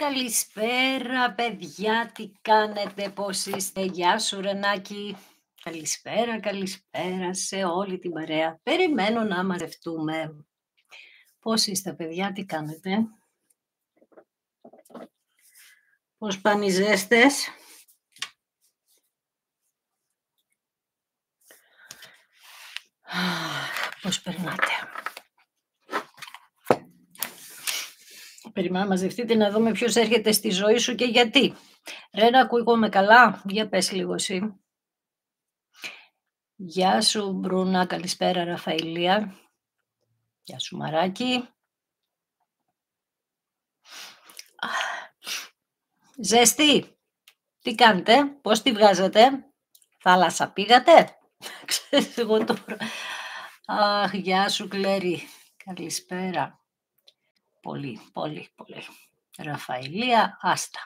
Καλησπέρα παιδιά, τι κάνετε, πώς είστε, γεια σου Ρενάκη. Καλησπέρα, καλησπέρα σε όλη την παρέα. Περιμένω να μαζευτούμε. Πώς είστε παιδιά, τι κάνετε. Πώς πάνε οι ζέστες. Πώς περνάτε. Περιμένω να μαζευτείτε να δούμε ποιος έρχεται στη ζωή σου και γιατί. Ρένα, ακούγομαι καλά, για πες λίγο εσύ. Γεια σου Μπρούνα, καλησπέρα Ραφαηλία. Γεια σου Μαράκη. Ζέστη, τι κάνετε, πώς τη βγάζετε, θάλασσα πήγατε, ξέρεις εγώ τώρα. Αχ, γεια σου Κλέρι, καλησπέρα. Πολύ. Ραφαηλία, άστα.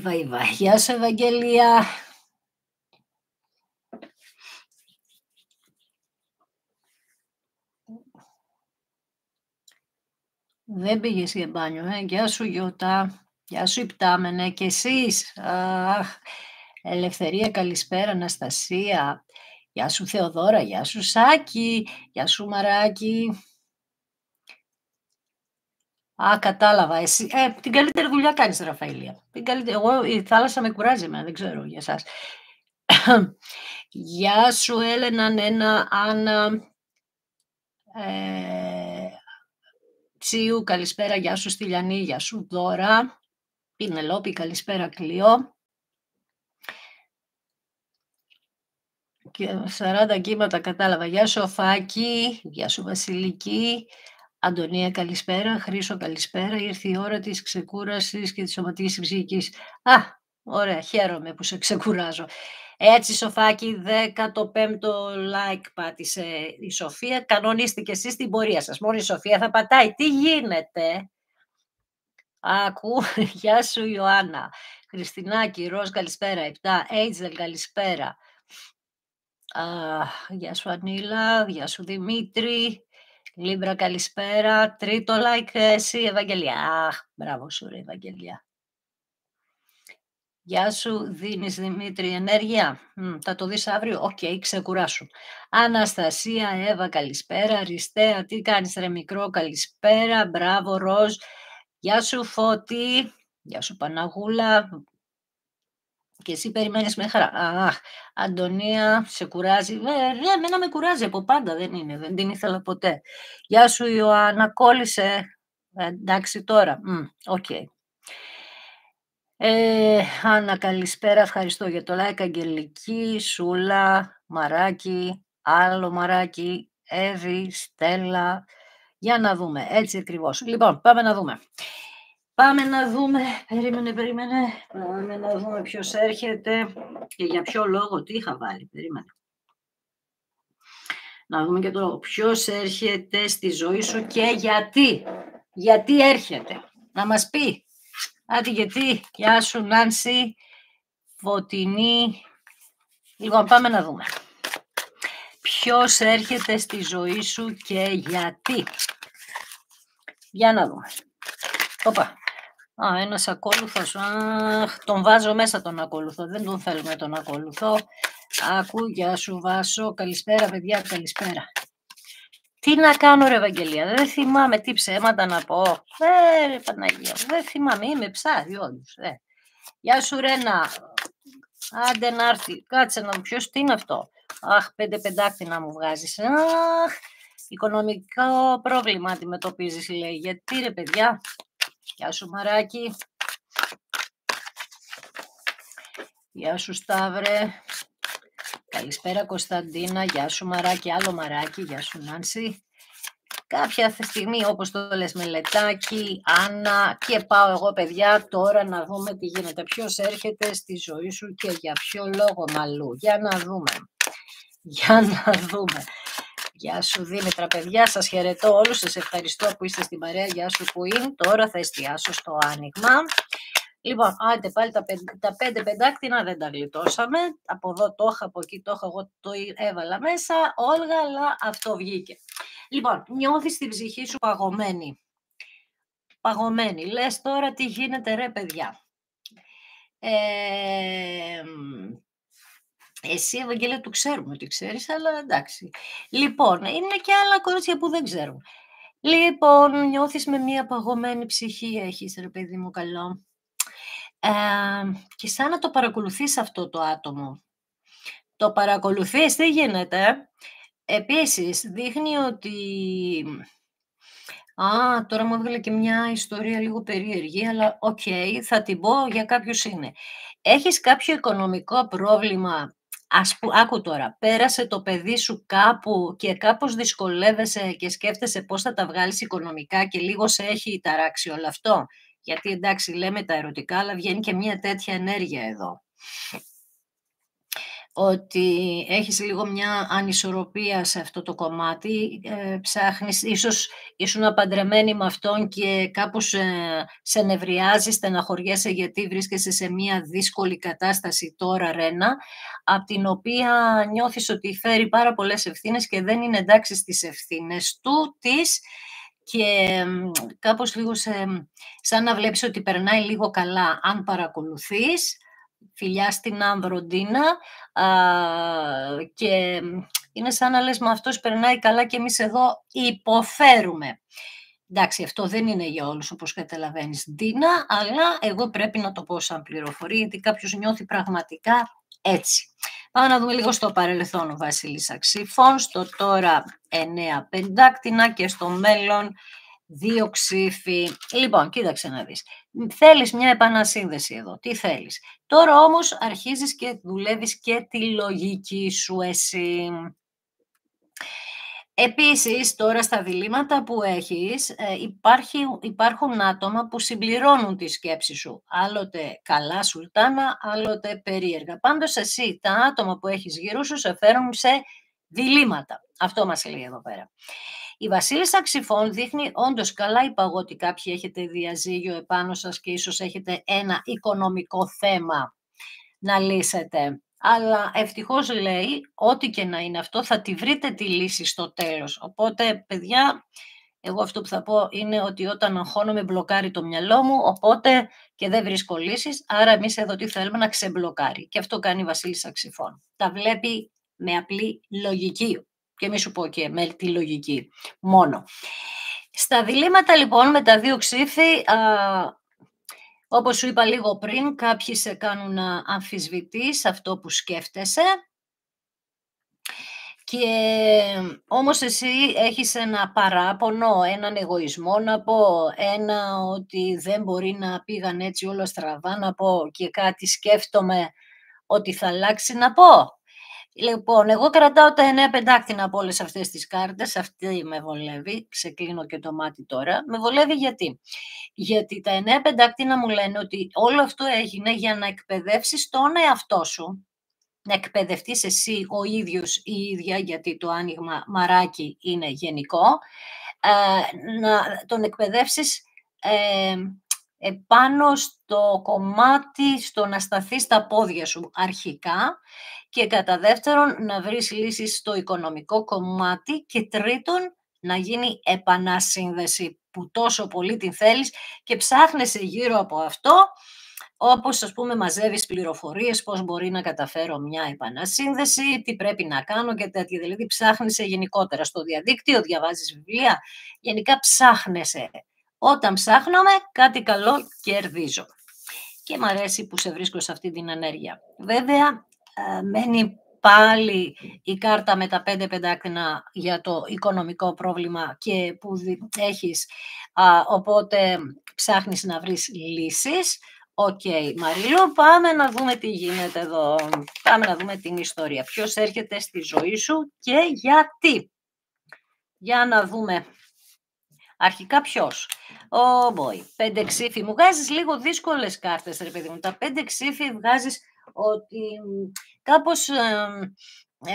Βαϊ, γεια σου Ευαγγελία. Δεν πήγες για μπάνιο, Γεια σου Γιώτα, γεια σου Υπτάμενε και εσείς. Ελευθερία, καλησπέρα Αναστασία. Γεια σου Θεοδώρα, γεια σου Σάκη, γεια σου Μαράκη. Κατάλαβα. Εσύ, την καλύτερη δουλειά κάνεις Ραφαήλια. Εγώ η θάλασσα με κουράζει εμένα, δεν ξέρω για εσάς. Γεια σου Έλενα, Νένα, Άννα. Τσίου, καλησπέρα, γεια σου Στυλιανή, γεια σου Δώρα. Πινελόπη, καλησπέρα Κλειό. Και 40 κύματα κατάλαβα. Γεια σου Φάκη, γεια σου Βασιλική. Αντωνία, καλησπέρα. Χρήσο, καλησπέρα. Ήρθε η ώρα της ξεκούρασης και της σωματικής ψυχικής. Ωραία, χαίρομαι που σε ξεκουράζω. Έτσι, Σοφάκη, 15ο like πάτησε η Σοφία. Κανονίστηκε εσείς την πορεία σας. Μόνο η Σοφία θα πατάει. Τι γίνεται. Γεια σου Ιωάννα. Χριστινάκη, Ροζ, καλησπέρα. 7, Έιτζελ, καλησπέρα. Γεια σου Ανίλα, γεια σου Δημήτρη. Λίμπρα, καλησπέρα. Τρίτο like εσύ, Ευαγγελία. Μπράβο σου ρε Ευαγγελία. Γεια σου, δίνεις Δημήτρη ενέργεια. Θα το δεις αύριο. Οκ, ξεκουράσου. Αναστασία, Εύα, καλησπέρα. Αριστέα, τι κάνεις ρε μικρό, καλησπέρα. Μπράβο Ροζ. Γεια σου Φώτη. Γεια σου Παναγούλα. Και εσύ περιμένεις με χαρά. Αντωνία, σε κουράζει. Εμένα με κουράζει από πάντα, δεν την ήθελα ποτέ. Γεια σου Ιωάννα, κόλλησε. Εντάξει τώρα. Οκ. Άννα, καλησπέρα, ευχαριστώ για το like. Αγγελική, Σούλα, Μαράκι, άλλο Μαράκι, Εύη, Στέλλα. Για να δούμε, έτσι ακριβώς. Λοιπόν, πάμε να δούμε. Περίμενε. Πάμε να δούμε ποιος έρχεται και για ποιο λόγο, τι είχα βάλει. Περίμενε. Να δούμε και το λόγο. Ποιος έρχεται στη ζωή σου και γιατί. Γιατί έρχεται. Να μας πει. Άντε γιατί. Γεια σου Νάνση. Φωτεινή. Λοιπόν, πάμε να δούμε. Ποιος έρχεται στη ζωή σου και γιατί. Για να δούμε. Όπα. Ένας ακόλουθος. Τον βάζω μέσα τον ακόλουθο. Δεν τον θέλουμε τον ακόλουθο. Γεια σου Βάσο. Καλησπέρα παιδιά, καλησπέρα. Τι να κάνω ρε Ευαγγελία. Δεν θυμάμαι τι ψέματα να πω. Ρε Παναγία. Δεν θυμάμαι. Είμαι ψάρι όντως. Γεια σου Ρένα. Άντε να έρθει. Κάτσε να μου ποιος τι είναι αυτό. 5 πεντάκτη να μου βγάζεις. Οικονομικό πρόβλημα αντιμετωπίζεις λέει. Γιατί ρε παιδιά. Γεια σου Μαράκη. Γεια σου Σταύρε. Καλησπέρα Κωνσταντίνα. Γεια σου Μαράκη. Άλλο Μαράκη. Γεια σου Νάνση. Κάποια στιγμή όπως το λες Μελετάκη, Άννα και πάω εγώ παιδιά τώρα να δούμε τι γίνεται. Ποιος έρχεται στη ζωή σου και για ποιο λόγο μαλλού. Για να δούμε. Γεια σου Δήμητρα παιδιά, σας χαιρετώ όλους, σας ευχαριστώ που είστε στην παρέα, γεια σου που είναι. Τώρα θα εστιάσω στο άνοιγμα. Λοιπόν, άντε πάλι τα 5 πεντάκτηνα δεν τα γλιτώσαμε. Από εδώ το είχα, από εκεί το είχα, εγώ το έβαλα μέσα. Όλγα, αλλά αυτό βγήκε. Λοιπόν, νιώθεις την ψυχή σου παγωμένη. παγωμένη. Λες τώρα τι γίνεται ρε παιδιά. Εσύ, Ευαγγέλια, το ξέρουμε ότι ξέρεις, αλλά εντάξει. Λοιπόν, είναι και άλλα κορίτσια που δεν ξέρουν. Λοιπόν, νιώθεις με μία παγωμένη ψυχή, έχεις ρε παιδί μου καλό. Και σαν να το παρακολουθείς αυτό το άτομο. Το παρακολουθείς, τι γίνεται. Επίσης, δείχνει ότι... τώρα μου έβγαλε και μια ιστορία λίγο περίεργη, αλλά οκ, θα την πω για κάποιους είναι. Έχεις κάποιο οικονομικό πρόβλημα, άκου τώρα, πέρασε το παιδί σου κάπου και κάπως δυσκολεύεσαι και σκέφτεσαι πώς θα τα βγάλεις οικονομικά και λίγο σε έχει ταράξει όλο αυτό. Γιατί εντάξει λέμε τα ερωτικά, αλλά βγαίνει και μια τέτοια ενέργεια εδώ. Ότι έχεις λίγο μια ανισορροπία σε αυτό το κομμάτι, ψάχνεις, ίσως ήσουν παντρεμένη με αυτόν και κάπως σε νευριάζει, στεναχωριέσαι γιατί βρίσκεσαι σε μια δύσκολη κατάσταση τώρα, Ρένα, από την οποία νιώθεις ότι φέρει πάρα πολλές ευθύνες και δεν είναι εντάξει στις ευθύνες του, και κάπως λίγο σαν να βλέπεις ότι περνάει λίγο καλά αν παρακολουθείς. Φιλιά στην Ανδροντίνα και είναι σαν να λες με αυτός περνάει καλά και εμείς εδώ υποφέρουμε. Εντάξει, αυτό δεν είναι για όλους όπως καταλαβαίνεις, Ντίνα, αλλά εγώ πρέπει να το πω σαν πληροφορία γιατί κάποιος νιώθει πραγματικά έτσι. Πάμε να δούμε λίγο στο παρελθόν ο Βασίλης Αξιφών, στο τώρα 9 πεντάκτηνα και στο μέλλον 2 ξύφοι. Λοιπόν, κοίταξε να δεις. Θέλεις μια επανασύνδεση εδώ. Τι θέλεις. Τώρα όμως αρχίζεις και δουλεύεις και τη λογική σου εσύ. Επίσης, τώρα στα διλήμματα που έχεις, υπάρχουν άτομα που συμπληρώνουν τη σκέψη σου. Άλλοτε καλά σουλτάνα, άλλοτε περίεργα. Πάντως εσύ, τα άτομα που έχεις γύρω σου σε φέρνουν σε διλήμματα. Αυτό μας λέει εδώ πέρα. Η Βασίλισσα Ξυφών δείχνει όντως καλά είπα ότι κάποιοι έχετε διαζύγιο επάνω σας και ίσως έχετε ένα οικονομικό θέμα να λύσετε. Αλλά ευτυχώς λέει, ό,τι και να είναι αυτό, θα τη βρείτε τη λύση στο τέλος. Οπότε, παιδιά, εγώ αυτό που θα πω είναι ότι όταν αγχώνομαι μπλοκάρει το μυαλό μου, οπότε και δεν βρίσκω λύσεις, άρα εμείς εδώ τι θέλουμε να ξεμπλοκάρει. Και αυτό κάνει η Βασίλισσα Ξυφών. Τα βλέπει με απλή λογική. Και μη σου πω και με τη λογική μόνο. Στα διλήμματα λοιπόν με τα 2 ξύφη, όπως σου είπα λίγο πριν, κάποιοι σε κάνουν να αμφισβητείς αυτό που σκέφτεσαι και όμως εσύ έχεις ένα παράπονο, έναν εγωισμό να πω, ένα ότι δεν μπορεί να πήγαν έτσι όλα στραβά να πω και κάτι σκέφτομαι ότι θα αλλάξει να πω. Λοιπόν, εγώ κρατάω τα 9 πεντάκτηνα από όλες αυτές τις κάρτες, αυτή με βολεύει, ξεκλείνω και το μάτι τώρα. Με βολεύει γιατί. Γιατί τα 9 πεντάκτηνα μου λένε ότι όλο αυτό έγινε για να εκπαιδεύσεις τον εαυτό σου, να εκπαιδευτείς εσύ ο ίδιος ή η ίδια, γιατί το άνοιγμα μαράκι είναι γενικό, να τον εκπαιδεύσεις επάνω στο κομμάτι, στο να σταθείς στα πόδια σου αρχικά και κατά δεύτερον να βρεις λύσεις στο οικονομικό κομμάτι και τρίτον να γίνει επανασύνδεση που τόσο πολύ την θέλεις και ψάχνεσαι γύρω από αυτό, όπως ας πούμε μαζεύεις πληροφορίες πώς μπορεί να καταφέρω μια επανασύνδεση, τι πρέπει να κάνω και τέτοια. Δηλαδή ψάχνεσαι γενικότερα στο διαδίκτυο, διαβάζεις βιβλία, γενικά ψάχνεσαι. Όταν ψάχνομαι κάτι καλό κερδίζω. Και μ' αρέσει που σε βρίσκω σε αυτή την ενέργεια. Βέβαια μένει πάλι η κάρτα με τα 5 πεντάκτηνα για το οικονομικό πρόβλημα και που έχεις, οπότε ψάχνεις να βρεις λύσεις. Οκ, Μαρίλο, πάμε να δούμε τι γίνεται εδώ. Πάμε να δούμε την ιστορία. Ποιος έρχεται στη ζωή σου και γιατί. Για να δούμε. Αρχικά ποιος. Boy. 5 ξύφοι. Μου βγάζεις λίγο δύσκολες κάρτες, ρε παιδί μου. Τα 5 ξύφοι βγάζεις ότι κάπως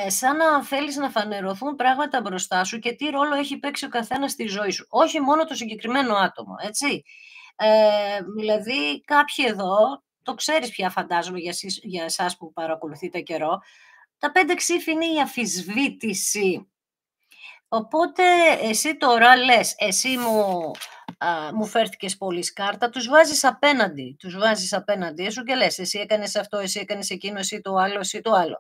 σαν να θέλεις να φανερωθούν πράγματα μπροστά σου και τι ρόλο έχει παίξει ο καθένας στη ζωή σου. Όχι μόνο το συγκεκριμένο άτομο, έτσι. Δηλαδή κάποιοι εδώ, το ξέρεις πια φαντάζομαι για εσάς που παρακολουθείτε καιρό, τα 5 ξύφη είναι η αφισβήτηση. Οπότε εσύ τώρα λες, εσύ μου μου φέρθηκες πολύ κάρτα, τους βάζεις απέναντί σου και λες εσύ έκανες αυτό, εσύ έκανες εκείνο, εσύ το άλλο, εσύ το άλλο.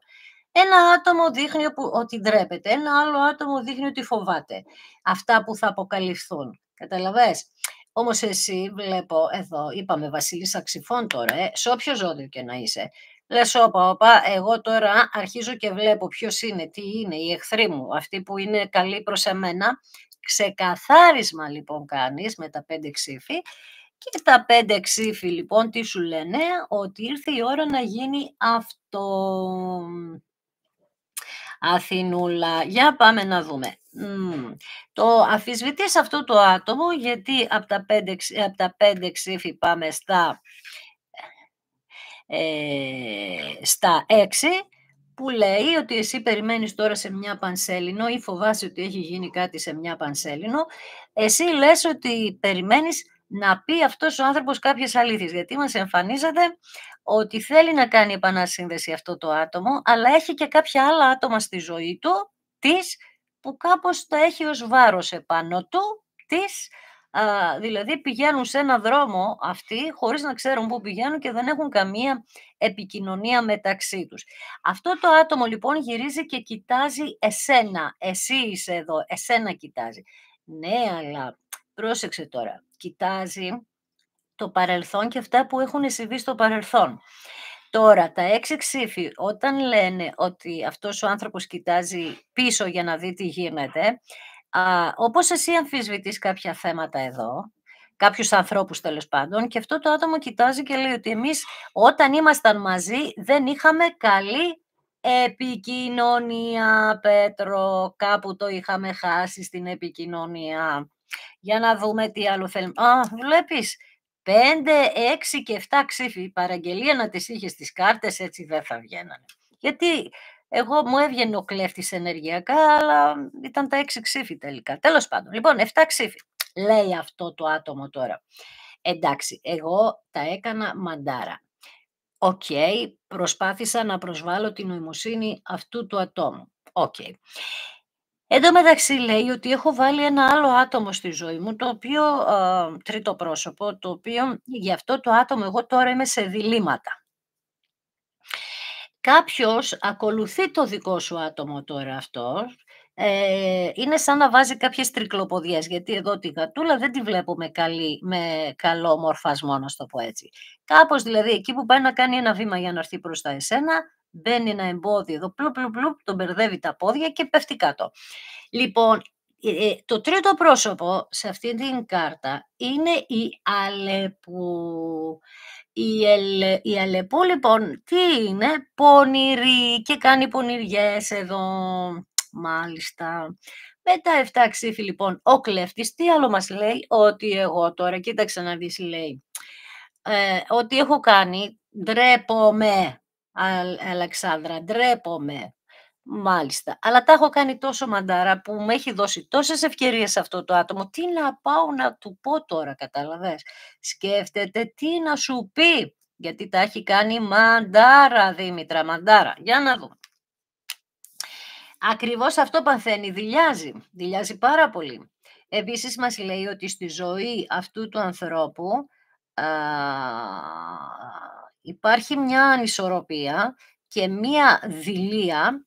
Ένα άτομο δείχνει ότι ντρέπεται, ένα άλλο άτομο δείχνει ότι φοβάται αυτά που θα αποκαλυφθούν. Καταλαβες? Όμως εσύ βλέπω εδώ, είπαμε βασίλισσα ξυφών τώρα, σε όποιο ζώδιο και να είσαι. Λες όπα, εγώ τώρα αρχίζω και βλέπω ποιος είναι, τι είναι, οι εχθροί μου, αυτοί που είναι καλοί προς εμένα. Ξεκαθάρισμα λοιπόν κάνεις με τα 5 ξύφη και τα 5 ξύφη λοιπόν τι σου λένε, ότι ήρθε η ώρα να γίνει αυτό. Αθηνούλα, για πάμε να δούμε. Το αμφισβητείς αυτό το άτομο γιατί από τα 5 ξύφη πάμε στα 6 που λέει ότι εσύ περιμένεις τώρα σε μια Πανσέλινο ή φοβάσαι ότι έχει γίνει κάτι σε μια Πανσέλινο. Εσύ λες ότι περιμένεις να πει αυτός ο άνθρωπος κάποιες αλήθειες, γιατί μας εμφανίζεται ότι θέλει να κάνει επανασύνδεση αυτό το άτομο, αλλά έχει και κάποια άλλα άτομα στη ζωή του, που κάπως τα έχει ως βάρος επάνω του, δηλαδή πηγαίνουν σε ένα δρόμο αυτοί χωρίς να ξέρουν πού πηγαίνουν και δεν έχουν καμία επικοινωνία μεταξύ τους. Αυτό το άτομο λοιπόν γυρίζει και κοιτάζει εσένα, εσύ είσαι εδώ, εσένα κοιτάζει. Ναι, αλλά πρόσεξε τώρα, κοιτάζει το παρελθόν και αυτά που έχουν συμβεί στο παρελθόν. Τώρα, τα 6 ξύφη, όταν λένε ότι αυτός ο άνθρωπος κοιτάζει πίσω για να δει τι γίνεται, όπως εσύ αμφισβητείς κάποια θέματα εδώ, κάποιους ανθρώπους τέλος πάντων, και αυτό το άτομο κοιτάζει και λέει ότι εμείς όταν ήμασταν μαζί δεν είχαμε καλή επικοινωνία, Πέτρο, κάπου το είχαμε χάσει στην επικοινωνία. Για να δούμε τι άλλο θέλουμε. Βλέπεις, 5, 6 και 7 ξύφη, παραγγελία να τις είχες στις κάρτες, έτσι δεν θα βγαίνανε. Γιατί εγώ μου έβγαινε ο κλέφτης ενεργειακά, αλλά ήταν τα 6 ξύφη τελικά. Τέλος πάντων, λοιπόν, 7 ξύφη. Λέει αυτό το άτομο τώρα. Εντάξει, εγώ τα έκανα μαντάρα. Οκ, προσπάθησα να προσβάλλω την νοημοσύνη αυτού του ατόμου. Οκ. Εν τω μεταξύ λέει ότι έχω βάλει ένα άλλο άτομο στη ζωή μου, το οποίο, τρίτο πρόσωπο, το οποίο για αυτό το άτομο εγώ τώρα είμαι σε διλήμματα. Κάποιος ακολουθεί το δικό σου άτομο τώρα αυτός, είναι σαν να βάζει κάποιες τρικλοποδιές, γιατί εδώ τη γατούλα δεν τη βλέπω με καλό μορφασμό, να το πω έτσι. Κάπως δηλαδή εκεί που πάει να κάνει ένα βήμα για να έρθει μπροστά εσένα, μπαίνει ένα εμπόδιο εδώ, πλουπ, τον μπερδεύει τα πόδια και πέφτει κάτω. Λοιπόν, το τρίτο πρόσωπο σε αυτή την κάρτα είναι η Αλεπού. Η Αλεπού λοιπόν τι είναι, πονηρή και κάνει πονηριές εδώ, μάλιστα. Με τα 7 ξύφη λοιπόν ο κλέφτης τι άλλο μας λέει, ότι εγώ τώρα, κοίταξε να δεις λέει, ότι έχω κάνει, ντρέπομαι, Αλεξάνδρα, ντρέπομαι. Μάλιστα, αλλά τα έχω κάνει τόσο μαντάρα που μου έχει δώσει τόσες ευκαιρίες αυτό το άτομο. Τι να πάω να του πω τώρα, καταλαβες. Σκέφτεται τι να σου πει, γιατί τα έχει κάνει μαντάρα, Δήμητρα, μαντάρα. Για να δούμε. Ακριβώς αυτό παθαίνει, δειλιάζει πάρα πολύ. Επίσης μας λέει ότι στη ζωή αυτού του ανθρώπου υπάρχει μια ανισορροπία και μια δειλία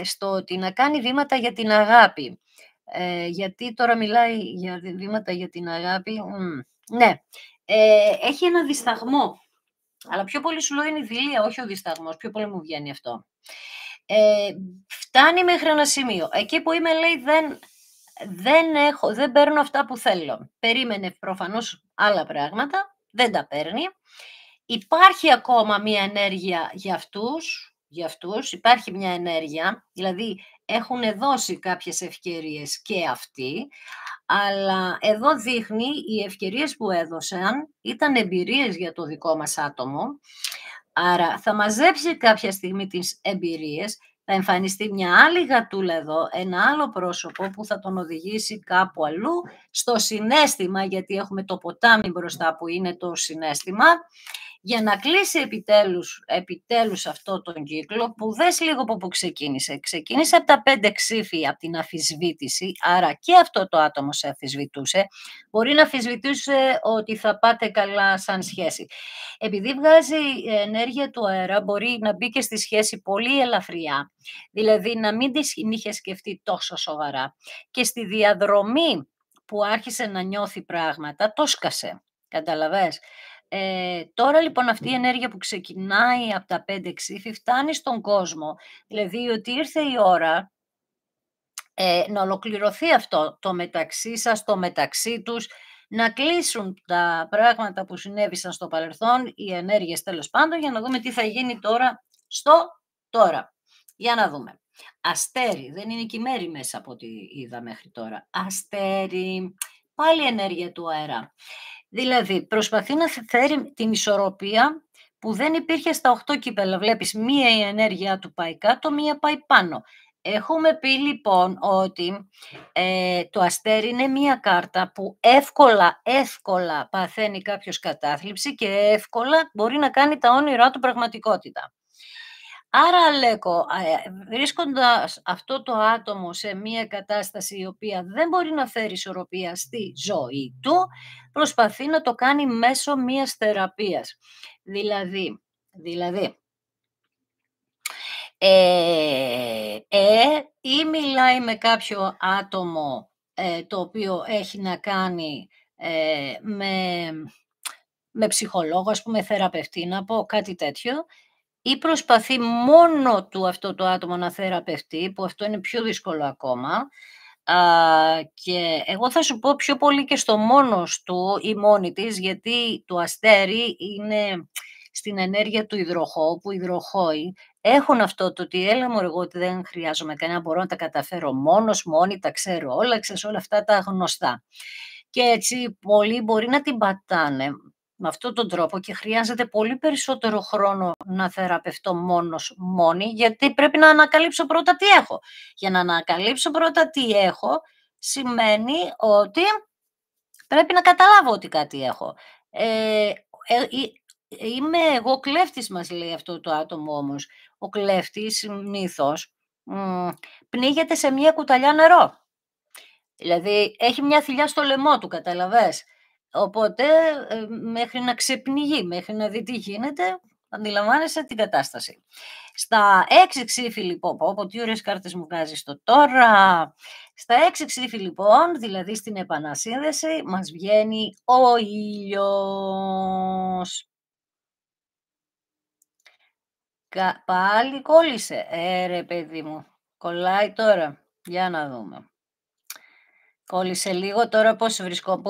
στο ότι να κάνει βήματα για την αγάπη. Γιατί τώρα μιλάει για βήματα για την αγάπη. Ναι, έχει ένα δισταγμό. Αλλά πιο πολύ σου λέω είναι η δειλία, όχι ο δισταγμός. Πιο πολύ μου βγαίνει αυτό. Φτάνει μέχρι ένα σημείο. Εκεί που είμαι λέει δεν παίρνω αυτά που θέλω. Περίμενε προφανώς άλλα πράγματα, δεν τα παίρνει. Υπάρχει ακόμα μία ενέργεια για αυτούς, υπάρχει μια ενέργεια, δηλαδή έχουν δώσει κάποιες ευκαιρίες και αυτοί, αλλά εδώ δείχνει οι ευκαιρίες που έδωσαν ήταν εμπειρίες για το δικό μας άτομο, άρα θα μαζέψει κάποια στιγμή τις εμπειρίες, θα εμφανιστεί μια άλλη γατούλα εδώ, ένα άλλο πρόσωπο που θα τον οδηγήσει κάπου αλλού, στο συναίσθημα, γιατί έχουμε το ποτάμι μπροστά που είναι το συναίσθημα, για να κλείσει επιτέλους αυτό τον κύκλο που δες λίγο από πού ξεκίνησε. Ξεκίνησε από τα 5 ξύφη, από την αφισβήτηση, άρα και αυτό το άτομο σε αφισβητούσε. Μπορεί να αφισβητούσε ότι θα πάτε καλά σαν σχέση. Επειδή βγάζει ενέργεια του αέρα, μπορεί να μπει και στη σχέση πολύ ελαφριά, δηλαδή να μην την είχε σκεφτεί τόσο σοβαρά. Και στη διαδρομή που άρχισε να νιώθει πράγματα, το σκασε. Καταλαβες. Τώρα λοιπόν αυτή η ενέργεια που ξεκινάει από τα 5 ξύφη φτάνει στον κόσμο. Δηλαδή ότι ήρθε η ώρα να ολοκληρωθεί αυτό το μεταξύ σας, το μεταξύ τους, να κλείσουν τα πράγματα που συνέβησαν στο παρελθόν, οι ενέργειες τέλος πάντων, για να δούμε τι θα γίνει τώρα στο τώρα. Για να δούμε. Αστέρι, δεν είναι και η Μέρη μέσα από ό,τι είδα μέχρι τώρα. Αστέρι, πάλι ενέργεια του αέρα. Δηλαδή, προσπαθεί να φέρει την ισορροπία που δεν υπήρχε στα 8 κύπελα. Βλέπεις, μία η ενέργειά του πάει κάτω, μία πάει πάνω. Έχουμε πει λοιπόν ότι το αστέρι είναι μία κάρτα που εύκολα παθαίνει κάποιος κατάθλιψη και εύκολα μπορεί να κάνει τα όνειρά του πραγματικότητα. Άρα, Αλέκο, βρίσκοντας αυτό το άτομο σε μία κατάσταση η οποία δεν μπορεί να φέρει ισορροπία στη ζωή του, προσπαθεί να το κάνει μέσω μίας θεραπείας. Δηλαδή, ή μιλάει με κάποιο άτομο το οποίο έχει να κάνει με ψυχολόγο, ας πούμε θεραπευτή, να πω κάτι τέτοιο, ή προσπαθεί μόνο του αυτό το άτομο να θεραπευτεί, που αυτό είναι πιο δύσκολο ακόμα, και εγώ θα σου πω πιο πολύ και στο μόνος του ή μόνη της, γιατί το αστέρι είναι στην ενέργεια του υδροχώου, που οι υδροχόοι έχουν αυτό το ότι έλα μου εγώ ότι δεν χρειάζομαι κανένα, μπορώ να τα καταφέρω μόνη, τα ξέρω όλα, ξέρεις όλα αυτά τα γνωστά. Και έτσι πολλοί μπορεί να την πατάνε με αυτόν τον τρόπο και χρειάζεται πολύ περισσότερο χρόνο να θεραπευτώ μόνη, γιατί πρέπει να ανακαλύψω πρώτα τι έχω. Για να ανακαλύψω πρώτα τι έχω, σημαίνει ότι πρέπει να καταλάβω ότι κάτι έχω. Είμαι εγώ κλέφτης, μας λέει αυτό το άτομο όμως. Ο κλέφτης συνήθως πνίγεται σε μια κουταλιά νερό. Δηλαδή έχει μια θηλιά στο λαιμό του, καταλαβες. Οπότε μέχρι να ξεπνιγεί, μέχρι να δει τι γίνεται, αντιλαμβάνεσαι την κατάσταση. Στα 6 ξύφη λοιπόν, πω τι ωραίες κάρτες μου βγάζεις το τώρα. Στα 6 ξύφη λοιπόν, δηλαδή στην επανασύνδεση, μας βγαίνει ο ήλιος. Πάλι κόλλησε. Ρε παιδί μου, κολλάει τώρα. Για να δούμε. Κόλλησε λίγο τώρα, πού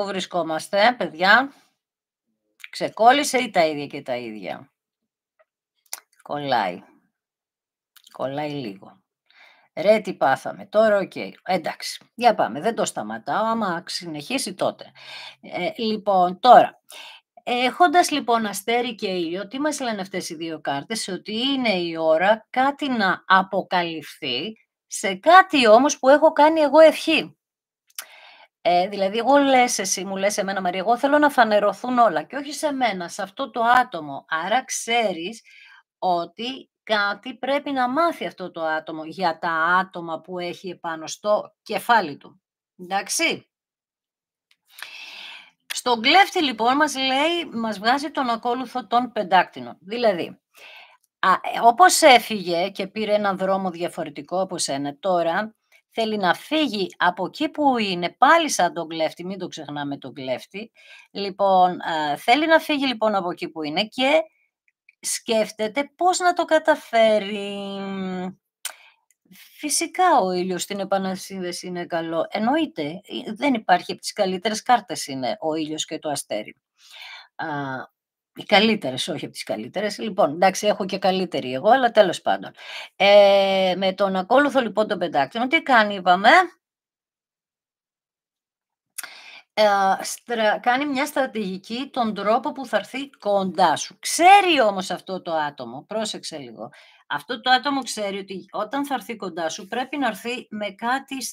βρισκόμαστε, παιδιά. Ξεκόλλησε ή τα ίδια και τα ίδια. Κολλάει λίγο. Ρε τι πάθαμε, τώρα οκ. Εντάξει, για πάμε, δεν το σταματάω, άμα συνεχίσει τότε. Λοιπόν, τώρα, έχοντας λοιπόν αστέρι και ήλιο, τι μας λένε αυτές οι δύο κάρτες, ότι είναι η ώρα κάτι να αποκαλυφθεί σε κάτι όμως που έχω κάνει εγώ ευχή. Δηλαδή, εγώ εσύ μου λες εμένα Μαρία, εγώ θέλω να φανερωθούν όλα και όχι σε μένα, σε αυτό το άτομο. Άρα ξέρεις ότι κάτι πρέπει να μάθει αυτό το άτομο για τα άτομα που έχει επάνω στο κεφάλι του. Εντάξει. Στον κλέφτη λοιπόν μας βγάζει τον ακόλουθο των πεντάκτηνων. Δηλαδή, όπως έφυγε και πήρε έναν δρόμο διαφορετικό από σένα τώρα, θέλει να φύγει από εκεί που είναι, πάλι σαν τον κλέφτη, μην το ξεχνάμε τον κλέφτη. Λοιπόν, θέλει να φύγει λοιπόν από εκεί που είναι και σκέφτεται πώς να το καταφέρει. Φυσικά ο ήλιος στην επανασύνδεση είναι καλό. Εννοείται, δεν υπάρχει, από τις καλύτερες κάρτες είναι ο ήλιος και το αστέρι. Οι καλύτερες, όχι από τις καλύτερες. Λοιπόν, εντάξει, έχω και καλύτερη εγώ, αλλά τέλος πάντων. Με τον ακόλουθο λοιπόν τον πεντάκτηνο, τι κάνει είπαμε. Κάνει μια στρατηγική τον τρόπο που θα έρθει κοντά σου. Ξέρει όμως αυτό το άτομο, πρόσεξε λίγο. Αυτό το άτομο ξέρει ότι όταν θα έρθει κοντά σου πρέπει να έρθει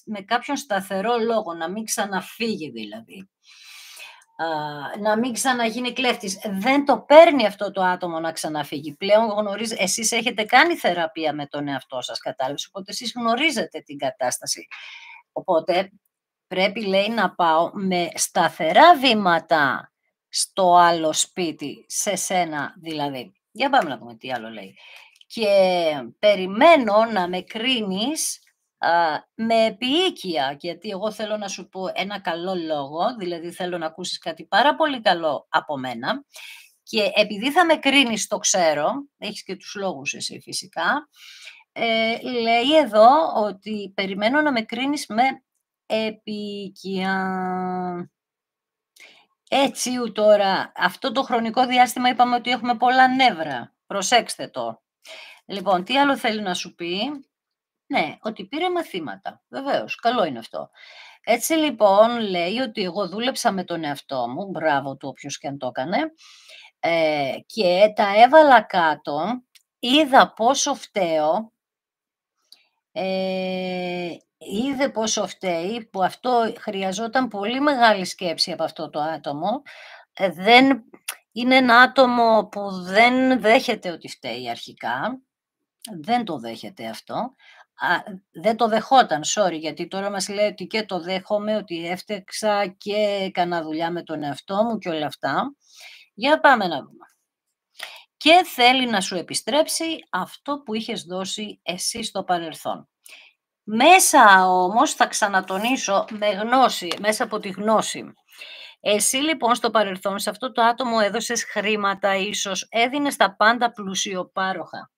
με κάποιον σταθερό λόγο, να μην ξαναφύγει δηλαδή. να μην ξαναγίνει κλέφτης. Δεν το παίρνει αυτό το άτομο να ξαναφύγει. Πλέον γνωρίζει, εσείς έχετε κάνει θεραπεία με τον εαυτό σας, κατάλαβες, οπότε εσείς γνωρίζετε την κατάσταση. Οπότε πρέπει, λέει, να πάω με σταθερά βήματα στο άλλο σπίτι, σε σένα δηλαδή. Για πάμε να δούμε τι άλλο λέει. Και περιμένω να με κρίνεις με επίοικια, γιατί εγώ θέλω να σου πω ένα καλό λόγο, δηλαδή θέλω να ακούσεις κάτι πάρα πολύ καλό από μένα και επειδή θα με κρίνεις, το ξέρω, έχεις και τους λόγους εσύ φυσικά, λέει εδώ ότι περιμένω να με κρίνεις με επίοικια. Έτσι τώρα, αυτό το χρονικό διάστημα είπαμε ότι έχουμε πολλά νεύρα, προσέξτε το. Λοιπόν, τι άλλο θέλει να σου πει? Ναι, ότι πήρε μαθήματα. Βεβαίως, καλό είναι αυτό. Έτσι λοιπόν λέει ότι εγώ δούλεψα με τον εαυτό μου, μπράβο του όποιος και αν το έκανε, και τα έβαλα κάτω, είδα πόσο φταίω, είδε πόσο φταίει, που αυτό χρειαζόταν πολύ μεγάλη σκέψη από αυτό το άτομο. Δεν, είναι ένα άτομο που δεν δέχεται ότι φταίει αρχικά, δεν το δέχεται αυτό. Δεν το δεχόταν, sorry, γιατί τώρα μας λέει ότι και το δέχομαι, ότι έφτεξα και έκανα δουλειά με τον εαυτό μου και όλα αυτά. Για πάμε να δούμε. Και θέλει να σου επιστρέψει αυτό που είχες δώσει εσύ στο παρελθόν. Μέσα όμως, θα ξανατονίσω, με γνώση, μέσα από τη γνώση. Εσύ λοιπόν στο παρελθόν σε αυτό το άτομο έδωσες χρήματα, ίσως έδινες τα πάντα πλουσιοπάροχα.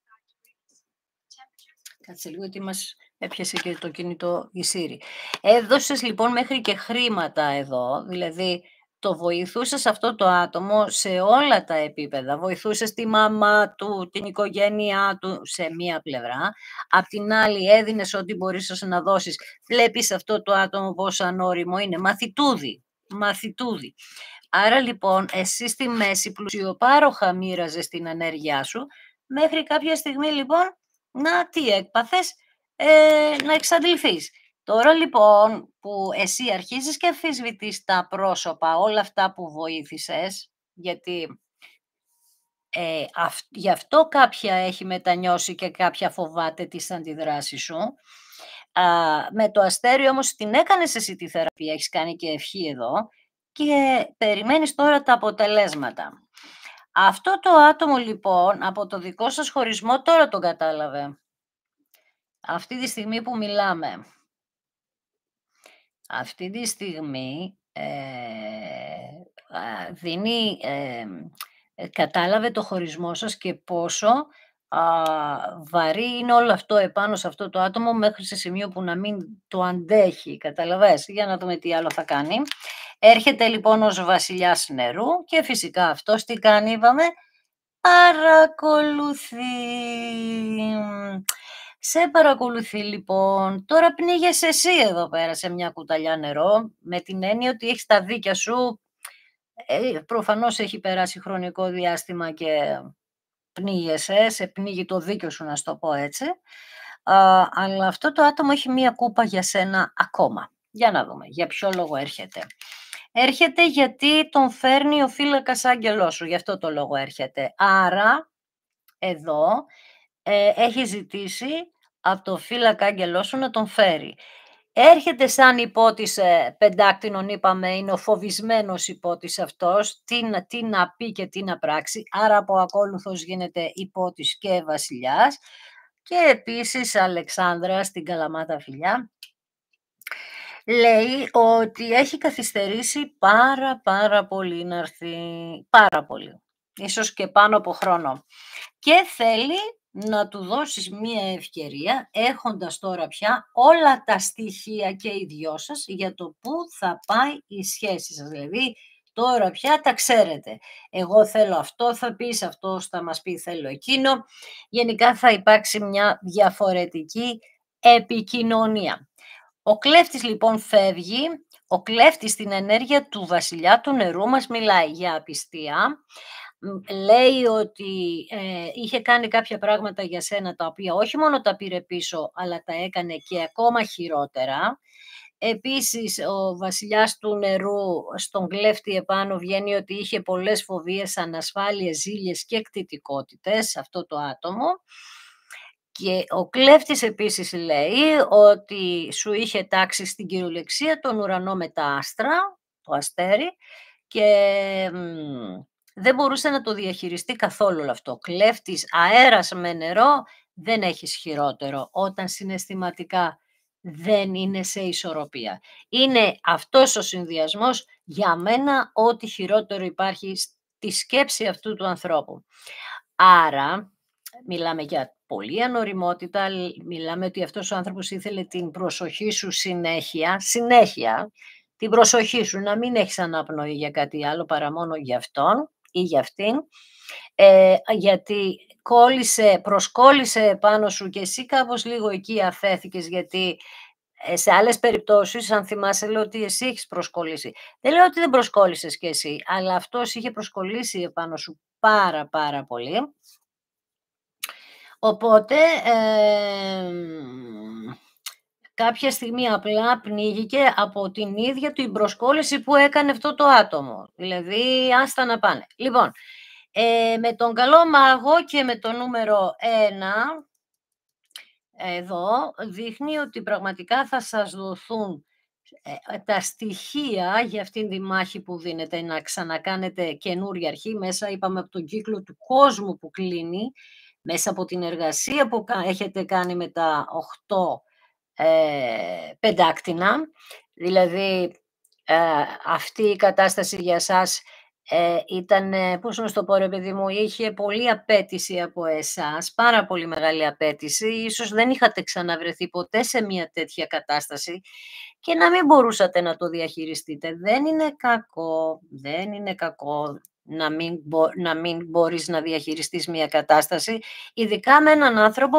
Κάτσε λίγο, γιατί μας έπιασε και το κινητό η Siri. Έδωσες λοιπόν μέχρι και χρήματα εδώ, δηλαδή το βοηθούσες αυτό το άτομο σε όλα τα επίπεδα. Βοηθούσες τη μαμά του, την οικογένειά του σε μία πλευρά. Απ' την άλλη έδινες ό,τι μπορείς να δώσεις. Βλέπεις αυτό το άτομο πόσο ανώριμο είναι. Μαθητούδι. Άρα λοιπόν εσύ στη μέση πλουσιοπάροχα μοίραζες την ενέργειά σου, μέχρι κάποια στιγμή λοιπόν τι έκπαθες, να εξαντληθείς. Τώρα λοιπόν που εσύ αρχίζεις και αμφισβητείς τα πρόσωπα, όλα αυτά που βοήθησες, γιατί γι' αυτό κάποια έχει μετανιώσει και κάποια φοβάται τις αντιδράσεις σου. Με το αστέρι όμως την έκανες εσύ τη θεραπεία, έχεις κάνει και ευχή εδώ και περιμένεις τώρα τα αποτελέσματα. Αυτό το άτομο λοιπόν από το δικό σας χωρισμό τώρα τον κατάλαβε. Αυτή τη στιγμή που μιλάμε. Αυτή τη στιγμή δίνει, κατάλαβε το χωρισμό σας και πόσο βαρύ είναι όλο αυτό επάνω σε αυτό το άτομο μέχρι σε σημείο που να μην το αντέχει. Καταλαβες, για να δούμε τι άλλο θα κάνει. Έρχεται λοιπόν ως βασιλιάς νερού και φυσικά αυτός τι κάνει, είπαμε, παρακολουθεί. Σε παρακολουθεί λοιπόν, τώρα πνίγεσαι εσύ εδώ πέρα σε μια κουταλιά νερό, με την έννοια ότι έχεις τα δίκια σου, προφανώς έχει περάσει χρονικό διάστημα και πνίγεσαι, σε πνίγει το δίκιο σου να σου το πω έτσι, αλλά αυτό το άτομο έχει μια κούπα για σένα ακόμα. Για να δούμε, για ποιο λόγο έρχεται. Έρχεται γιατί τον φέρνει ο φύλακας άγγελός σου, γι' αυτό το λόγο έρχεται. Άρα, εδώ έχει ζητήσει από το φύλακα άγγελό σου να τον φέρει. Έρχεται σαν υπότης πεντάκτηνον, είπαμε, είναι ο φοβισμένος υπότης αυτός, τι να πει και τι να πράξει, άρα από ακόλουθος γίνεται υπότης και βασιλιάς. Και επίσης Αλεξάνδρα στην Καλαμάτα φιλιά, λέει ότι έχει καθυστερήσει πάρα πολύ να έρθει, πάρα πολύ, ίσως και πάνω από χρόνο. Και θέλει να του δώσεις μία ευκαιρία, έχοντας τώρα πια όλα τα στοιχεία και οι δυο σας για το πού θα πάει η σχέση σας. Δηλαδή, τώρα πια τα ξέρετε. Εγώ θέλω αυτό, θα πεις αυτός, θα μας πει θέλω εκείνο. Γενικά θα υπάρξει μια διαφορετική επικοινωνία. Ο κλέφτης λοιπόν φεύγει, ο κλέφτης στην ενέργεια του βασιλιά του νερού μας μιλάει για απιστία. Λέει ότι είχε κάνει κάποια πράγματα για σένα τα οποία όχι μόνο τα πήρε πίσω, αλλά τα έκανε και ακόμα χειρότερα. Επίσης, ο βασιλιάς του νερού στον κλέφτη επάνω βγαίνει ότι είχε πολλές φοβίες, ανασφάλειες, ζήλιες και κτητικότητες, αυτό το άτομο. Και ο κλέφτης επίσης λέει ότι σου είχε τάξει στην κυριολεξία τον ουρανό με τα άστρα, το αστέρι, και δεν μπορούσε να το διαχειριστεί καθόλου όλο αυτό. Κλέφτης αέρας με νερό, δεν έχεις χειρότερο όταν συναισθηματικά δεν είναι σε ισορροπία. Είναι αυτός ο συνδυασμός για μένα ό,τι χειρότερο υπάρχει στη σκέψη αυτού του ανθρώπου. Άρα, μιλάμε για πολλή ανοριμότητα, μιλάμε ότι αυτός ο άνθρωπος ήθελε την προσοχή σου συνέχεια, την προσοχή σου, να μην έχεις αναπνοή για κάτι άλλο παρά μόνο για αυτόν ή για αυτήν, γιατί προσκόλλησε πάνω σου και εσύ κάπως λίγο εκεί αφέθηκες, γιατί σε άλλες περιπτώσεις, αν θυμάσαι, λέω ότι εσύ έχεις προσκολλήσει. Δεν λέω ότι δεν προσκόλλησες κι εσύ, αλλά αυτός είχε προσκολλήσει επάνω σου πάρα πολύ. Οπότε, κάποια στιγμή απλά πνίγηκε από την ίδια την προσκόλληση που έκανε αυτό το άτομο. Δηλαδή, άστα να πάνε. Λοιπόν, με τον καλό μάγο και με το νούμερο 1, εδώ δείχνει ότι πραγματικά θα σας δοθούν τα στοιχεία για αυτήν τη μάχη που δίνετε, να ξανακάνετε καινούρια αρχή μέσα, είπαμε, από τον κύκλο του κόσμου που κλείνει, μέσα από την εργασία που έχετε κάνει με τα 8 πεντάκτηνα, δηλαδή αυτή η κατάσταση για σας ήταν, πώς να το πω ρε παιδί μου, είχε πολλή απέτηση από εσάς, πάρα πολύ μεγάλη απέτηση, ίσως δεν είχατε ξαναβρεθεί ποτέ σε μια τέτοια κατάσταση και να μην μπορούσατε να το διαχειριστείτε. Δεν είναι κακό να μην μπορείς να διαχειριστείς μια κατάσταση, ειδικά με έναν άνθρωπο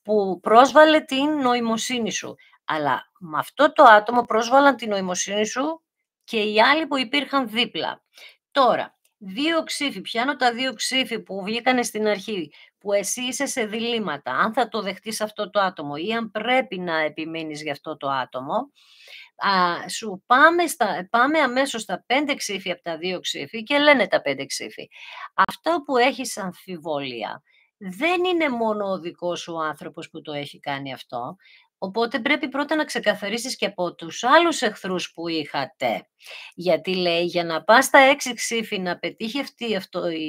που πρόσβαλε την νοημοσύνη σου. Αλλά με αυτό το άτομο πρόσβαλαν την νοημοσύνη σου και οι άλλοι που υπήρχαν δίπλα. Τώρα, 2 ξύφοι, πιάνω τα 2 ξύφοι που βγήκανε στην αρχή, που εσύ είσαι σε διλήμματα, αν θα το δεχτείς αυτό το άτομο ή αν πρέπει να επιμείνεις για αυτό το άτομο, πάμε αμέσως στα 5 ξύφοι από τα 2 ξύφοι και λένε τα 5 ξύφοι. Αυτό που έχεις αμφιβολία δεν είναι μόνο ο δικός σου άνθρωπος που το έχει κάνει αυτό, οπότε πρέπει πρώτα να ξεκαθαρίσεις και από τους άλλους εχθρούς που είχατε. Γιατί λέει, για να πας στα 6 ξύφοι να πετύχει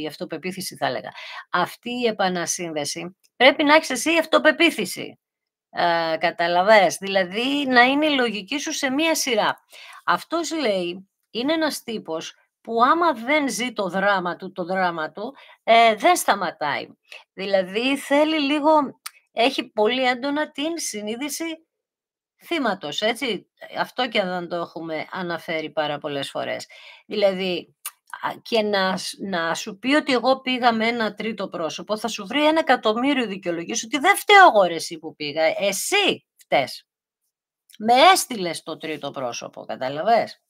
η αυτοπεποίθηση, θα έλεγα, αυτή η επανασύνδεση, πρέπει να έχεις εσύ αυτοπεποίθηση. Καταλαβες, δηλαδή να είναι η λογική σου σε μία σειρά. Αυτός λέει, είναι ένας τύπος που άμα δεν ζει το δράμα του, δεν σταματάει. Δηλαδή θέλει λίγο, έχει πολύ έντονα την συνείδηση θύματος, έτσι. Αυτό και αν δεν το έχουμε αναφέρει πάρα πολλές φορές. Δηλαδή, και να σου πει ότι εγώ πήγα με ένα τρίτο πρόσωπο, θα σου βρει 1.000.000 δικαιολογίες ότι δεν φταίω εγώ ρε εσύ που πήγα, εσύ φταίς. Με έστειλες το τρίτο πρόσωπο, καταλαβες.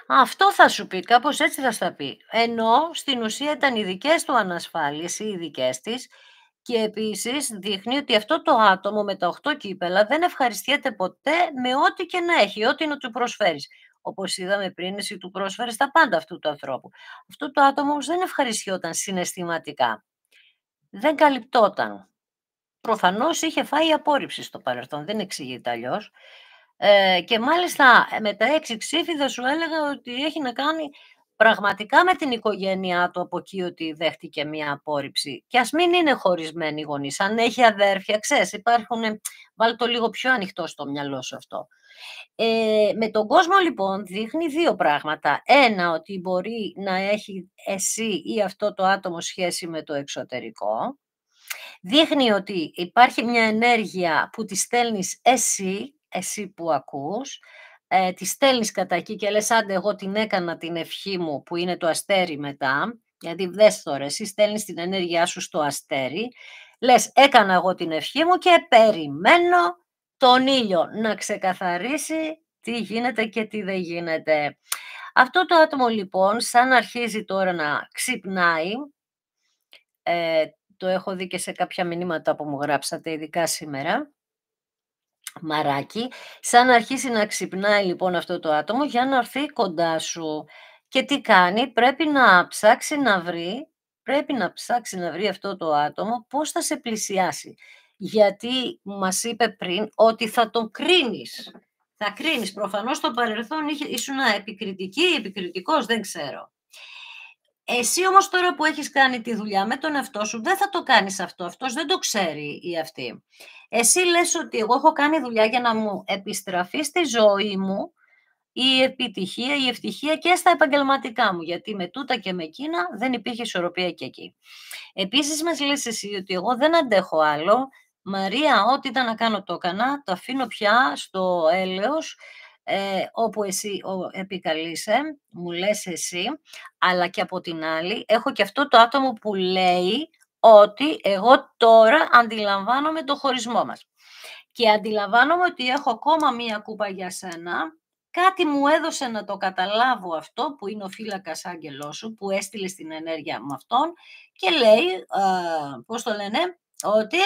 Αυτό θα σου πει, κάπως έτσι θα στα πει. Ενώ στην ουσία ήταν οι δικές του ανασφάλειες ή οι δικές της, και επίσης δείχνει ότι αυτό το άτομο με τα 8 κύπελα δεν ευχαριστιέται ποτέ με ό,τι και να έχει, ό,τι να του προσφέρεις. Όπως είδαμε πριν, εσύ του πρόσφερες τα πάντα αυτού του ανθρώπου. Αυτό το άτομο όμως δεν ευχαριστιόταν συναισθηματικά. Δεν καλυπτόταν. Προφανώς είχε φάει απόρριψη στο παρελθόν, δεν εξηγείται αλλιώς. Και μάλιστα με τα 6 ξύφη θα σου έλεγα ότι έχει να κάνει πραγματικά με την οικογένειά του από εκεί, ότι δέχτηκε μία απόρριψη. Και ας μην είναι χωρισμένοι οι γονείς, αν έχει αδέρφια, ξέρεις, υπάρχουν, βάλ' το λίγο πιο ανοιχτό στο μυαλό σου αυτό. Με τον κόσμο λοιπόν δείχνει 2 πράγματα. Ένα, ότι μπορεί να έχει εσύ ή αυτό το άτομο σχέση με το εξωτερικό. Δείχνει ότι υπάρχει μια ενέργεια που τη στέλνεις εσύ που ακούς, τη στέλνεις κατά εκεί και λες, άντε εγώ την έκανα την ευχή μου που είναι το αστέρι μετά, γιατί δες τώρα, εσύ στέλνεις την ενέργειά σου στο αστέρι, λες έκανα εγώ την ευχή μου και περιμένω τον ήλιο να ξεκαθαρίσει τι γίνεται και τι δεν γίνεται. Αυτό το άτομο λοιπόν, σαν αρχίζει τώρα να ξυπνάει, το έχω δει και σε κάποια μηνύματα που μου γράψατε, ειδικά σήμερα, μαράκι, σαν να αρχίσει να ξυπνάει λοιπόν αυτό το άτομο για να έρθει κοντά σου. Και τι κάνει, πρέπει να ψάξει να βρει αυτό το άτομο πώς θα σε πλησιάσει. Γιατί μας είπε πριν ότι θα τον κρίνεις. Θα κρίνεις. Προφανώς στο παρελθόν ήσουν επικριτικός, δεν ξέρω. Εσύ όμως τώρα που έχεις κάνει τη δουλειά με τον εαυτό σου, δεν θα το κάνεις αυτό. Αυτός δεν το ξέρει ή αυτή. Εσύ λες ότι εγώ έχω κάνει δουλειά για να μου επιστραφεί στη ζωή μου η επιτυχία, η ευτυχία και στα επαγγελματικά μου, γιατί με τούτα και με εκείνα δεν υπήρχε ισορροπία και εκεί. Επίσης μας λες εσύ ότι εγώ δεν αντέχω άλλο. Μαρία, ό,τι ήταν να κάνω το έκανα, το αφήνω πια στο έλεος, όπου εσύ επικαλείσαι, μου λες εσύ, αλλά και από την άλλη έχω και αυτό το άτομο που λέει ότι εγώ τώρα αντιλαμβάνομαι το χωρισμό μας. Και αντιλαμβάνομαι ότι έχω ακόμα μία κούπα για σένα. Κάτι μου έδωσε να το καταλάβω αυτό, που είναι ο φύλακας άγγελός σου, που έστειλε την ενέργεια με αυτόν και λέει, πώς το λένε, ότι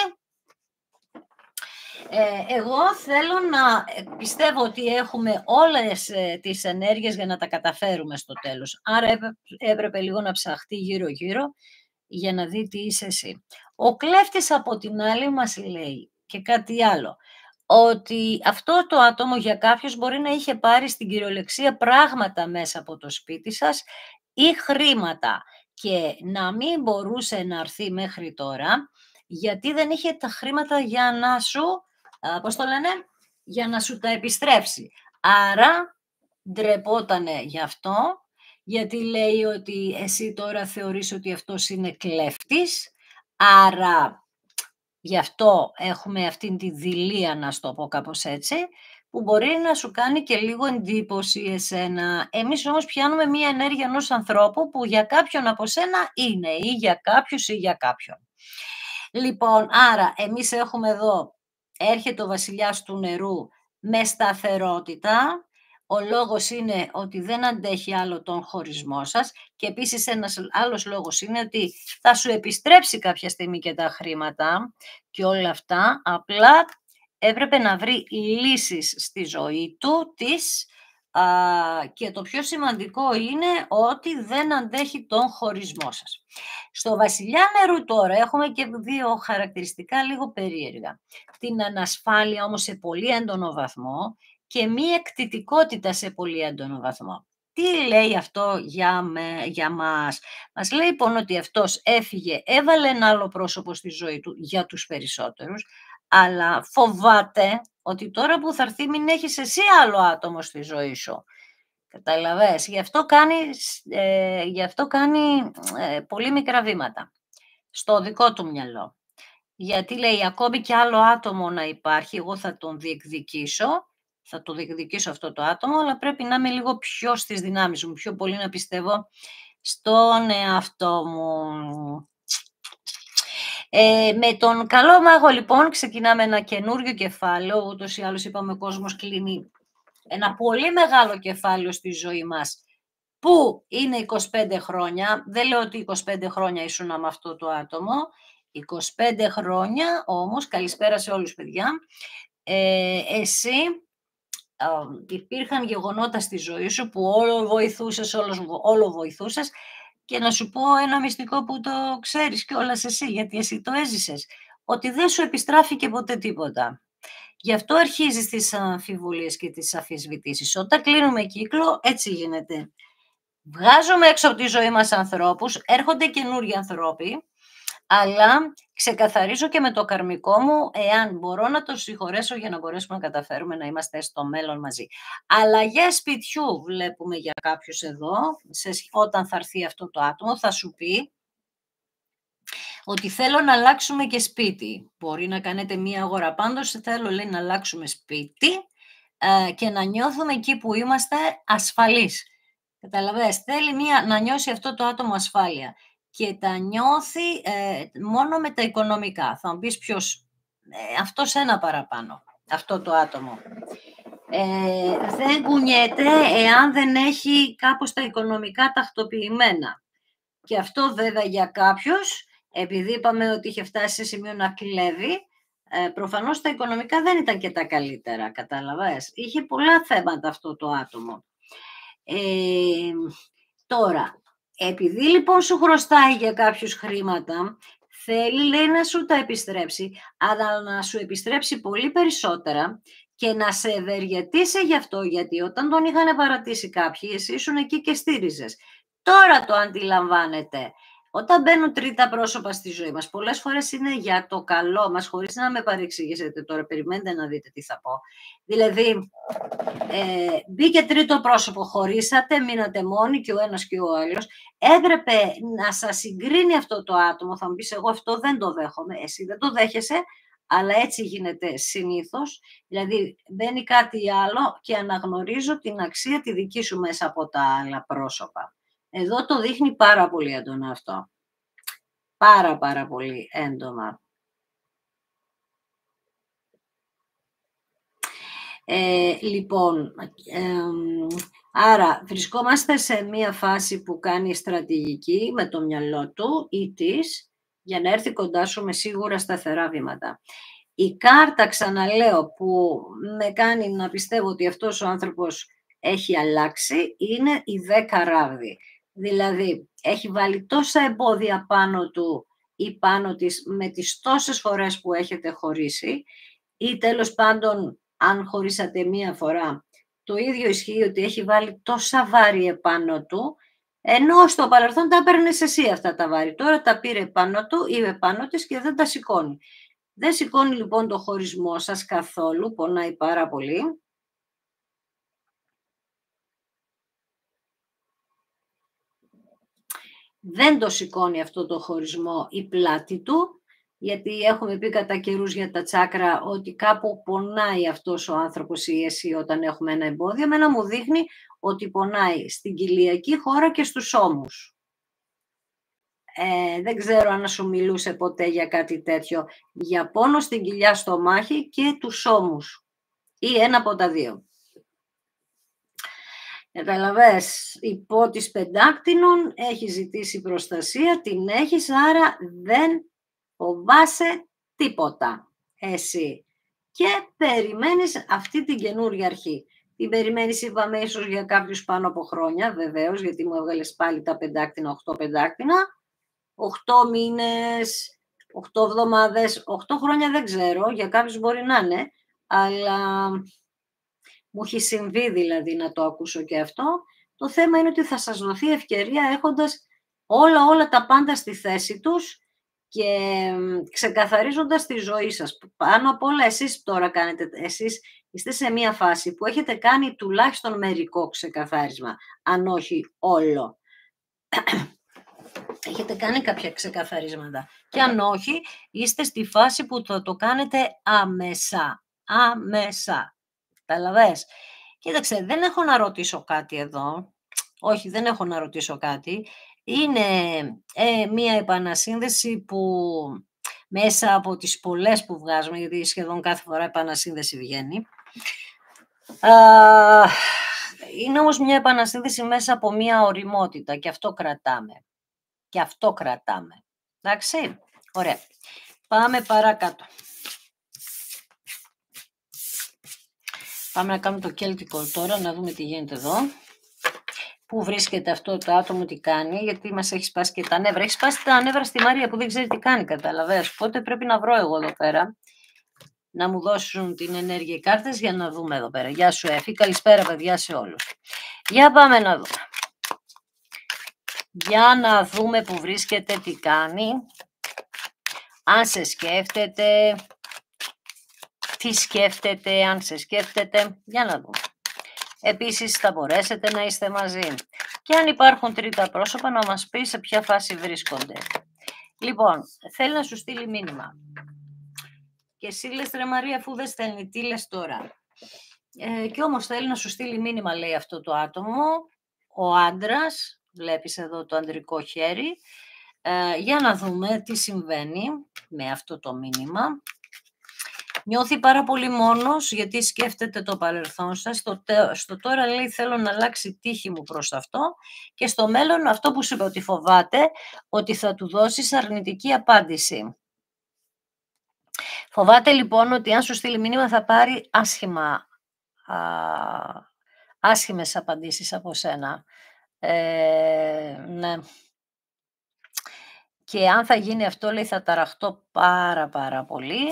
εγώ θέλω να πιστεύω ότι έχουμε όλες τις ενέργειες για να τα καταφέρουμε στο τέλος. Άρα έπρεπε λίγο να ψαχτεί γύρω-γύρω για να δει τι είσαι εσύ. Ο κλέφτης από την άλλη μας λέει και κάτι άλλο, ότι αυτό το άτομο για κάποιος μπορεί να είχε πάρει στην κυριολεξία πράγματα μέσα από το σπίτι σας ή χρήματα και να μην μπορούσε να έρθει μέχρι τώρα, γιατί δεν είχε τα χρήματα για να σου, για να σου τα επιστρέψει. Άρα ντρεπότανε γι' αυτό, γιατί λέει ότι εσύ τώρα θεωρείς ότι αυτός είναι κλέφτης, άρα γι' αυτό έχουμε αυτήν τη δειλία, να στο πω κάπως έτσι, που μπορεί να σου κάνει και λίγο εντύπωση εσένα. Εμείς όμως πιάνουμε μία ενέργεια ενός ανθρώπου που για κάποιον από σένα είναι ή για κάποιους ή για κάποιον. Λοιπόν, άρα εμείς έχουμε εδώ, έρχεται ο βασιλιάς του νερού με σταθερότητα. Ο λόγος είναι ότι δεν αντέχει άλλο τον χωρισμό σας και επίσης ένας άλλος λόγος είναι ότι θα σου επιστρέψει κάποια στιγμή και τα χρήματα και όλα αυτά, απλά έπρεπε να βρει λύσεις στη ζωή του, και το πιο σημαντικό είναι ότι δεν αντέχει τον χωρισμό σας. Στο βασιλιά νερού τώρα έχουμε και δύο χαρακτηριστικά λίγο περίεργα. Την ανασφάλεια όμως σε πολύ έντονο βαθμό και μη εκτιτικότητα σε πολύ έντονο βαθμό. Τι λέει αυτό για μας? Μας λέει λοιπόν ότι αυτός έφυγε, έβαλε ένα άλλο πρόσωπο στη ζωή του για τους περισσότερους, αλλά φοβάται ότι τώρα που θα έρθει μην έχεις εσύ άλλο άτομο στη ζωή σου. Καταλαβες, γι' αυτό κάνει πολύ μικρά βήματα στο δικό του μυαλό. Γιατί λέει ακόμη και άλλο άτομο να υπάρχει, εγώ θα το διεκδικήσω αυτό το άτομο, αλλά πρέπει να είμαι λίγο πιο στις δυνάμεις μου, πιο πολύ να πιστεύω στον εαυτό μου. Με τον καλό μάγο λοιπόν ξεκινάμε ένα καινούριο κεφάλαιο, ούτως ή άλλως είπαμε ο κόσμος κλείνει ένα πολύ μεγάλο κεφάλαιο στη ζωή μας, που είναι 25 χρόνια, δεν λέω ότι 25 χρόνια ήσουν με αυτό το άτομο, 25 χρόνια όμως, καλησπέρα σε όλους παιδιά, εσύ υπήρχαν γεγονότα στη ζωή σου που όλο βοηθούσες και να σου πω ένα μυστικό που το ξέρεις κιόλας εσύ, γιατί εσύ το έζησες, ότι δεν σου επιστράφηκε ποτέ τίποτα. Γι' αυτό αρχίζεις τις αμφιβολίες και τις αμφισβητήσεις. Όταν κλείνουμε κύκλο, έτσι γίνεται. Βγάζουμε έξω από τη ζωή μας ανθρώπους, έρχονται καινούριοι ανθρώποι, αλλά ξεκαθαρίζω και με το καρμικό μου εάν μπορώ να το συγχωρέσω για να μπορέσουμε να καταφέρουμε να είμαστε στο μέλλον μαζί. Αλλαγές σπιτιού βλέπουμε για κάποιους εδώ, όταν θα έρθει αυτό το άτομο, θα σου πει ότι θέλω να αλλάξουμε και σπίτι. Μπορεί να κάνετε μία αγορά. Πάντως θέλω, λέει, να αλλάξουμε σπίτι και να νιώθουμε εκεί που είμαστε ασφαλείς. Καταλαβαίνεις, θέλει να νιώσει αυτό το άτομο ασφάλεια και τα νιώθει μόνο με τα οικονομικά. Θα μου πεις ποιος, αυτός ένα παραπάνω, αυτό το άτομο. Δεν κουνιέται εάν δεν έχει κάπως τα οικονομικά τακτοποιημένα. Και αυτό βέβαια για κάποιους, επειδή είπαμε ότι είχε φτάσει σε σημείο να κλέβει, προφανώς τα οικονομικά δεν ήταν και τα καλύτερα, κατάλαβες. Είχε πολλά θέματα αυτό το άτομο. Τώρα, επειδή λοιπόν σου χρωστάει για κάποιους χρήματα, θέλει, λέει, να σου τα επιστρέψει, αλλά να σου επιστρέψει πολύ περισσότερα και να σε ευεργετήσει γι' αυτό, γιατί όταν τον είχαν παρατήσει κάποιοι, εσύ ήσουν εκεί και στήριζες. Τώρα το αντιλαμβάνεται. Όταν μπαίνουν τρίτα πρόσωπα στη ζωή μας, πολλές φορές είναι για το καλό μας, χωρίς να με παρεξηγήσετε τώρα, περιμένετε να δείτε τι θα πω. Δηλαδή, μπήκε τρίτο πρόσωπο, χωρίσατε, μείνατε μόνοι και ο ένας και ο άλλος. Έπρεπε να σας συγκρίνει αυτό το άτομο, θα μου πεις, εγώ αυτό δεν το δέχομαι, εσύ δεν το δέχεσαι, αλλά έτσι γίνεται συνήθως. Δηλαδή, μπαίνει κάτι άλλο και αναγνωρίζω την αξία τη δική σου μέσα από τα άλλα πρόσωπα. Εδώ το δείχνει πάρα πολύ έντονα αυτό. Πάρα πολύ έντονα. Λοιπόν, άρα βρισκόμαστε σε μία φάση που κάνει στρατηγική με το μυαλό του ή της για να έρθει κοντά σου με σίγουρα σταθερά βήματα. Η κάρτα, ξαναλέω, που με κάνει να πιστεύω ότι αυτός ο άνθρωπος έχει αλλάξει είναι η 10 ράβδη. Δηλαδή, έχει βάλει τόσα εμπόδια πάνω του ή πάνω της με τις τόσες φορές που έχετε χωρίσει ή τέλος πάντων αν χωρίσατε μία φορά. Το ίδιο ισχύει ότι έχει βάλει τόσα βάρη επάνω του, ενώ στο παρελθόν τα παίρνες εσύ αυτά τα βάρη. Τώρα τα πήρε πάνω του ή επάνω της και δεν τα σηκώνει. Δεν σηκώνει λοιπόν το χωρισμό σας καθόλου, πονάει πάρα πολύ. Δεν το σηκώνει αυτό το χωρισμό η πλάτη του, γιατί έχουμε πει κατά καιρούς για τα τσάκρα ότι κάπου πονάει αυτός ο άνθρωπος ή εσύ όταν έχουμε ένα εμπόδιο. Εμένα μου δείχνει ότι πονάει στην κοιλιακή χώρα και στους ώμους. Δεν ξέρω αν σου μιλούσε ποτέ για κάτι τέτοιο, για πόνο στην κοιλιά, στο μάχη και τους ώμους ή ένα από τα δύο. Καταλαβες, υπό της πεντάκτηνων έχει ζητήσει προστασία, την έχεις, άρα δεν φοβάσαι τίποτα εσύ και περιμένεις αυτή την καινούρια αρχή. Την περιμένεις, είπαμε, ίσως για κάποιους πάνω από χρόνια, βεβαίως, γιατί μου έβγαλες πάλι τα πεντάκτηνα, 8 πεντάκτηνα, 8 μήνες, 8 εβδομάδες, 8 χρόνια δεν ξέρω, για κάποιους μπορεί να είναι, αλλά μου έχει συμβεί δηλαδή να το ακούσω και αυτό. Το θέμα είναι ότι θα σας δοθεί ευκαιρία έχοντας όλα τα πάντα στη θέση τους και ξεκαθαρίζοντας τη ζωή σας. Πάνω απ' όλα εσείς τώρα κάνετε, εσείς είστε σε μία φάση που έχετε κάνει τουλάχιστον μερικό ξεκαθάρισμα, αν όχι όλο. Έχετε κάνει κάποια ξεκαθαρίσματα και αν όχι, είστε στη φάση που θα το κάνετε άμεσα. Καταλαβες. Κοίταξε, δεν έχω να ρωτήσω κάτι εδώ. Όχι, δεν έχω να ρωτήσω κάτι. Είναι μία επανασύνδεση που μέσα από τις πολλές που βγάζουμε, γιατί σχεδόν κάθε φορά επανασύνδεση βγαίνει. Είναι όμως μια επανασύνδεση μέσα από μια οριμότητα και αυτό κρατάμε. Εντάξει, ωραία. Πάμε παρακάτω. Πάμε να κάνουμε το Celtic τώρα, να δούμε τι γίνεται εδώ. Πού βρίσκεται αυτό το άτομο, τι κάνει, γιατί μας έχει σπάσει και τα νεύρα. Έχει σπάσει τα νεύρα στη Μαρία που δεν ξέρει τι κάνει, καταλαβαίνεις. Οπότε πρέπει να βρω εγώ εδώ πέρα, να μου δώσουν την ενέργεια οι κάρτες για να δούμε εδώ πέρα. Γεια σου Εφη, καλησπέρα παιδιά σε όλους. Για πάμε να δούμε. Για να δούμε που βρίσκεται, τι κάνει, αν σε σκέφτεται, τι σκέφτεται, αν σε σκέφτεται, για να δούμε. Επίσης θα μπορέσετε να είστε μαζί. Και αν υπάρχουν τρίτα πρόσωπα να μας πει σε ποια φάση βρίσκονται. Λοιπόν, θέλει να σου στείλει μήνυμα. Και εσύ λες ρε Μαρία, αφού δεν στέλνει, τι λες τώρα. Και όμως θέλει να σου στείλει μήνυμα, λέει αυτό το άτομο, ο άντρας, βλέπεις εδώ το ανδρικό χέρι, για να δούμε τι συμβαίνει με αυτό το μήνυμα. Νιώθει πάρα πολύ μόνος γιατί σκέφτεται το παρελθόν σας. Στο τώρα λέει θέλω να αλλάξει τύχη μου προς αυτό και στο μέλλον αυτό που σου είπε ότι φοβάται ότι θα του δώσεις αρνητική απάντηση. Φοβάται λοιπόν ότι αν σου στείλει μήνυμα θα πάρει άσχημες απαντήσεις από σένα. Ναι. Και αν θα γίνει αυτό, λέει, θα ταραχτώ πάρα πολύ.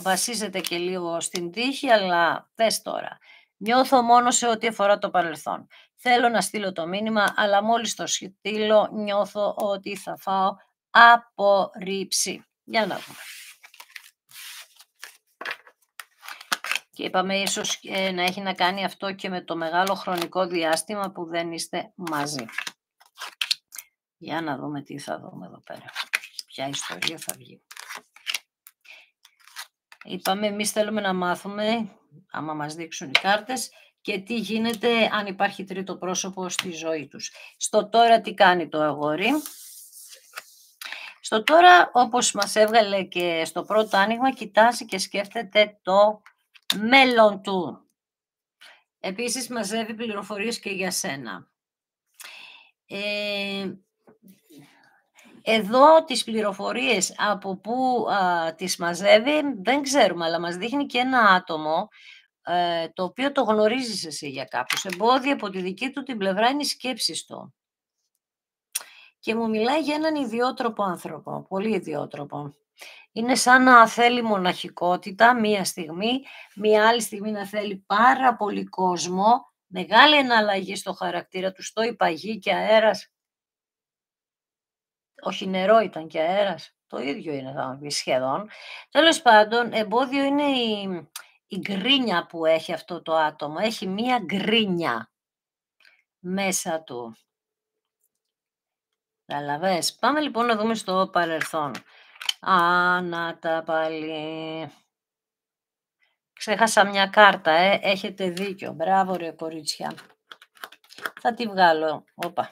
Βασίζεται και λίγο στην τύχη, αλλά δες τώρα. Νιώθω μόνο σε ό,τι αφορά το παρελθόν. Θέλω να στείλω το μήνυμα, αλλά μόλις το στείλω νιώθω ότι θα φάω απορρίψη. Για να δούμε. Και είπαμε ίσως να έχει να κάνει αυτό και με το μεγάλο χρονικό διάστημα που δεν είστε μαζί. Για να δούμε τι θα δούμε εδώ πέρα. Ποια ιστορία θα βγει. Είπαμε εμείς θέλουμε να μάθουμε, άμα μας δείξουν οι κάρτες, και τι γίνεται αν υπάρχει τρίτο πρόσωπο στη ζωή τους. Στο τώρα τι κάνει το αγόρι. Στο τώρα, όπως μας έβγαλε και στο πρώτο άνοιγμα, κοιτάζει και σκέφτεται το μέλλον του. Επίσης μαζεύει πληροφορίες και για σένα. Εδώ τις πληροφορίες από πού τις μαζεύει δεν ξέρουμε, αλλά μας δείχνει και ένα άτομο το οποίο το γνωρίζεις εσύ για κάποιους. Εμπόδια από τη δική του την πλευρά είναι οι σκέψεις του. Και μου μιλάει για έναν ιδιότροπο άνθρωπο, πολύ ιδιότροπο. Είναι σαν να θέλει μοναχικότητα μία στιγμή, μία άλλη στιγμή να θέλει πάρα πολύ κόσμο, μεγάλη εναλλαγή στο χαρακτήρα του, στο είπα γη και αέρας. Όχι, νερό ήταν και αέρας. Το ίδιο είναι, θα μου πει σχεδόν. Τέλος πάντων, εμπόδιο είναι η γκρίνια που έχει αυτό το άτομο. Έχει μία γκρίνια μέσα του. Καταλαβες. Πάμε λοιπόν να δούμε στο παρελθόν. Να τα πάλι. Ξέχασα μια κάρτα, έχετε δίκιο. Μπράβο ρε κορίτσια. Θα τη βγάλω. Όπα.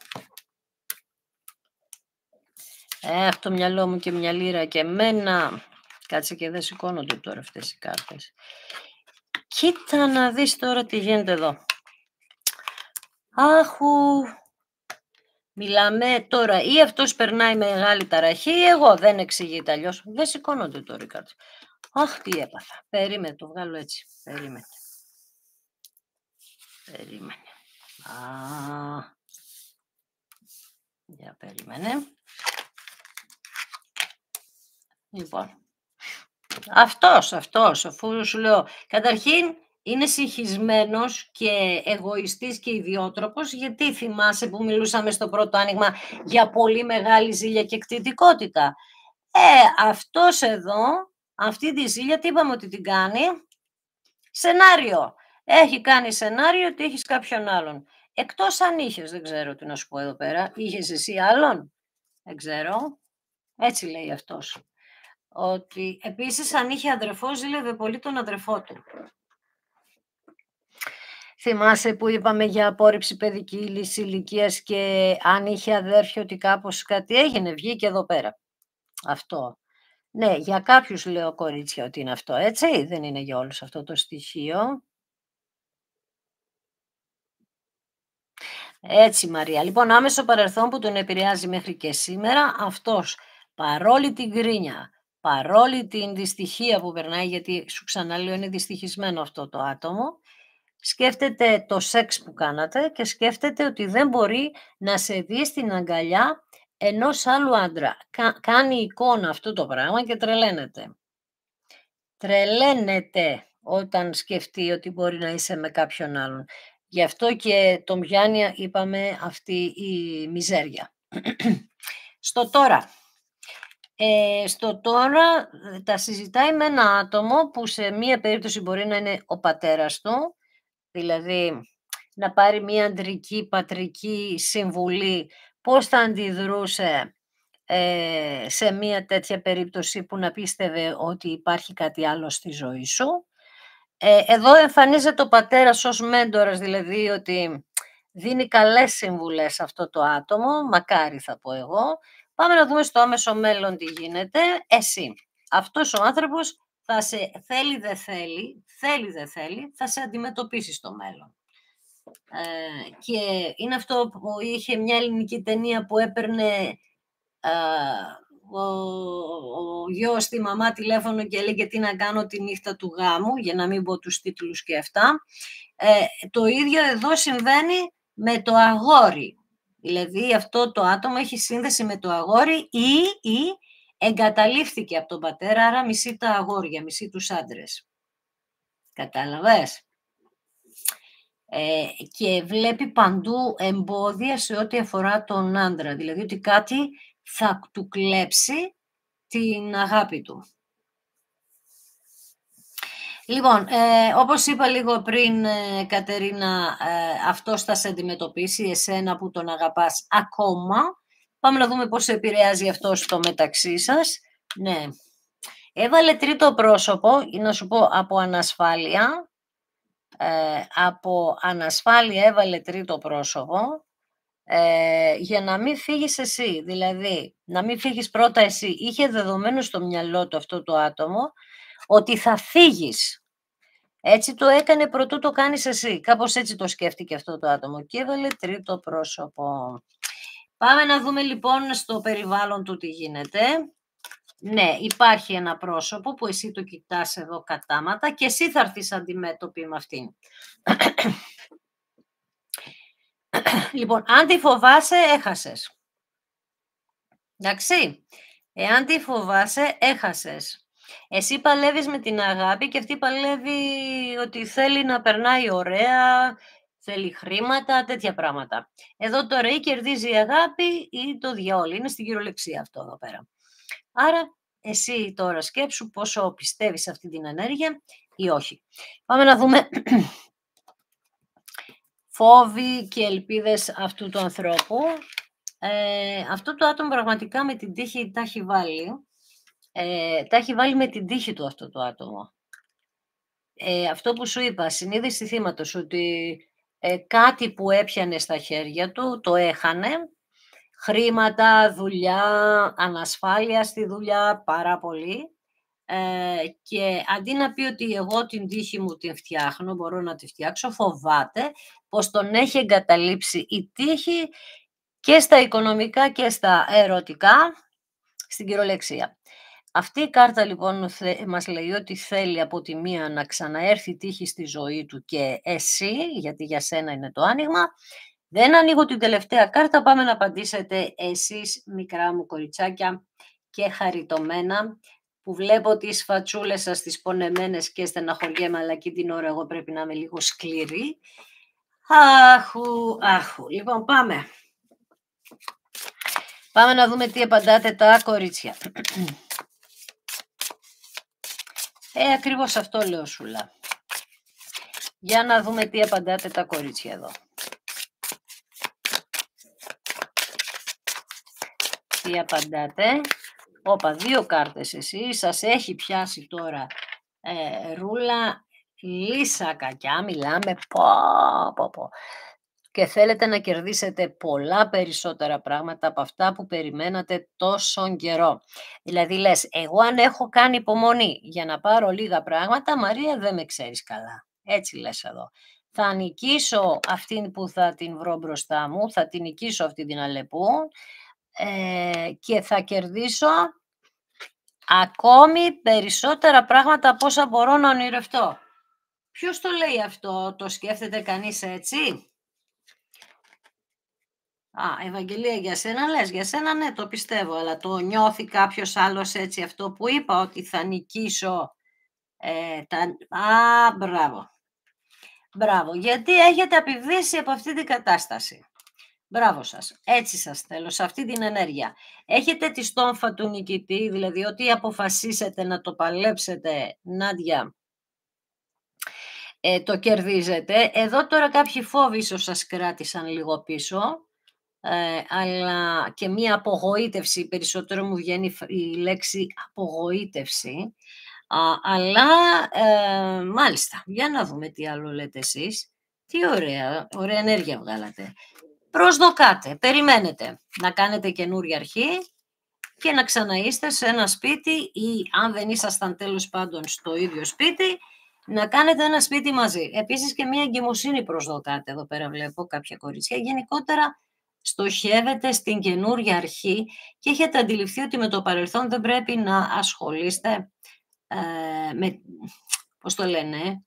Έχω το μυαλό μου και μια λίρα και εμένα. Κάτσε και δεν σηκώνονται τώρα αυτές οι κάρτες. Κοίτα να δεις τώρα τι γίνεται εδώ. Άχου. Μιλάμε τώρα ή αυτός περνάει μεγάλη ταραχή ή εγώ. Δεν εξηγείται αλλιώς. Δεν σηκώνονται τώρα οι κάρτες. Αχ, τι έπαθα. Περίμενε, το βγάλω έτσι. Περίμενε. Για περίμενε. Λοιπόν. Αυτός, αφού σου λέω. Καταρχήν είναι συγχυσμένος και εγωιστής και ιδιότροπος, γιατί θυμάσαι που μιλούσαμε στο πρώτο άνοιγμα για πολύ μεγάλη ζήλια και κτητικότητα. Αυτός εδώ, αυτή τη ζήλια τι είπαμε ότι την κάνει? Σενάριο. Έχει κάνει σενάριο ότι έχεις κάποιον άλλον. Εκτός αν είχες, δεν ξέρω τι να σου πω εδώ πέρα. Είχες εσύ άλλον? Δεν ξέρω. Έτσι λέει αυτός. Ότι επίσης αν είχε αδερφό, ζήλευε πολύ τον αδερφό του. Θυμάσαι που είπαμε για απόρριψη παιδικής ηλικίας και αν είχε αδέρφιο ότι κάπως κάτι έγινε, βγήκε εδώ πέρα. Αυτό. Ναι, για κάποιους λέω κορίτσια ότι είναι αυτό, έτσι, δεν είναι για όλους αυτό το στοιχείο. Έτσι Μαρία. Λοιπόν, άμεσο παρελθόν που τον επηρεάζει μέχρι και σήμερα, αυτός παρόλη την γκρίνια, παρόλη την δυστυχία που περνάει, γιατί σου ξαναλέω είναι δυστυχισμένο αυτό το άτομο, σκέφτεται το σεξ που κάνατε και σκέφτεται ότι δεν μπορεί να σε δει στην αγκαλιά ενός άλλου άντρα. Κάνει εικόνα αυτό το πράγμα και τρελαίνεται. Τρελαίνεται όταν σκεφτεί ότι μπορεί να είσαι με κάποιον άλλον. Γι' αυτό και τον πιάνει, είπαμε, αυτή η μιζέρια. Στο τώρα. Στο τώρα τα συζητάει με ένα άτομο που σε μία περίπτωση μπορεί να είναι ο πατέρας του, δηλαδή να πάρει μία αντρική, πατρική συμβουλή, πώς θα αντιδρούσε σε μία τέτοια περίπτωση που να πίστευε ότι υπάρχει κάτι άλλο στη ζωή σου. Εδώ εμφανίζεται ο πατέρας ως μέντορας, δηλαδή ότι δίνει καλές συμβουλές σε αυτό το άτομο, μακάρι θα πω εγώ. Πάμε να δούμε στο άμεσο μέλλον τι γίνεται. Εσύ, αυτός ο άνθρωπος θα σε θέλει δεν θέλει, θα σε αντιμετωπίσει στο μέλλον. Και είναι αυτό που είχε μια ελληνική ταινία που έπαιρνε ο γιος στη μαμά τηλέφωνο και έλεγε τι να κάνω τη νύχτα του γάμου, για να μην πω τους τίτλους και αυτά. Το ίδιο εδώ συμβαίνει με το αγόρι. Δηλαδή αυτό το άτομο έχει σύνδεση με το αγόρι ή εγκαταλείφθηκε από τον πατέρα, άρα μισεί τα αγόρια, μισεί τους άντρες. Κατάλαβες? Και βλέπει παντού εμπόδια σε ό,τι αφορά τον άντρα. Δηλαδή ότι κάτι θα του κλέψει την αγάπη του. Λοιπόν, όπως είπα λίγο πριν, Κατερίνα, αυτός θα σε αντιμετωπίσει, εσένα που τον αγαπάς ακόμα. Πάμε να δούμε πώς επηρεάζει αυτό στο μεταξύ σας. Ναι. Έβαλε τρίτο πρόσωπο, να σου πω, από ανασφάλεια. Από ανασφάλεια έβαλε τρίτο πρόσωπο για να μην φύγεις εσύ. Δηλαδή, να μην φύγεις πρώτα εσύ. Είχε δεδομένο στο μυαλό του αυτό το άτομο ότι θα φύγεις. Έτσι το έκανε προτού το κάνεις εσύ. Κάπως έτσι το σκέφτηκε αυτό το άτομο και έβαλε τρίτο πρόσωπο. Πάμε να δούμε λοιπόν στο περιβάλλον του τι γίνεται. Ναι, υπάρχει ένα πρόσωπο που εσύ το κοιτάς εδώ κατάματα και εσύ θα έρθεις αντιμέτωπη με αυτήν. Λοιπόν, αν τη φοβάσαι, έχασες. Εντάξει, εάν τη φοβάσαι, έχασες. Εσύ παλεύεις με την αγάπη και αυτή παλεύει ότι θέλει να περνάει ωραία, θέλει χρήματα, τέτοια πράγματα. Εδώ τώρα ή κερδίζει η αγάπη ή το διαόλι. Είναι στην κυριολεξία αυτό εδώ πέρα. Άρα εσύ τώρα σκέψου πόσο πιστεύεις αυτή την ενέργεια ή όχι. Πάμε να δούμε φόβοι και ελπίδες αυτού του ανθρώπου. Αυτό το άτομο πραγματικά με την τύχη τα έχει βάλει. Τα έχει βάλει με την τύχη του αυτό το άτομο. Αυτό που σου είπα, συνείδηση θύματος, ότι κάτι που έπιανε στα χέρια του, το έχανε, χρήματα, δουλειά, ανασφάλεια στη δουλειά, πάρα πολύ. Και αντί να πει ότι εγώ την τύχη μου την φτιάχνω, μπορώ να τη φτιάξω, φοβάται πως τον έχει εγκαταλείψει η τύχη και στα οικονομικά και στα ερωτικά, στην κυριολεξία. Αυτή η κάρτα λοιπόν μας λέει ότι θέλει από τη μία να ξαναέρθει η τύχη στη ζωή του και εσύ, γιατί για σένα είναι το άνοιγμα. Δεν ανοίγω την τελευταία κάρτα, πάμε να απαντήσετε εσείς μικρά μου κοριτσάκια και χαριτωμένα, που βλέπω τις φατσούλες σας τις πονεμένες και στεναχωριέμαι, αλλά και την ώρα εγώ πρέπει να είμαι λίγο σκληρή. Άχου. Λοιπόν, πάμε. Πάμε να δούμε τι απαντάτε τα κορίτσια. Ακριβώς αυτό λέω, Σούλα. Για να δούμε τι απαντάτε τα κορίτσια εδώ. Τι απαντάτε. Όπα, 2 κάρτες εσύ. Σας έχει πιάσει τώρα ρούλα. Λύσα κακιά, μιλάμε. Πω. Και θέλετε να κερδίσετε πολλά περισσότερα πράγματα από αυτά που περιμένατε τόσο καιρό. Δηλαδή λες, εγώ αν έχω κάνει υπομονή για να πάρω λίγα πράγματα, Μαρία δεν με ξέρεις καλά. Έτσι λες εδώ. Θα νικήσω αυτήν που θα την βρω μπροστά μου, θα την νικήσω αυτή την Αλεπού και θα κερδίσω ακόμη περισσότερα πράγματα από όσα μπορώ να ονειρευτώ. Ποιος το λέει αυτό, το σκέφτεται κανείς έτσι? Ευαγγελία, για σένα λες, για σένα ναι, το πιστεύω, αλλά το νιώθει κάποιος άλλος έτσι αυτό που είπα, ότι θα νικήσω Μπράβο, γιατί έχετε επιβδίσει από αυτή την κατάσταση. Μπράβο σας, έτσι σας θέλω, σε αυτή την ενέργεια. Έχετε τη στόμφα του νικητή, δηλαδή ότι αποφασίσετε να το παλέψετε, Νάντια, το κερδίζετε. Εδώ τώρα κάποιοι φόβοι ίσως σας κράτησαν λίγο πίσω, αλλά και μία απογοήτευση, περισσότερο μου βγαίνει η λέξη απογοήτευση, αλλά μάλιστα, για να δούμε τι άλλο λέτε εσείς. Τι ωραία ενέργεια βγάλατε. Προσδοκάτε, περιμένετε να κάνετε καινούρια αρχή και να ξαναείστε σε ένα σπίτι ή αν δεν ήσασταν τέλος πάντων στο ίδιο σπίτι, να κάνετε ένα σπίτι μαζί. Επίσης και μία εγκυμοσύνη προσδοκάτε, εδώ πέρα βλέπω κάποια κορίτσια. Γενικότερα στοχεύετε στην καινούρια αρχή και έχετε αντιληφθεί ότι με το παρελθόν δεν πρέπει να ασχολείστε με, πώς το λένε,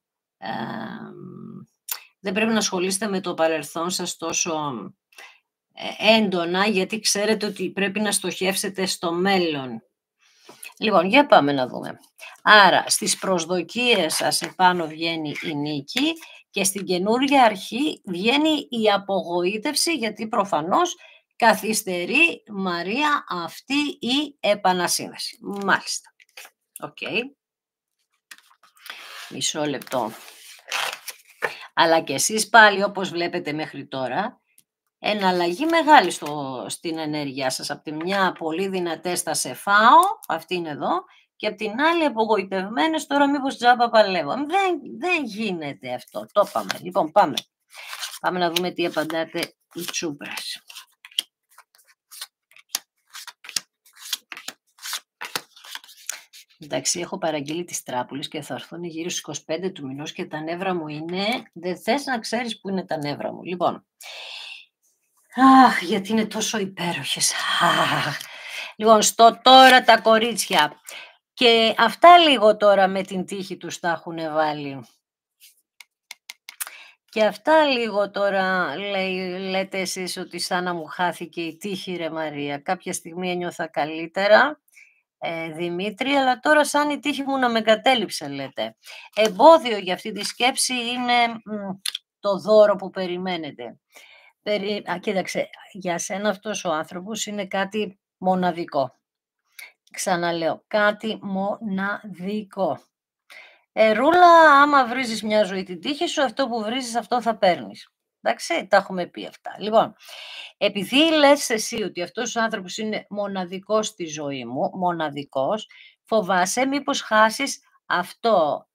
δεν πρέπει να ασχολείστε με το παρελθόν σας τόσο έντονα, γιατί ξέρετε ότι πρέπει να στοχεύσετε στο μέλλον. Λοιπόν, για πάμε να δούμε. Άρα, στις προσδοκίες σας επάνω βγαίνει η νίκη και στην καινούργια αρχή βγαίνει η απογοήτευση, γιατί προφανώς καθυστερεί, Μαρία, αυτή η επανασύνδεση. Μάλιστα. Οκ. Μισό λεπτό. Αλλά και εσείς πάλι, όπως βλέπετε μέχρι τώρα, εναλλαγή μεγάλη στην ενέργειά σας. Από τη μια πολύ δυνατές θα σε φάω, αυτή είναι εδώ, και από την άλλη απογοητευμένες, τώρα μήπως τζάμπα παλεύω. Δεν γίνεται αυτό. Το πάμε. Λοιπόν, πάμε. Πάμε να δούμε τι απαντάτε οι τσούπρες. Εντάξει, έχω παραγγείλει τις τράπουλες και θα έρθουν γύρω στις 25 του μηνός και τα νεύρα μου είναι... Δεν θες να ξέρεις που είναι τα νεύρα μου. Λοιπόν, αχ, γιατί είναι τόσο υπέροχες. Αχ. Λοιπόν, στο τώρα τα κορίτσια. Και αυτά λίγο τώρα με την τύχη τους τα έχουν βάλει. Και αυτά λίγο τώρα λέτε εσείς ότι σαν να μου χάθηκε η τύχη, ρε Μαρία. Κάποια στιγμή ένιωθα καλύτερα, Δημήτρη, αλλά τώρα σαν η τύχη μου να με κατέληψε, λέτε. Εμπόδιο για αυτή τη σκέψη είναι το δώρο που περιμένετε. Κοίταξε, για σένα αυτός ο άνθρωπος είναι κάτι μοναδικό. Ξαναλέω, κάτι μοναδικό. Ρούλα, άμα βρίζεις μια ζωή την τύχη σου, αυτό που βρίζεις αυτό θα παίρνεις. Εντάξει, τα έχουμε πει αυτά. Λοιπόν, επειδή λες εσύ ότι αυτός ο άνθρωπος είναι μοναδικός στη ζωή μου, μοναδικός, φοβάσαι μήπως χάσεις αυτό,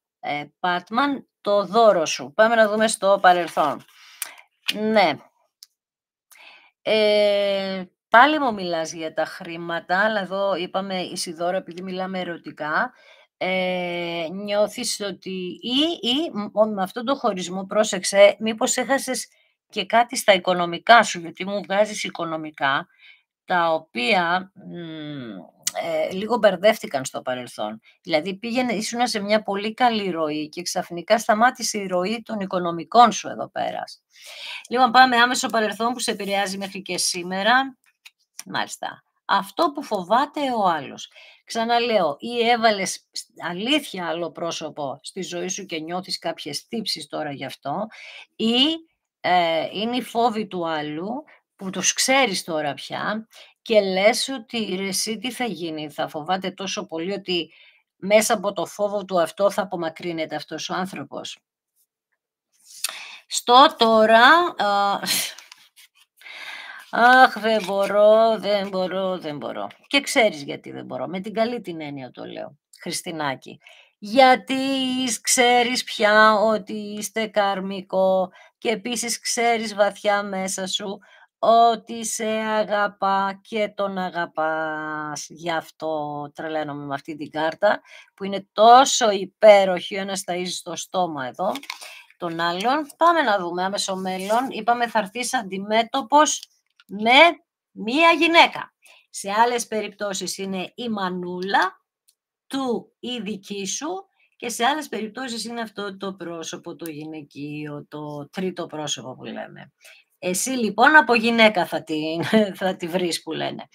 Πάτμαν, το δώρο σου. Πάμε να δούμε στο παρελθόν. Ναι. Πάλι μου μιλάς για τα χρήματα, αλλά εδώ είπαμε, Ισιδώρα, επειδή μιλάμε ερωτικά, νιώθεις ότι ή με αυτόν τον χωρισμό, πρόσεξε, μήπως έχασες και κάτι στα οικονομικά σου, γιατί μου βγάζεις οικονομικά, τα οποία λίγο μπερδεύτηκαν στο παρελθόν. Δηλαδή ήσουν σε μια πολύ καλή ροή και ξαφνικά σταμάτησε η ροή των οικονομικών σου εδώ πέρα. Λοιπόν, πάμε άμεσο παρελθόν που σε επηρεάζει μέχρι και σήμερα. Μάλιστα. Αυτό που φοβάται ο άλλος. Ξαναλέω, ή έβαλες αλήθεια άλλο πρόσωπο στη ζωή σου και νιώθεις κάποιες τύψεις τώρα γι' αυτό, ή είναι οι φόβοι του άλλου που τους ξέρεις τώρα πια και λες ότι εσύ τι θα γίνει, θα φοβάται τόσο πολύ ότι μέσα από το φόβο του αυτό θα απομακρύνεται αυτός ο άνθρωπος. Στο τώρα... Αχ, δεν μπορώ. Και ξέρεις γιατί δεν μπορώ. Με την καλή την έννοια το λέω, Χριστινάκη. Γιατί ξέρεις πια ότι είστε καρμικό και επίσης ξέρεις βαθιά μέσα σου ότι σε αγαπά και τον αγαπάς. Γι' αυτό τρελαίνομαι με αυτή την κάρτα που είναι τόσο υπέροχη. Ο ένας ταΐζει στο στόμα εδώ τον άλλον. Πάμε να δούμε άμεσο μέλλον. Είπαμε θα έρθεις αντιμέτωπος με μία γυναίκα. Σε άλλες περιπτώσεις είναι η μανούλα του ή δική σου και σε άλλες περιπτώσεις είναι αυτό το πρόσωπο, το γυναικείο, το τρίτο πρόσωπο που λέμε. Εσύ λοιπόν από γυναίκα θα τη βρεις που λένε.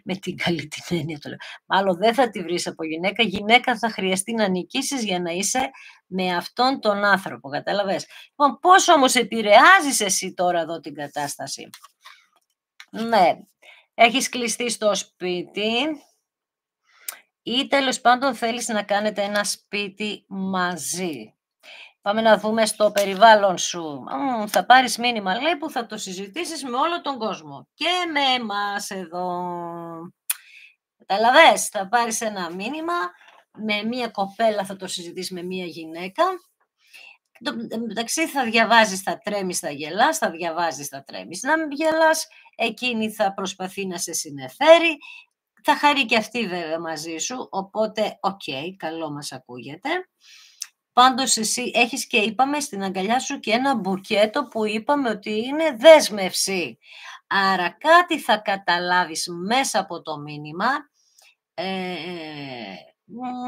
Με την καλή την έννοια το λέω. Μάλλον δεν θα τη βρεις από γυναίκα. Γυναίκα θα χρειαστεί να νικήσεις για να είσαι με αυτόν τον άνθρωπο. Κατάλαβες. Λοιπόν, πώς όμως επηρεάζεις εσύ τώρα εδώ την κατάσταση. Ναι, έχεις κλειστεί στο σπίτι ή τέλος πάντων θέλεις να κάνετε ένα σπίτι μαζί. Πάμε να δούμε στο περιβάλλον σου. Θα πάρεις μήνυμα, λέει, που θα το συζητήσεις με όλο τον κόσμο. Και με εμάς εδώ. Καταλαβες, θα πάρεις ένα μήνυμα, με μία κοπέλα θα το συζητήσεις με μία γυναίκα. Εντάξει, θα διαβάζεις, θα τρέμεις, θα γελάς, θα διαβάζεις, θα τρέμεις. Να μην γελάς, εκείνη θα προσπαθεί να σε συνεφέρει. Θα χαρεί και αυτή βέβαια μαζί σου, οπότε, καλό μας ακούγεται. Πάντως εσύ έχεις και είπαμε στην αγκαλιά σου και ένα μπουκέτο που είπαμε ότι είναι δέσμευση. Άρα κάτι θα καταλάβεις μέσα από το μήνυμα,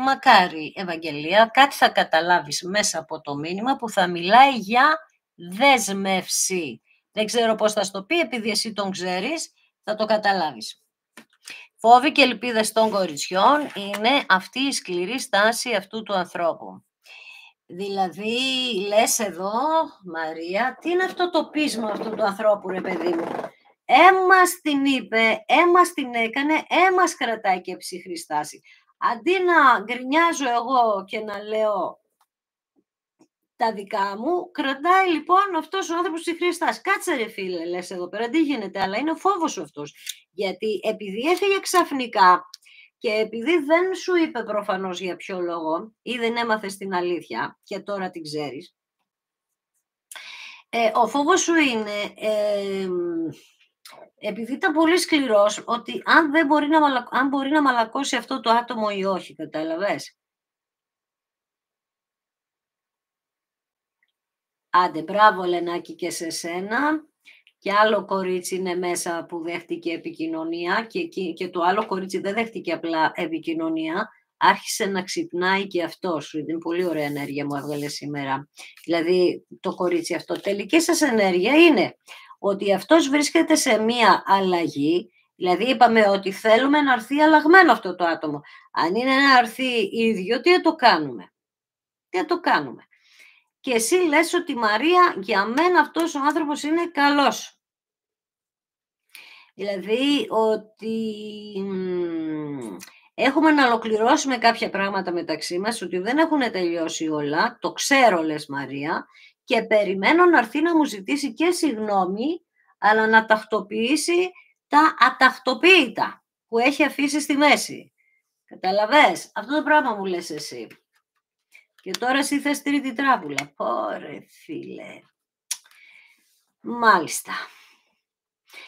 μακάρι Ευαγγελία, κάτι θα καταλάβεις μέσα από το μήνυμα που θα μιλάει για δέσμευση. Δεν ξέρω πώς θα στο πει, επειδή εσύ τον ξέρεις, θα το καταλάβεις. Φόβοι και ελπίδες των κοριτσιών είναι αυτή η σκληρή στάση αυτού του ανθρώπου. Δηλαδή, λες εδώ, Μαρία, τι είναι αυτό το πείσμα αυτού του ανθρώπου, ρε παιδί μου. Έμας την είπε, έμας την έκανε, έμας κρατάει και ψυχρή στάση. Αντί να γκρινιάζω εγώ και να λέω τα δικά μου, κρατάει λοιπόν αυτός ο άνθρωπος ψυχρή στάση. Κάτσε ρε φίλε, λες εδώ πέρα, τι γίνεται, αλλά είναι ο φόβος σου αυτός. Γιατί επειδή έφυγε ξαφνικά και επειδή δεν σου είπε προφανώς για ποιο λόγο ή δεν έμαθες την αλήθεια και τώρα την ξέρεις, ο φόβος σου είναι, επειδή ήταν πολύ σκληρός, ότι αν μπορεί να μαλακώσει αυτό το άτομο ή όχι, κατάλαβες. Άντε, μπράβο Λενάκη και σε σένα. Και άλλο κορίτσι είναι μέσα που δέχτηκε επικοινωνία και το άλλο κορίτσι δεν δέχτηκε απλά επικοινωνία, άρχισε να ξυπνάει και αυτό σου. Είναι πολύ ωραία ενέργεια μου έβγαλε σήμερα. Δηλαδή το κορίτσι αυτό. Τελική σας ενέργεια είναι ότι αυτός βρίσκεται σε μία αλλαγή, δηλαδή είπαμε ότι θέλουμε να έρθει αλλαγμένο αυτό το άτομο. Αν είναι να έρθει ίδιο, τι θα το κάνουμε. Τι θα το κάνουμε. Και εσύ λες ότι Μαρία, για μένα αυτός ο άνθρωπος είναι καλός. Δηλαδή ότι έχουμε να ολοκληρώσουμε κάποια πράγματα μεταξύ μας, ότι δεν έχουν τελειώσει όλα, το ξέρω λες Μαρία, και περιμένω να έρθει να μου ζητήσει και συγγνώμη, αλλά να τακτοποιήσει τα ατακτοποίητα που έχει αφήσει στη μέση. Καταλαβες, αυτό το πράγμα μου λες εσύ. Και τώρα εσύ θες τρίτη τράπουλα. Ωρε φίλε. Μάλιστα.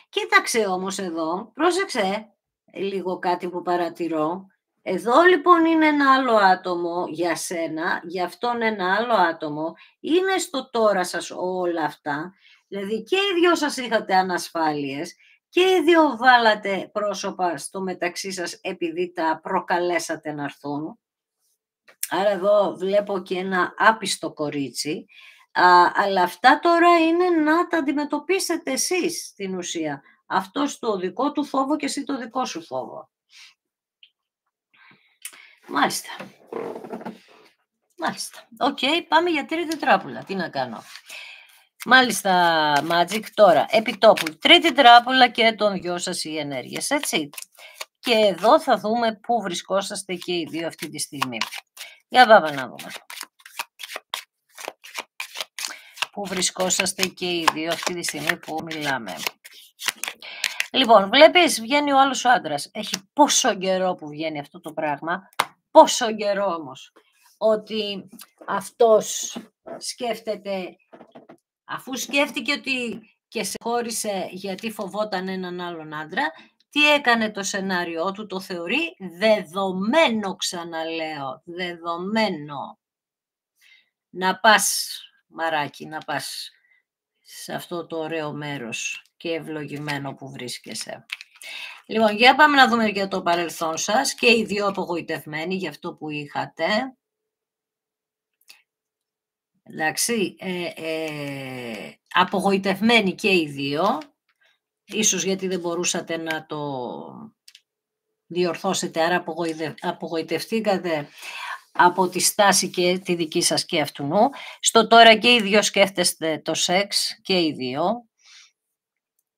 Κοίταξε όμως εδώ, πρόσεξε λίγο κάτι που παρατηρώ. Εδώ λοιπόν είναι ένα άλλο άτομο για σένα, για αυτόν ένα άλλο άτομο. Είναι στο τώρα σας όλα αυτά. Δηλαδή και οι δυο σας είχατε ανασφάλειες και οι δυο βάλατε πρόσωπα στο μεταξύ σας επειδή τα προκαλέσατε να έρθουν. Άρα εδώ βλέπω και ένα άπιστο κορίτσι. Αλλά αυτά τώρα είναι να τα αντιμετωπίσετε εσείς στην ουσία. Αυτός το δικό του φόβο και εσύ το δικό σου φόβο. Μάλιστα. Μάλιστα. Οκ, πάμε για τρίτη τράπουλα. Τι να κάνω. Μάλιστα, Magic, τώρα, επιτόπου, τρίτη τράπουλα και των δυο σας οι ενέργειες, έτσι. Και εδώ θα δούμε πού βρισκόσαστε και οι δύο αυτή τη στιγμή. Για πάμε να δούμε. Πού βρισκόσαστε και οι δύο αυτή τη στιγμή που μιλάμε. Λοιπόν, βλέπεις, βγαίνει ο άλλος ο άντρας. Έχει πόσο καιρό που βγαίνει αυτό το πράγμα. Πόσο καιρό όμως. Ότι αυτός σκέφτεται, αφού σκέφτηκε ότι και σε χώρισε γιατί φοβόταν έναν άλλον άντρα, τι έκανε το σενάριό του, το θεωρεί δεδομένο, ξαναλέω, δεδομένο. Να πας, μαράκι, να πας σε αυτό το ωραίο μέρος και ευλογημένο που βρίσκεσαι. Λοιπόν, για πάμε να δούμε για το παρελθόν σας και οι δύο απογοητευμένοι για αυτό που είχατε. Εντάξει, απογοητευμένοι και οι δύο, ίσως γιατί δεν μπορούσατε να το διορθώσετε, άρα απογοητευτήκατε από τη στάση και τη δική σας και αυτού. Στο τώρα και οι δύο σκέφτεστε το σεξ και οι δύο,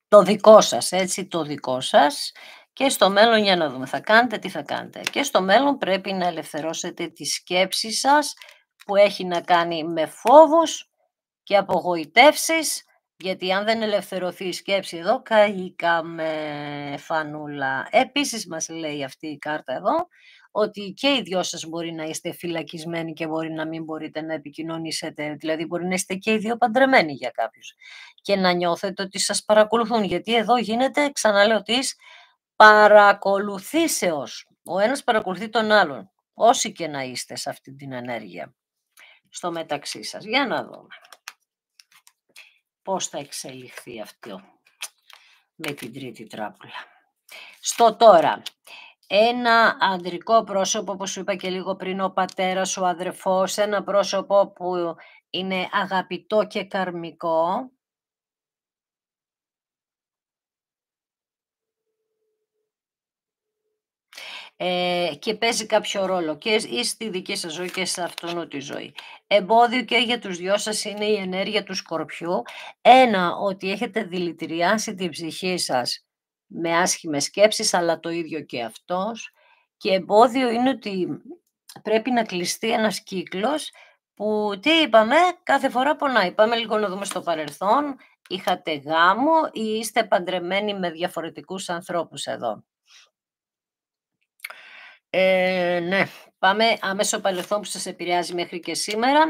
το δικό σας, έτσι, το δικό σας. Και στο μέλλον, για να δούμε, θα κάνετε, τι θα κάνετε. Και στο μέλλον πρέπει να ελευθερώσετε τη σκέψη σας που έχει να κάνει με φόβους και απογοητεύσεις, γιατί αν δεν ελευθερωθεί η σκέψη εδώ, καήκαμε, φανούλα. Επίσης μας λέει αυτή η κάρτα εδώ, ότι και οι δυο σας μπορεί να είστε φυλακισμένοι και μπορεί να μην μπορείτε να επικοινωνήσετε, δηλαδή μπορεί να είστε και οι δύο παντρεμένοι για κάποιους και να νιώθετε ότι σας παρακολουθούν, γιατί εδώ γίνεται, ξαναλέω, της παρακολουθήσεως. Ο ένας παρακολουθεί τον άλλον, όσοι και να είστε σε αυτή την ενέργεια. στο μεταξύ σας. Για να δούμε πώς θα εξελιχθεί αυτό με την τρίτη τράπουλα. Στο τώρα, ένα ανδρικό πρόσωπο, όπως σου είπα και λίγο πριν, ο πατέρας, ο αδερφός, ένα πρόσωπο που είναι αγαπητό και καρμικό. Και παίζει κάποιο ρόλο και ή στη δική σας ζωή και σε αυτόν τη ζωή. Εμπόδιο και για τους δυο σας είναι η ενέργεια του Σκορπιού. Ένα, ότι έχετε δηλητηριάσει την ψυχή σας με άσχημες σκέψεις, αλλά το ίδιο και αυτός. Και εμπόδιο είναι ότι πρέπει να κλειστεί ένας κύκλος που, τι είπαμε, κάθε φορά πονάει. Πάμε λίγο να δούμε στο παρελθόν. Είχατε γάμο ή είστε παντρεμένοι με διαφορετικούς ανθρώπους εδώ. Ναι, πάμε άμεσο παρελθόν που σας επηρεάζει μέχρι και σήμερα.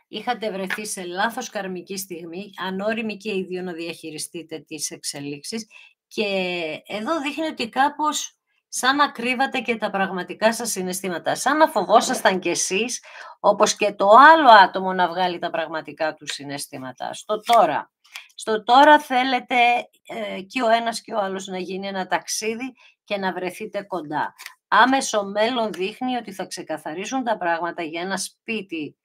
Είχατε βρεθεί σε λάθος καρμική στιγμή, ανώριμοι και οι δύο να διαχειριστείτε τις εξελίξεις. Και εδώ δείχνει ότι κάπως σαν να κρύβατε και τα πραγματικά σας συναισθήματα, σαν να φοβόσασταν κι εσείς, όπως και το άλλο άτομο να βγάλει τα πραγματικά του συναισθήματα. Στο τώρα θέλετε και ο ένας και ο άλλος να γίνει ένα ταξίδι και να βρεθείτε κοντά. Άμεσο μέλλον δείχνει ότι θα ξεκαθαρίσουν τα πράγματα για ένα σπίτι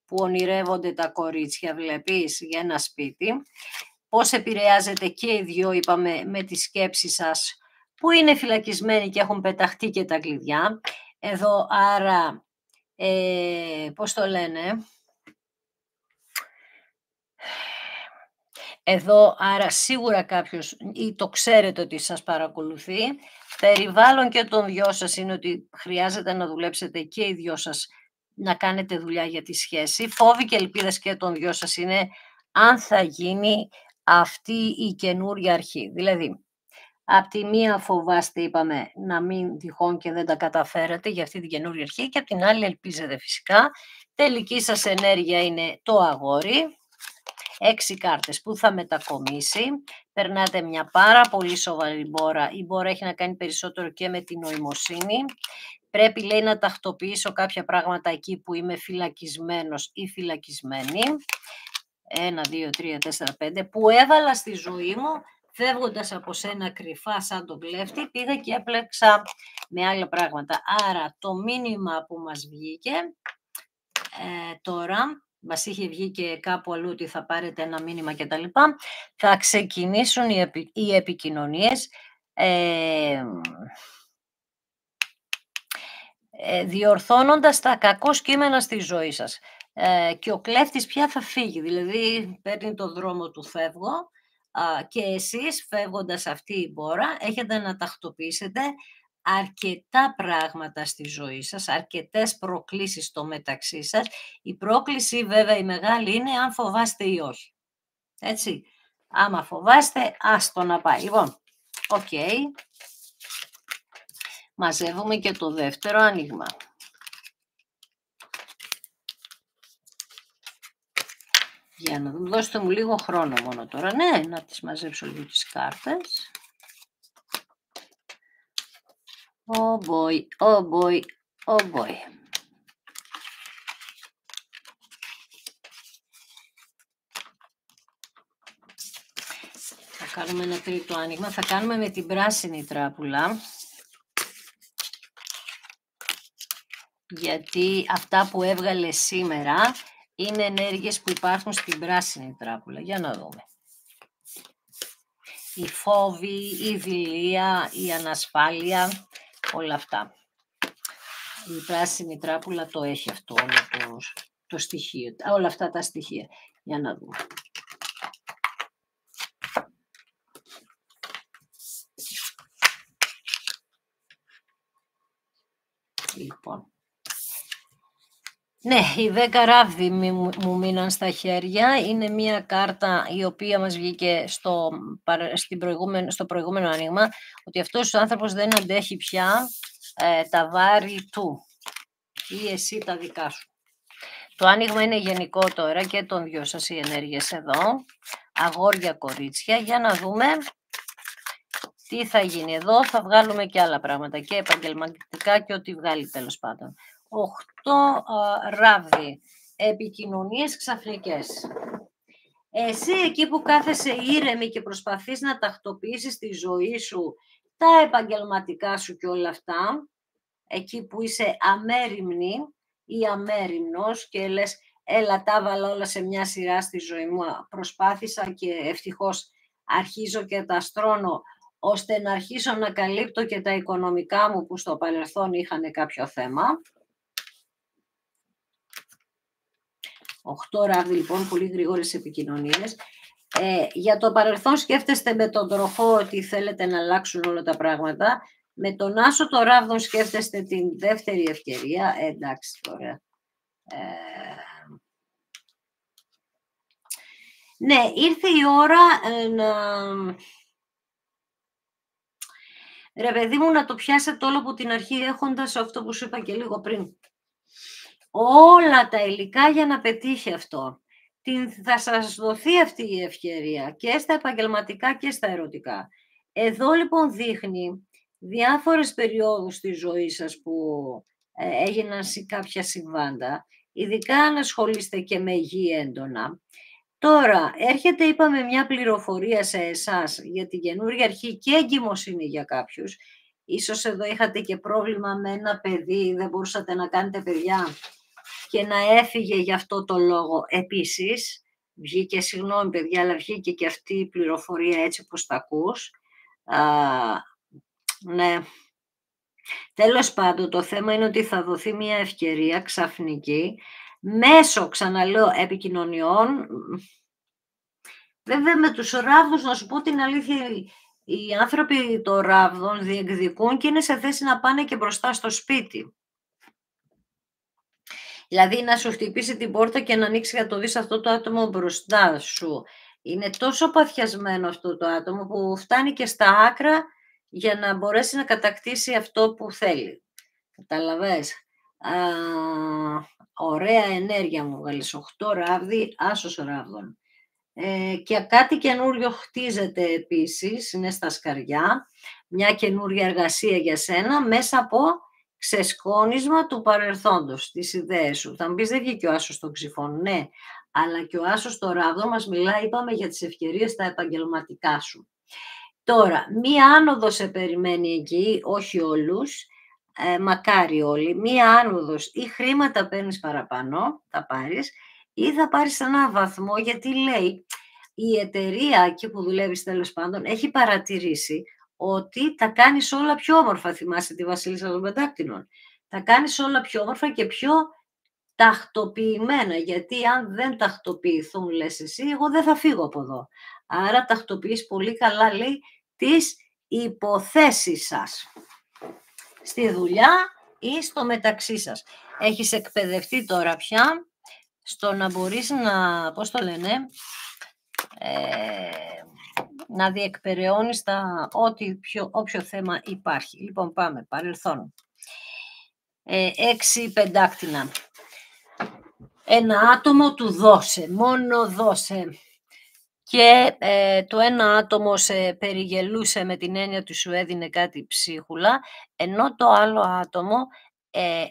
που ονειρεύονται τα κορίτσια, βλέπεις, για ένα σπίτι. Πώς επηρεάζεται και οι δυο, είπαμε, με τις σκέψεις σας που είναι φυλακισμένοι και έχουν πεταχτεί και τα κλειδιά. Εδώ, άρα, πώς το λένε... Εδώ, άρα σίγουρα κάποιος, ή το ξέρετε ότι σας παρακολουθεί, περιβάλλον και των δυο σας είναι ότι χρειάζεται να δουλέψετε και οι δυο σας να κάνετε δουλειά για τη σχέση. Φόβοι και ελπίδες και των δυο σας είναι αν θα γίνει αυτή η καινούρια αρχή. Δηλαδή, απ' τη μία φοβάστε, είπαμε, να μην τυχόν και δεν τα καταφέρετε για αυτή την καινούρια αρχή και απ' την άλλη ελπίζετε φυσικά. Τελική σας ενέργεια είναι το αγόρι. 6 κάρτες που θα μετακομίσει. Περνάτε μια πάρα πολύ σοβαρή μπόρα. Η μπόρα έχει να κάνει περισσότερο και με την νοημοσύνη. Πρέπει, λέει, να τακτοποιήσω κάποια πράγματα εκεί που είμαι φυλακισμένος ή φυλακισμένη. 1, 2, 3, 4, 5 που έβαλα στη ζωή μου φεύγοντας από σένα κρυφά σαν τον κλέφτη, πήγα και έπλεξα με άλλα πράγματα. Άρα το μήνυμα που μας βγήκε τώρα, μας είχε βγει και κάπου αλλού ότι θα πάρετε ένα μήνυμα κτλ. Θα ξεκινήσουν οι επικοινωνίες διορθώνοντας τα κακό κείμενα στη ζωή σας. Και ο κλέφτης πια θα φύγει, δηλαδή παίρνει το δρόμο του φεύγω και εσείς φεύγοντας αυτή η μπόρα έχετε να τακτοποιήσετε αρκετά πράγματα στη ζωή σας, αρκετές προκλήσεις στο μεταξύ σας. Η πρόκληση βέβαια η μεγάλη είναι αν φοβάστε ή όχι. Έτσι, άμα φοβάστε, άστο να πάει. Λοιπόν, οκ. Μαζεύουμε και το δεύτερο άνοιγμα. Για να δούμε, δώστε μου λίγο χρόνο μόνο τώρα. Ναι, να τις μαζέψω λίγο τις κάρτες. Oh boy, oh boy, oh boy. Θα κάνουμε ένα τρίτο άνοιγμα. Θα κάνουμε με την πράσινη τράπουλα. Γιατί αυτά που έβγαλε σήμερα είναι ενέργειες που υπάρχουν στην πράσινη τράπουλα. Για να δούμε. Οι φόβοι, η δειλία, η ανασφάλεια, όλα αυτά. Η πράσινη τράπουλα το έχει αυτό όλο το στοιχείο, όλα αυτά τα στοιχεία. Για να δούμε. Λοιπόν. Ναι, οι 10 ράβδοι μου μείναν στα χέρια. Είναι μια κάρτα η οποία μας βγήκε στο προηγούμενο άνοιγμα, ότι αυτός ο άνθρωπος δεν αντέχει πια τα βάρη του ή εσύ τα δικά σου. Το άνοιγμα είναι γενικό τώρα και των δυο σας οι ενέργειες εδώ. Αγόρια, κορίτσια. Για να δούμε τι θα γίνει εδώ. Θα βγάλουμε και άλλα πράγματα και επαγγελματικά και ό,τι βγάλει τέλος πάντων. 8 ράβδι. επικοινωνίες ξαφνικές. Εσύ εκεί που κάθεσαι ήρεμη και προσπαθείς να τακτοποιήσεις τη ζωή σου, τα επαγγελματικά σου και όλα αυτά, εκεί που είσαι αμέριμνη ή αμέριμνος και λες έλα τα βάλα όλα σε μια σειρά στη ζωή μου, προσπάθησα και ευτυχώς αρχίζω και τα στρώνω ώστε να αρχίσω να καλύπτω και τα οικονομικά μου που στο παρελθόν είχαν κάποιο θέμα. 8 ράβδι λοιπόν, πολύ γρήγορες επικοινωνίες. Για το παρελθόν σκέφτεστε με τον τροχό ότι θέλετε να αλλάξουν όλα τα πράγματα. Με τον άσο το ράβδον σκέφτεστε την δεύτερη ευκαιρία. Εντάξει τώρα. Ναι, ήρθε η ώρα να... Ρε παιδί μου, να το πιάσετε όλο από την αρχή έχοντας αυτό που σου είπα και λίγο πριν. Όλα τα υλικά για να πετύχει αυτό. Θα σας δοθεί αυτή η ευκαιρία και στα επαγγελματικά και στα ερωτικά. Εδώ λοιπόν δείχνει διάφορες περιόδους της ζωής σας που έγιναν κάποια συμβάντα, ειδικά αν ασχολείστε και με γη έντονα. Τώρα έρχεται, είπαμε, μια πληροφορία σε εσάς για την καινούργια αρχή και εγκυμοσύνη για κάποιους. Ίσως εδώ είχατε και πρόβλημα με ένα παιδί, δεν μπορούσατε να κάνετε παιδιά και να έφυγε γι' αυτό το λόγο. Επίσης, βγήκε, συγγνώμη παιδιά, αλλά βγήκε και αυτή η πληροφορία έτσι όπως τα ακούς. Ναι. Τέλος πάντων, το θέμα είναι ότι θα δοθεί μια ευκαιρία ξαφνική, μέσω, ξαναλέω, επικοινωνιών. Βέβαια με τους ράβδους, να σου πω την αλήθεια, οι άνθρωποι των ράβδων διεκδικούν και είναι σε θέση να πάνε και μπροστά στο σπίτι. Δηλαδή να σου χτυπήσει την πόρτα και να ανοίξει για να το δεις αυτό το άτομο μπροστά σου. Είναι τόσο παθιασμένο αυτό το άτομο που φτάνει και στα άκρα για να μπορέσει να κατακτήσει αυτό που θέλει. Καταλαβες. Ωραία ενέργεια μου βγάλεις. 8 ράβδι, άσος ράβδων. Και κάτι καινούριο χτίζεται επίσης, είναι στα σκαριά, μια καινούρια εργασία για σένα μέσα από ξεσκόνισμα του παρελθόντος, τις ιδέες σου. Θα μου πεις δεν βγήκε ο άσος των ξυφών, ναι, αλλά και ο άσος το ράβδο μας μιλάει, είπαμε, για τις ευκαιρίες στα επαγγελματικά σου. Τώρα, μία άνοδος σε περιμένει εκεί, όχι όλους, μακάρι όλοι, μία άνοδος ή χρήματα παίρνεις παραπάνω, θα πάρεις, ή θα πάρεις έναν βαθμό, γιατί λέει η εταιρεία εκεί που δουλεύεις τέλος πάντων έχει παρατηρήσει ότι τα κάνεις όλα πιο όμορφα. Θυμάσαι τη Βασίλισσα των Πεντάκτηνων. Τα κάνεις όλα πιο όμορφα και πιο τακτοποιημένα, γιατί αν δεν τακτοποιηθούν, λες εσύ, εγώ δεν θα φύγω από εδώ. Άρα τακτοποιείς πολύ καλά, λέει, τις υποθέσεις σας στη δουλειά ή στο μεταξύ σας. Έχεις εκπαιδευτεί τώρα πια στο να μπορείς να, πώς το λένε, να διεκπεραιώνεις όποιο θέμα υπάρχει. Λοιπόν, πάμε, παρελθόν. 6 πεντάκτηνα. Ένα άτομο του δώσε, μόνο δώσε. Και το ένα άτομο σε περιγελούσε με την έννοια ότι σου έδινε κάτι ψίχουλα, ενώ το άλλο άτομο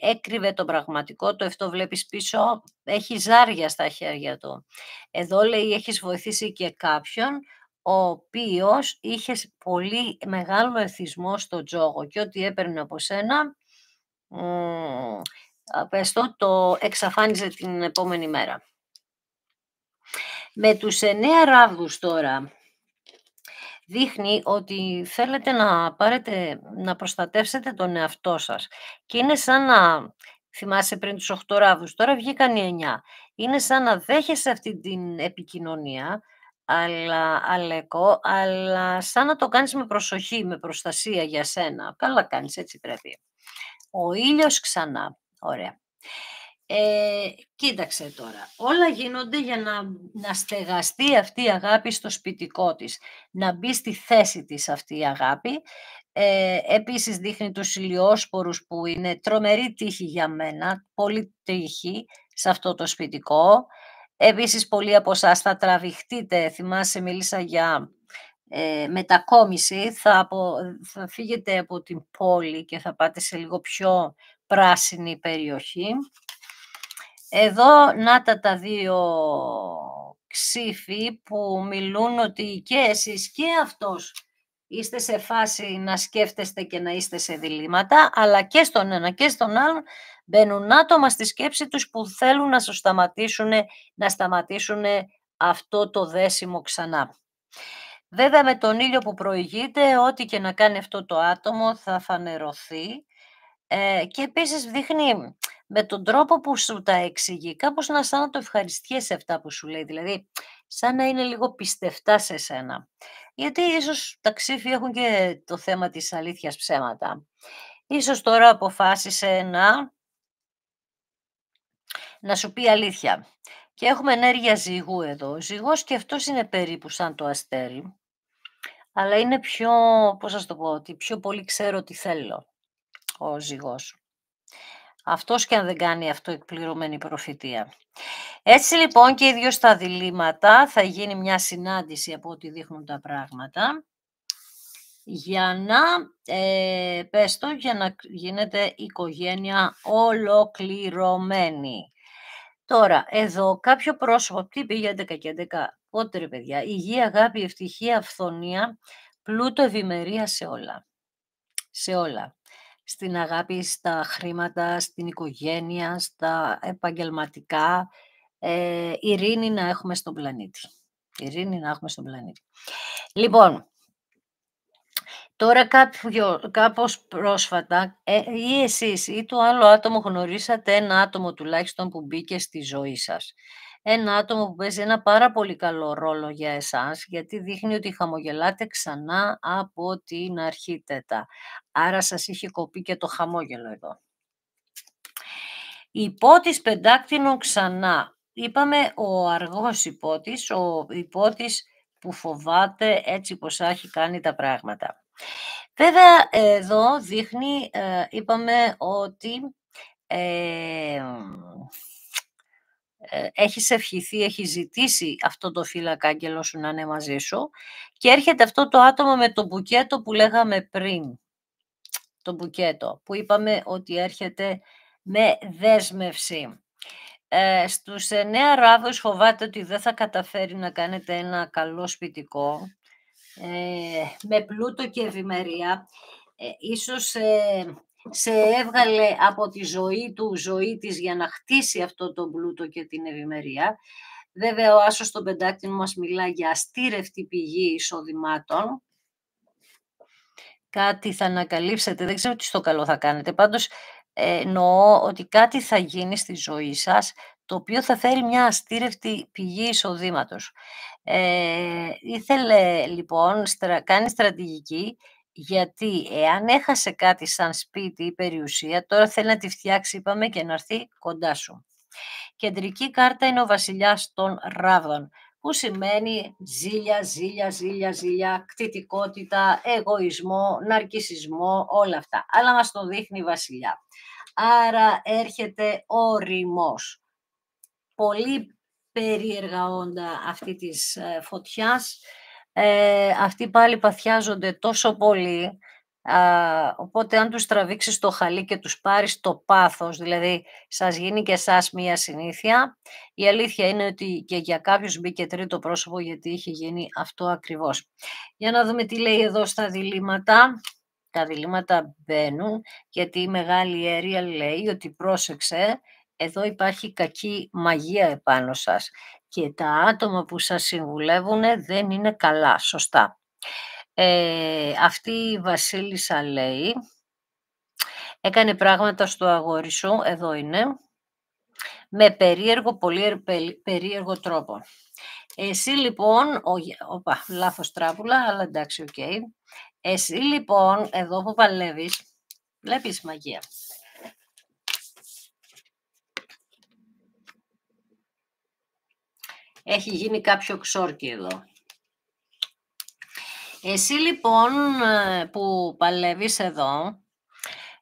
έκρυβε το πραγματικό, το αυτό βλέπεις πίσω, έχει ζάρια στα χέρια του. Εδώ λέει έχεις βοηθήσει και κάποιον ο οποίος είχε πολύ μεγάλο εθισμό στο τζόγο και ό,τι έπαιρνε από σένα, το εξαφάνιζε την επόμενη μέρα. Με τους 9 ράβδους τώρα, δείχνει ότι θέλετε να προστατεύσετε τον εαυτό σας. Και είναι σαν να, θυμάσαι πριν τους 8 ράβδους, τώρα βγήκαν οι 9. Είναι σαν να δέχεσαι αυτή την επικοινωνία, αλλά σαν να το κάνεις με προσοχή, με προστασία για σένα. Καλά κάνεις, έτσι πρέπει. Ο ήλιος ξανά. Ωραία. Κοίταξε τώρα, όλα γίνονται για να στεγαστεί αυτή η αγάπη στο σπιτικό της, να μπει στη θέση της αυτή η αγάπη. Επίσης δείχνει τους ηλιόσπορους που είναι τρομερή τύχη για μένα, πολύ τύχη σε αυτό το σπιτικό. Επίσης πολλοί από εσάς θα τραβηχτείτε, θυμάσαι μίλησα για μετακόμιση, θα φύγετε από την πόλη και θα πάτε σε λίγο πιο πράσινη περιοχή. Εδώ να τα δύο ξύφοι που μιλούν ότι και εσείς και αυτός είστε σε φάση να σκέφτεστε και να είστε σε διλήμματα, αλλά και στον ένα και στον άλλον μπαίνουν άτομα στη σκέψη τους που θέλουν να σταματήσουν αυτό το δέσιμο ξανά. Βέβαια με τον ήλιο που προηγείται, ό,τι και να κάνει αυτό το άτομο θα φανερωθεί και επίσης δείχνει με τον τρόπο που σου τα εξηγεί, κάπως να σαν να το ευχαριστιέσαι αυτά που σου λέει, δηλαδή σαν να είναι λίγο πιστευτά σε σένα. Γιατί ίσως τα ξύφη έχουν και το θέμα της αλήθειας ψέματα. Ίσως τώρα αποφάσισε να σου πει αλήθεια. Και έχουμε ενέργεια ζυγού εδώ. Ο ζυγός και αυτός είναι περίπου σαν το αστέρι, αλλά είναι πιο, πώς θα σου το πω, ότι πιο πολύ ξέρω τι θέλω ο ζυγός. Αυτός και αν δεν κάνει αυτό εκπληρωμένη προφητεία. Έτσι λοιπόν και οι δύο στα διλήμματα θα γίνει μια συνάντηση από ό,τι δείχνουν τα πράγματα για να, για να γίνεται οικογένεια ολοκληρωμένη. Τώρα, εδώ κάποιο πρόσωπο, τι πήγε 11 και 11, πότε ρε παιδιά, υγεία, αγάπη, ευτυχία, αυθονία, πλούτο, ευημερία σε όλα. Σε όλα. Στην αγάπη, στα χρήματα, στην οικογένεια, στα επαγγελματικά, ειρήνη να έχουμε στον πλανήτη. Ειρήνη να έχουμε στον πλανήτη. Λοιπόν, τώρα κάπως πρόσφατα ή εσείς ή το άλλο άτομο γνωρίσατε ένα άτομο τουλάχιστον που μπήκε στη ζωή σας. Ένα άτομο που παίζει ένα πάρα πολύ καλό ρόλο για εσάς, γιατί δείχνει ότι χαμογελάτε ξανά από την αρχίτετα. Άρα σας είχε κοπεί και το χαμόγελο εδώ. Υπότης πεντάκτηνο ξανά. Είπαμε ο αργός υπότης, ο υπότης που φοβάται έτσι πως έχει κάνει τα πράγματα. Βέβαια εδώ δείχνει, είπαμε ότι έχεις ευχηθεί, έχεις ζητήσει αυτό το φύλακα-άγγελο σου να είναι μαζί σου και έρχεται αυτό το άτομο με το μπουκέτο που λέγαμε πριν. Το μπουκέτο που είπαμε ότι έρχεται με δέσμευση. Στους 9 ράδους φοβάται ότι δεν θα καταφέρει να κάνετε ένα καλό σπιτικό με πλούτο και ευημερία. Ίσως σε έβγαλε από τη ζωή της για να χτίσει αυτό το πλούτο και την ευημερία. Βέβαια ο άσος των πεντάκτηνο μας μιλά για αστήρευτη πηγή εισοδημάτων. Κάτι θα ανακαλύψετε, δεν ξέρω τι στο καλό θα κάνετε. Πάντως εννοώ ότι κάτι θα γίνει στη ζωή σας, το οποίο θα φέρει μια αστήρευτη πηγή εισοδήματος. Ήθελε λοιπόν, κάνει στρατηγική, γιατί εάν έχασε κάτι σαν σπίτι ή περιουσία, τώρα θέλει να τη φτιάξει, είπαμε, και να έρθει κοντά σου. Κεντρική κάρτα είναι ο βασιλιάς των ράβδων, που σημαίνει ζήλια, κτητικότητα, εγωισμό, ναρκισσισμό, όλα αυτά. Αλλά μας το δείχνει η βασιλιά. Άρα έρχεται ο οριμός. Πολύ περίεργα όντα αυτή της φωτιάς. Αυτοί πάλι παθιάζονται τόσο πολύ, οπότε αν τους τραβήξεις το χαλί και τους πάρεις το πάθος, δηλαδή σας γίνει και εσάς μία συνήθεια, η αλήθεια είναι ότι και για κάποιους μπήκε τρίτο πρόσωπο γιατί είχε γίνει αυτό ακριβώς. Για να δούμε τι λέει εδώ στα διλήμματα. Τα διλήμματα μπαίνουν γιατί η μεγάλη αίρια λέει ότι πρόσεξε, εδώ υπάρχει κακή μαγεία επάνω σας και τα άτομα που σας συμβουλεύουν δεν είναι καλά, σωστά. Αυτή η βασίλισσα λέει, έκανε πράγματα στο αγόρι σου, εδώ είναι, με πολύ περίεργο τρόπο. Εσύ λοιπόν, λάθος τράπουλα, αλλά εντάξει, οκ. Εσύ λοιπόν, εδώ που παλεύεις, βλέπεις μαγεία. Έχει γίνει κάποιο ξόρκι εδώ. Εσύ λοιπόν που παλεύεις εδώ,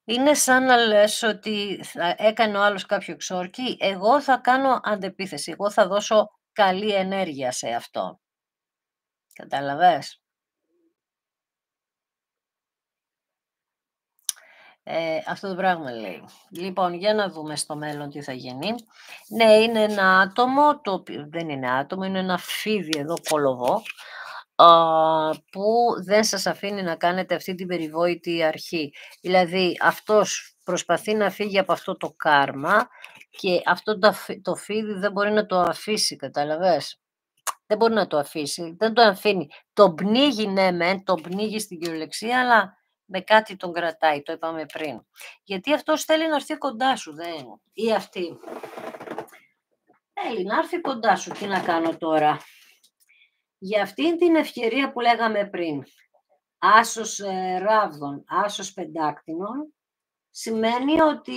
είναι σαν να λες ότι θα έκανε ο άλλος κάποιο ξόρκι, εγώ θα κάνω αντεπίθεση, εγώ θα δώσω καλή ενέργεια σε αυτό. Καταλαβες? Αυτό το πράγμα λέει. Λοιπόν, για να δούμε στο μέλλον τι θα γίνει. Ναι, είναι ένα άτομο, το οποίο δεν είναι άτομο, είναι ένα φίδι εδώ κολοβό, που δεν σας αφήνει να κάνετε αυτή την περιβόητη αρχή. Δηλαδή, αυτός προσπαθεί να φύγει από αυτό το κάρμα και αυτό το φίδι δεν μπορεί να το αφήσει, καταλαβες. Δεν μπορεί να το αφήσει, δεν το αφήνει. Τον πνίγει, ναι μεν, τον πνίγει στην κυριολεξία, αλλά με κάτι τον κρατάει, το είπαμε πριν. Γιατί αυτός θέλει να έρθει κοντά σου, δεν, ή αυτή. Θέλει να έρθει κοντά σου, τι να κάνω τώρα. Για αυτήν την ευκαιρία που λέγαμε πριν, άσος ράβδων, άσος πεντάκτηνων, σημαίνει ότι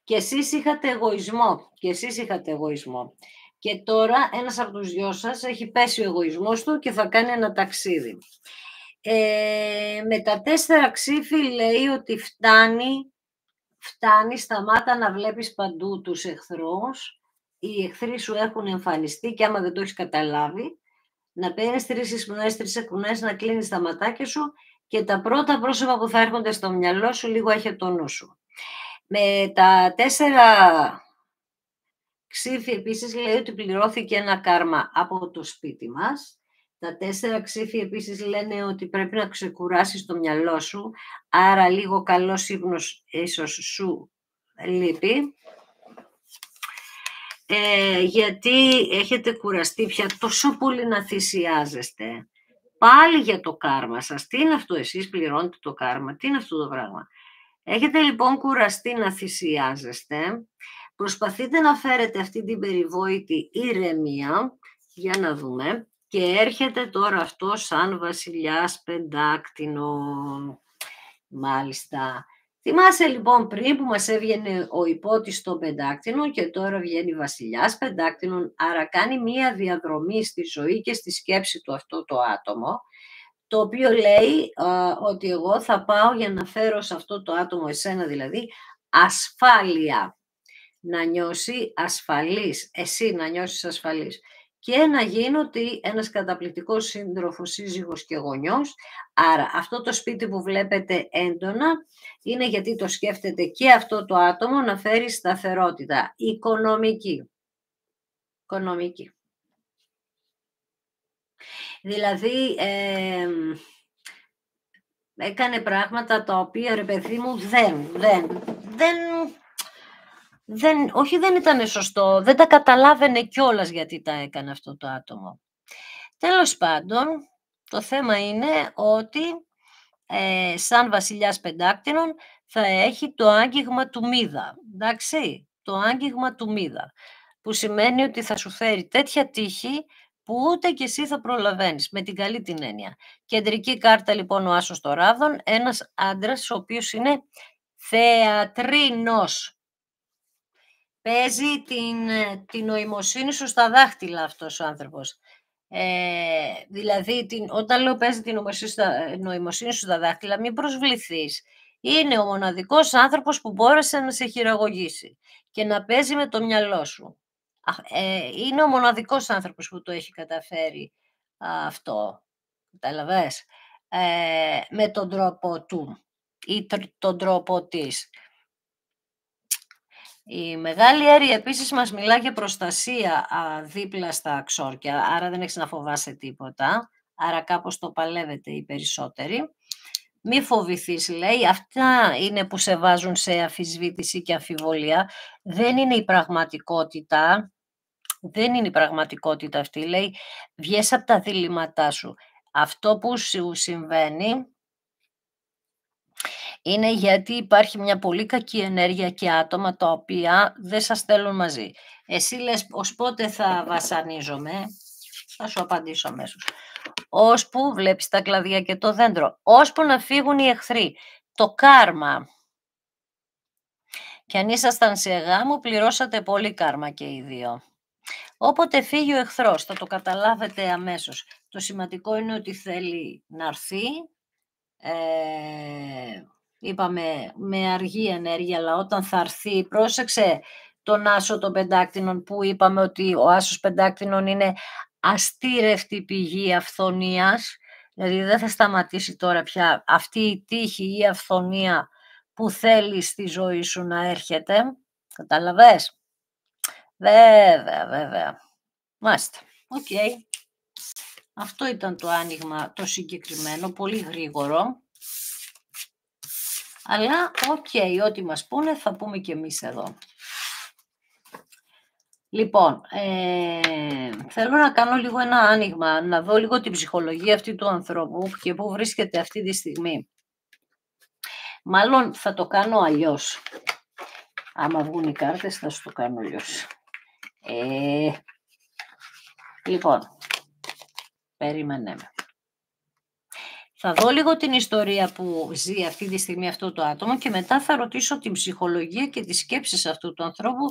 και εσείς είχατε εγωισμό. Και τώρα ένας από τους δυο σας έχει πέσει ο εγωισμός του και θα κάνει ένα ταξίδι. Με τα 4 ξύφη λέει ότι φτάνει, σταμάτα να βλέπεις παντού τους εχθρούς. Οι εχθροί σου έχουν εμφανιστεί και άμα δεν το έχεις καταλάβει, να παίρνεις 3 εισπνοές, 3 εκπνοές, να κλείνεις τα ματάκια σου και τα πρώτα πρόσωπα που θα έρχονται στο μυαλό σου λίγο έχει το νου σου. Με τα 4 ξύφη επίσης λέει ότι πληρώθηκε ένα κάρμα από το σπίτι μας. Τα 4 ξύφη επίσης λένε ότι πρέπει να ξεκουράσεις το μυαλό σου, άρα λίγο καλός ύπνος ίσως σου λείπει. Γιατί έχετε κουραστεί πια τόσο πολύ να θυσιάζεστε. Πάλι για το κάρμα σας. Τι είναι αυτό, εσείς πληρώνετε το κάρμα, τι είναι αυτό το πράγμα. Έχετε λοιπόν κουραστεί να θυσιάζεστε. Προσπαθείτε να φέρετε αυτή την περιβόητη ηρεμία, για να δούμε, και έρχεται τώρα αυτό σαν βασιλιάς πεντάκτηνων. Μάλιστα. Θυμάσαι λοιπόν πριν που μας έβγαινε ο υπότης των πεντάκτηνων και τώρα βγαίνει βασιλιάς πεντάκτηνων, άρα κάνει μία διαδρομή στη ζωή και στη σκέψη του αυτό το άτομο, το οποίο λέει ότι εγώ θα πάω για να φέρω σε αυτό το άτομο, εσένα δηλαδή, ασφάλεια. Να νιώσει ασφαλής, εσύ να νιώσεις ασφαλής. Και να γίνω ένας καταπληκτικός σύντροφος, σύζυγος και γονιός. Άρα αυτό το σπίτι που βλέπετε έντονα είναι γιατί το σκέφτεται και αυτό το άτομο να φέρει σταθερότητα οικονομική. Δηλαδή έκανε πράγματα τα οποία, ρε παιδί μου, δεν ήταν σωστό, δεν τα καταλάβαινε κιόλας γιατί τα έκανε αυτό το άτομο. Τέλος πάντων, το θέμα είναι ότι σαν βασιλιάς πεντάκτηνων θα έχει το άγγιγμα του Μίδα, εντάξει, το άγγιγμα του Μίδα, που σημαίνει ότι θα σου φέρει τέτοια τύχη που ούτε κι εσύ θα προλαβαίνεις, με την καλή την έννοια. Κεντρική κάρτα λοιπόν ο άσος των ράβδων, ένας άντρας ο οποίος είναι θεατρίνος. Παίζει την νοημοσύνη σου στα δάχτυλα αυτός ο άνθρωπος. Δηλαδή, όταν λέω παίζει την νοημοσύνη σου στα δάχτυλα, μην προσβληθείς. Είναι ο μοναδικός άνθρωπος που μπόρεσε να σε χειραγωγήσει και να παίζει με το μυαλό σου. Είναι ο μοναδικός άνθρωπος που το έχει καταφέρει αυτό. Καταλαβες? Με τον τρόπο του ή τον τρόπο της. Η Μεγάλη Έρη επίσης μας μιλά για προστασία δίπλα στα ξόρκια, άρα δεν έχεις να φοβάσαι τίποτα, άρα κάπως το παλεύετε οι περισσότεροι. Μη φοβηθείς, λέει, αυτά είναι που σε βάζουν σε αμφισβήτηση και αμφιβολία, δεν είναι η πραγματικότητα, αυτή, λέει, βγες από τα διλήμματά σου. Αυτό που σου συμβαίνει είναι γιατί υπάρχει μια πολύ κακή ενέργεια και άτομα τα οποία δεν σας θέλουν μαζί. Εσύ λες, ως πότε θα βασανίζομαι, θα σου απαντήσω αμέσως. Ώσπου βλέπεις τα κλαδιά και το δέντρο, ώσπου να φύγουν οι εχθροί. Το κάρμα. Και αν ήσασταν σε γάμο, πληρώσατε πολύ κάρμα και οι δύο. Όποτε φύγει ο εχθρός, θα το καταλάβετε αμέσως. Το σημαντικό είναι ότι θέλει να έρθει, είπαμε με αργή ενέργεια, αλλά όταν θα έρθει, πρόσεξε τον άσο των πεντάκτηνων που είπαμε ότι ο άσος πεντάκτηνων είναι αστήρευτη πηγή αυθονίας, δηλαδή δεν θα σταματήσει τώρα πια αυτή η τύχη ή η αυθονία που θέλει στη ζωή σου να έρχεται. Κατάλαβες? Βέβαια. Μάλιστα. Οκ. Αυτό ήταν το άνοιγμα το συγκεκριμένο, πολύ γρήγορο. Αλλά ό,τι μας πούνε θα πούμε και εμείς εδώ. Λοιπόν, θέλω να κάνω λίγο ένα άνοιγμα, να δω λίγο την ψυχολογία αυτή του ανθρώπου και πού βρίσκεται αυτή τη στιγμή. Μάλλον θα το κάνω αλλιώς. Άμα βγουν οι κάρτες θα σου το κάνω αλλιώς. Λοιπόν, περίμενε με. Θα δω λίγο την ιστορία που ζει αυτή τη στιγμή αυτό το άτομο και μετά θα ρωτήσω την ψυχολογία και τις σκέψεις αυτού του ανθρώπου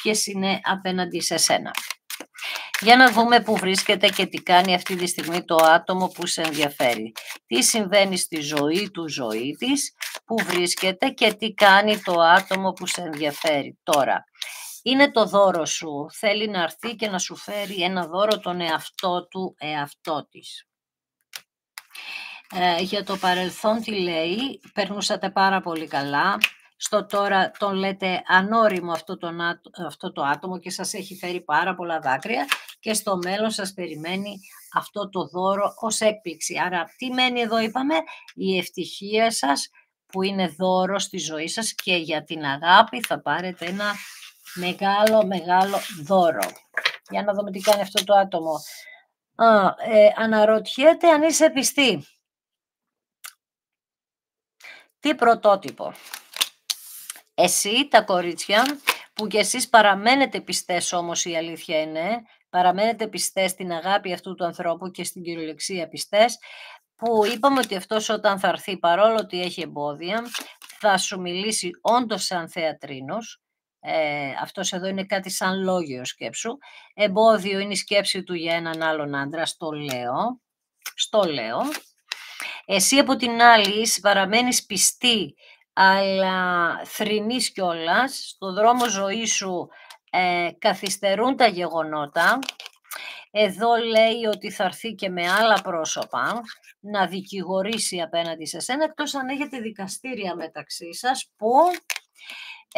ποιες είναι απέναντι σε σένα. Για να δούμε πού βρίσκεται και τι κάνει αυτή τη στιγμή το άτομο που σε ενδιαφέρει. Τι συμβαίνει στη ζωή του, ζωή της, πού βρίσκεται και τι κάνει το άτομο που σε ενδιαφέρει. Τώρα, είναι το δώρο σου. Θέλει να έρθει και να σου φέρει ένα δώρο τον εαυτό του, εαυτό της. Για το παρελθόν τι λέει, περνούσατε πάρα πολύ καλά. Στο τώρα τον λέτε ανώριμο αυτό το άτομο και σας έχει φέρει πάρα πολλά δάκρυα και στο μέλλον σας περιμένει αυτό το δώρο ως έκπληξη. Άρα τι μένει εδώ είπαμε, η ευτυχία σας που είναι δώρο στη ζωή σας και για την αγάπη θα πάρετε ένα μεγάλο δώρο. Για να δούμε τι κάνει αυτό το άτομο. Αναρωτιέται αν είσαι πιστή. Τι πρωτότυπο. Εσύ τα κορίτσια που κι εσείς παραμένετε πιστές όμως η αλήθεια είναι, παραμένετε πιστές στην αγάπη αυτού του ανθρώπου και στην κυριολεξία πιστές, που είπαμε ότι αυτός όταν θα έρθει παρόλο ότι έχει εμπόδια θα σου μιλήσει όντως σαν θεατρίνος. Αυτός εδώ είναι κάτι σαν λόγιο σκέψου. Εμπόδιο είναι η σκέψη του για έναν άλλον άντρα, στο λέω. Εσύ από την άλλη παραμένεις πιστή, αλλά θρηνείς κιόλας. Στο δρόμο ζωής σου καθυστερούν τα γεγονότα. Εδώ λέει ότι θα έρθει και με άλλα πρόσωπα να δικηγορήσει απέναντι σε σένα, εκτός αν έχετε δικαστήρια μεταξύ σας, που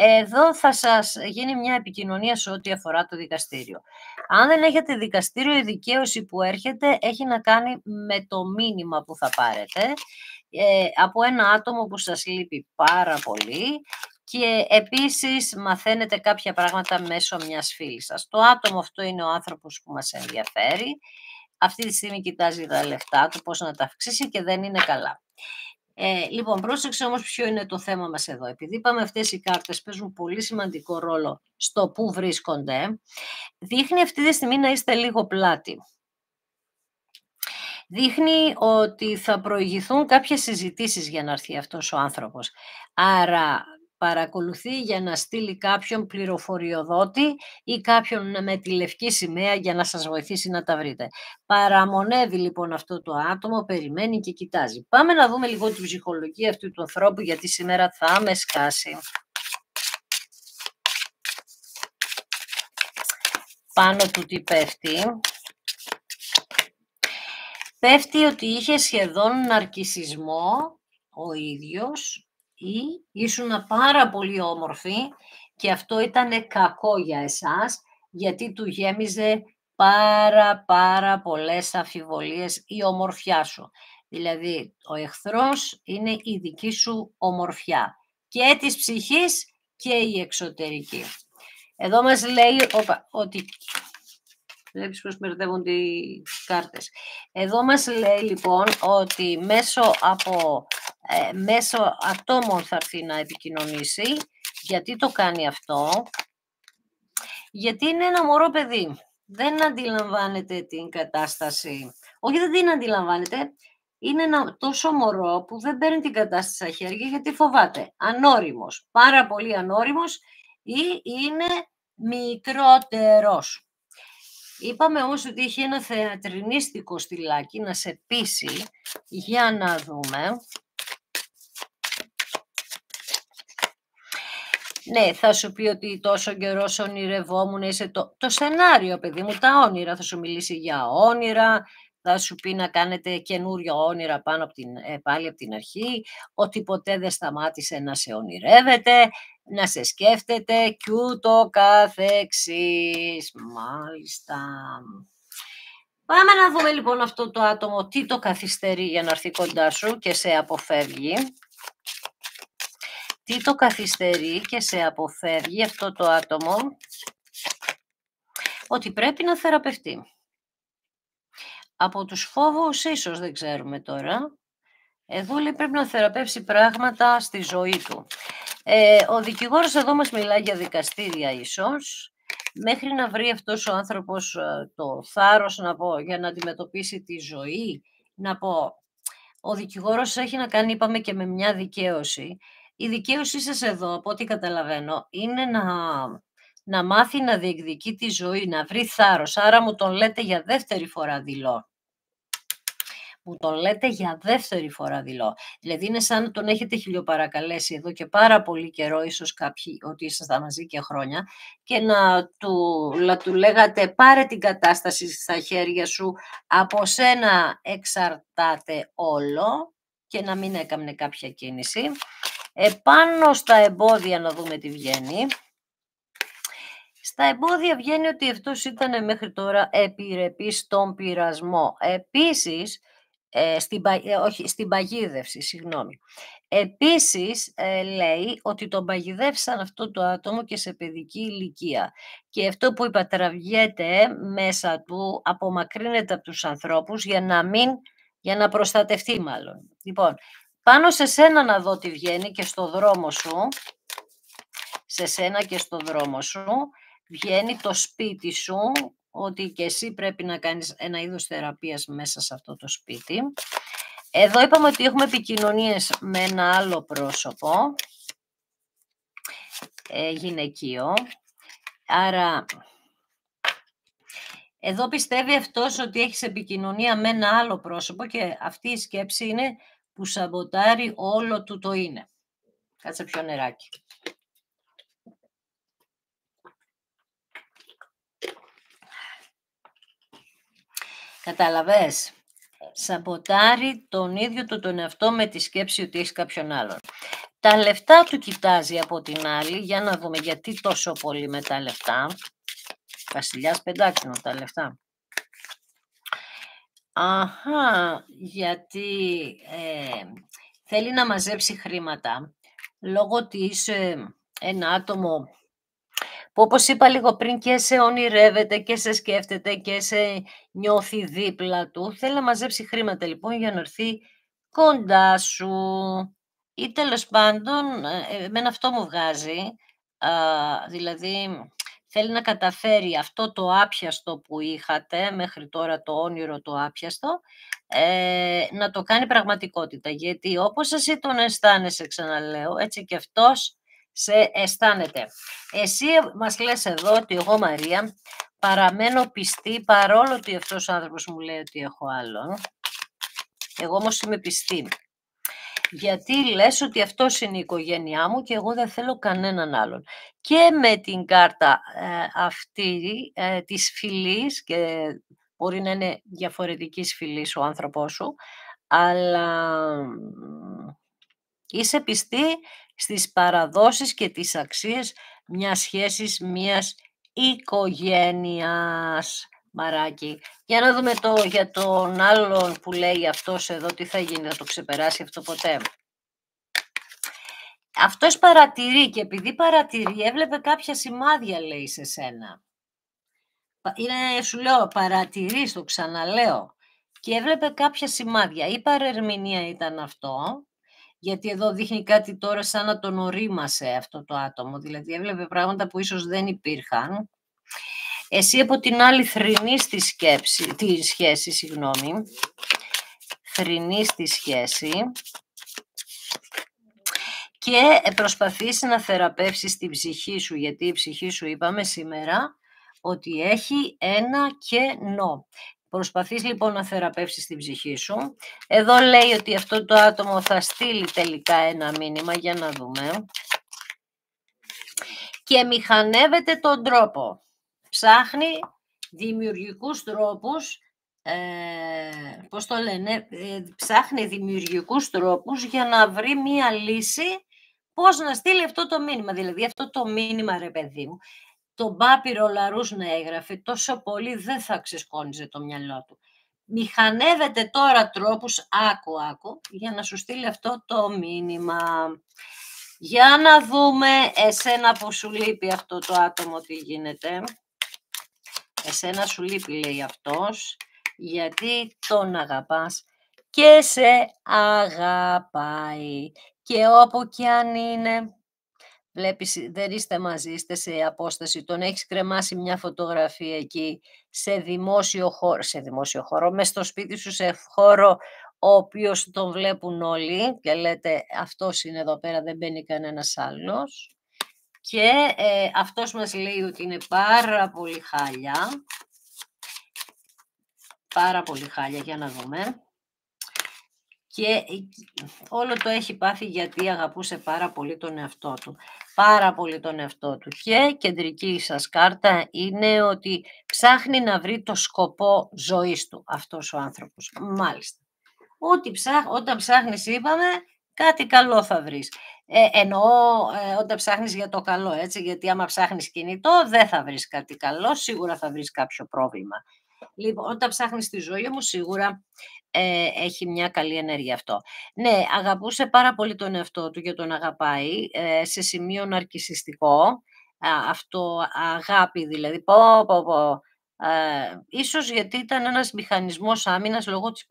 εδώ θα σας γίνει μια επικοινωνία σε ό,τι αφορά το δικαστήριο. Αν δεν έχετε δικαστήριο, η δικαίωση που έρχεται έχει να κάνει με το μήνυμα που θα πάρετε από ένα άτομο που σας λείπει πάρα πολύ και επίσης μαθαίνετε κάποια πράγματα μέσω μιας φίλης σας. Το άτομο αυτό είναι ο άνθρωπος που μας ενδιαφέρει. Αυτή τη στιγμή κοιτάζει τα λεφτά του, πώς να τα αυξήσει και δεν είναι καλά. Λοιπόν, πρόσεξε όμως ποιο είναι το θέμα μας εδώ. Επειδή είπαμε αυτές οι κάρτες παίζουν πολύ σημαντικό ρόλο στο πού βρίσκονται, δείχνει αυτή τη στιγμή να είστε λίγο πλάτη. Δείχνει ότι θα προηγηθούν κάποιες συζητήσεις για να έρθει αυτός ο άνθρωπος. Άρα παρακολουθεί για να στείλει κάποιον πληροφοριοδότη ή κάποιον με τη λευκή σημαία για να σας βοηθήσει να τα βρείτε. Παραμονεύει λοιπόν αυτό το άτομο, περιμένει και κοιτάζει. Πάμε να δούμε λίγο την ψυχολογία αυτού του ανθρώπου, γιατί σήμερα θα με σκάσει. Πάνω του τι πέφτει. Πέφτει ότι είχε σχεδόν ναρκισσισμό ο ίδιος ή ήσουν πάρα πολύ όμορφη και αυτό ήταν κακό για εσάς, γιατί του γέμιζε πάρα πολλές αμφιβολίες η ομορφιά σου. Δηλαδή ο εχθρός είναι η δική σου ομορφιά και της ψυχής και η εξωτερική. Εδώ μας λέει ότι... Βλέπεις πώς μπερδεύονται οι κάρτες. Εδώ μας λέει λοιπόν ότι μέσω ατόμων θα έρθει να επικοινωνήσει. Γιατί το κάνει αυτό? Γιατί είναι ένα μωρό παιδί. Δεν αντιλαμβάνεται την κατάσταση. Όχι, δεν την αντιλαμβάνεται. Είναι ένα τόσο μωρό που δεν παίρνει την κατάσταση στα χέρια γιατί φοβάται. Ανώριμος. Πάρα πολύ ανώριμος ή είναι μικρότερος. Είπαμε όμως ότι είχε ένα θεατρινίστικο στυλάκι να σε πείσει. Για να δούμε. Ναι, θα σου πει ότι τόσο καιρό ονειρευόμουν, είσαι το σενάριο, παιδί μου, τα όνειρα. Θα σου μιλήσει για όνειρα, θα σου πει να κάνετε καινούριο όνειρα πάνω πάλι από την αρχή, ότι ποτέ δεν σταμάτησε να σε ονειρεύεται, να σε σκέφτεται κι ούτω καθεξής. Μάλιστα. Πάμε να δούμε λοιπόν αυτό το άτομο τι το καθυστερεί για να έρθει κοντά σου και σε αποφεύγει. Τι το καθυστερεί και σε αποφεύγει αυτό το άτομο, ότι πρέπει να θεραπευτεί. Από τους φόβους ίσως δεν ξέρουμε τώρα. Εδώ λέει πρέπει να θεραπεύσει πράγματα στη ζωή του. Ο δικηγόρος εδώ μας μιλάει για δικαστήρια ίσως, μέχρι να βρει αυτός ο άνθρωπος το θάρρος, να πω, για να αντιμετωπίσει τη ζωή, να πω, ο δικηγόρος έχει να κάνει, είπαμε, και με μια δικαίωση. Η δικαίωσή σας εδώ, από ό,τι καταλαβαίνω, είναι να μάθει να διεκδικεί τη ζωή, να βρει θάρρος. Άρα μου τον λέτε για δεύτερη φορά δειλό. Μου τον λέτε για δεύτερη φορά δειλό. Δηλαδή είναι σαν να τον έχετε χιλιοπαρακαλέσει εδώ και πάρα πολύ καιρό, ίσως κάποιοι ότι ήσασταν μαζί και χρόνια, και να του λέγατε πάρε την κατάσταση στα χέρια σου, από σένα εξαρτάται όλο, και να μην έκανε κάποια κίνηση. Επάνω στα εμπόδια να δούμε τι βγαίνει. Στα εμπόδια βγαίνει ότι αυτός ήταν μέχρι τώρα επιρρεπής στον πειρασμό. Επίσης, στην παγίδευση, συγγνώμη. Επίσης, λέει ότι τον παγιδεύσαν αυτό το άτομο και σε παιδική ηλικία. Και αυτό που είπα, τραβιέται μέσα του, απομακρύνεται από τους ανθρώπους για να προστατευτεί μάλλον. Λοιπόν, πάνω σε σένα να δω τι βγαίνει και στο δρόμο σου, σε σένα και στο δρόμο σου, βγαίνει το σπίτι σου, ότι και εσύ πρέπει να κάνεις ένα είδος θεραπείας μέσα σε αυτό το σπίτι. Εδώ είπαμε ότι έχουμε επικοινωνίες με ένα άλλο πρόσωπο, γυναικείο. Άρα, εδώ πιστεύει αυτός ότι έχεις επικοινωνία με ένα άλλο πρόσωπο και αυτή η σκέψη είναι που σαμποτάρει όλο του το είναι. Κάτσε πιο νεράκι. Κατάλαβες, σαμποτάρει τον ίδιο του τον εαυτό με τη σκέψη ότι έχει κάποιον άλλον. Τα λεφτά του κοιτάζει από την άλλη, για να δούμε γιατί τόσο πολύ με τα λεφτά. Βασιλιάς Πεντάξινο τα λεφτά. Αχα, γιατί θέλει να μαζέψει χρήματα, λόγω ότι είσαι ένα άτομο που, όπως είπα λίγο πριν, και σε ονειρεύεται και σε σκέφτεται και σε νιώθει δίπλα του. Θέλει να μαζέψει χρήματα λοιπόν για να έρθει κοντά σου. Ή τέλος πάντων, εμένα αυτό μου βγάζει, δηλαδή θέλει να καταφέρει αυτό το άπιαστο που είχατε μέχρι τώρα, το όνειρο το άπιαστο, να το κάνει πραγματικότητα. Γιατί όπως εσύ τον αισθάνεσαι, ξαναλέω, έτσι και αυτός σε αισθάνεται. Εσύ μας λες εδώ ότι εγώ, Μαρία, παραμένω πιστή, παρόλο ότι αυτός ο άνθρωπος μου λέει ότι έχω άλλον. Εγώ όμως είμαι πιστή. Γιατί λες ότι αυτός είναι η οικογένειά μου και εγώ δεν θέλω κανέναν άλλον. Και με την κάρτα αυτή της φυλής, και μπορεί να είναι διαφορετικής φυλής ο άνθρωπός σου, αλλά είσαι πιστή στις παραδόσεις και τις αξίες μιας σχέσης, μιας οικογένειας. Μαράκι. Για να δούμε για τον άλλον που λέει αυτός εδώ τι θα γίνει, θα το ξεπεράσει αυτό ποτέ. Αυτός παρατηρεί και επειδή παρατηρεί έβλεπε κάποια σημάδια, λέει, σε σένα. Σου λέω, παρατηρείς, το ξαναλέω, και έβλεπε κάποια σημάδια. Η παρερμηνία ήταν αυτό, γιατί εδώ δείχνει κάτι τώρα σαν να τον ορίμασε αυτό το άτομο, δηλαδή έβλεπε πράγματα που ίσως δεν υπήρχαν. Εσύ από την άλλη θρηνείς τη σχέση, συγγνώμη, θρηνείς τη σχέση και προσπαθείς να θεραπεύσεις την ψυχή σου, γιατί η ψυχή σου, είπαμε σήμερα, ότι έχει ένα κενό. Προσπαθείς λοιπόν να θεραπεύσεις την ψυχή σου. Εδώ λέει ότι αυτό το άτομο θα στείλει τελικά ένα μήνυμα, για να δούμε. Και μηχανεύεται τον τρόπο. Ψάχνει δημιουργικούς τρόπους, πώς το λένε, ψάχνει δημιουργικούς τρόπους για να βρει μία λύση πώς να στείλει αυτό το μήνυμα. Δηλαδή αυτό το μήνυμα, ρε παιδί μου, τον Πάπυρο Λαρούς να έγραφε, τόσο πολύ δεν θα ξεσκόνιζε το μυαλό του. Μηχανεύεται τώρα τρόπους, άκου, για να σου στείλει αυτό το μήνυμα. Για να δούμε εσένα που σου λείπει αυτό το άτομο τι γίνεται. Εσένα σου λείπει, λέει αυτός, γιατί τον αγαπάς και σε αγαπάει. Και όπου κι αν είναι, βλέπεις, δεν είστε μαζί, είστε σε απόσταση, τον έχεις κρεμάσει μια φωτογραφία εκεί σε δημόσιο χώρο, μες στο σπίτι σου, σε χώρο ο οποίος τον βλέπουν όλοι και λέτε αυτός είναι εδώ πέρα, δεν μπαίνει κανένας άλλος. Και αυτός μας λέει ότι είναι πάρα πολύ χάλια. Πάρα πολύ χάλια, για να δούμε. Και όλο το έχει πάθει γιατί αγαπούσε πάρα πολύ τον εαυτό του. Πάρα πολύ τον εαυτό του. Και κεντρική σας κάρτα είναι ότι ψάχνει να βρει το σκοπό ζωής του αυτός ο άνθρωπος. Μάλιστα. Όταν ψάχνεις, είπαμε, κάτι καλό θα βρεις. Εννοώ όταν ψάχνεις για το καλό, έτσι, γιατί άμα ψάχνεις κινητό δεν θα βρεις κάτι καλό, σίγουρα θα βρεις κάποιο πρόβλημα. Λοιπόν, όταν ψάχνεις τη ζωή μου, σίγουρα έχει μια καλή ενέργεια αυτό. Ναι, αγαπούσε πάρα πολύ τον εαυτό του και τον αγαπάει σε σημείο ναρκισσιστικό, αυτό αγάπη δηλαδή, ίσως γιατί ήταν ένας μηχανισμός άμυνας λόγω της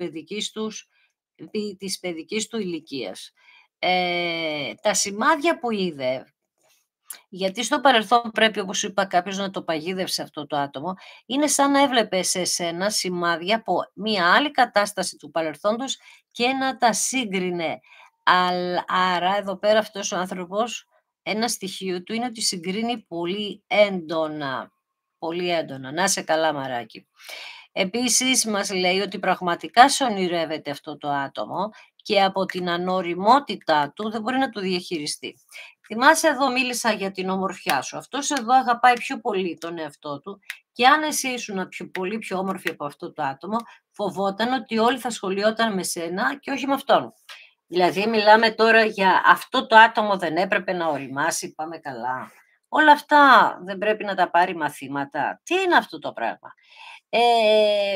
παιδικής του ηλικίας. Τα σημάδια που είδε, γιατί στο παρελθόν πρέπει, όπως σου είπα, κάποιος να το παγίδευσε αυτό το άτομο, είναι σαν να έβλεπε σε εσένα σημάδια από μία άλλη κατάσταση του παρελθόντος και να τα σύγκρινε. Άρα εδώ πέρα αυτός ο άνθρωπος, ένα στοιχείο του είναι ότι συγκρίνει πολύ έντονα. Πολύ έντονα. Να είσαι καλά, μαράκι. Επίσης μας λέει ότι πραγματικά σε ονειρεύεται αυτό το άτομο και από την ανοριμότητά του δεν μπορεί να το διαχειριστεί. Θυμάσαι, εδώ μίλησα για την ομορφιά σου. Αυτός εδώ αγαπάει πιο πολύ τον εαυτό του και αν εσύ ήσουν πολύ πιο όμορφη από αυτό το άτομο, φοβόταν ότι όλοι θα σχολιόταν με σένα και όχι με αυτόν. Δηλαδή μιλάμε τώρα για αυτό το άτομο δεν έπρεπε να οριμάσει, πάμε καλά. Όλα αυτά δεν πρέπει να τα πάρει μαθήματα. Τι είναι αυτό το πράγμα?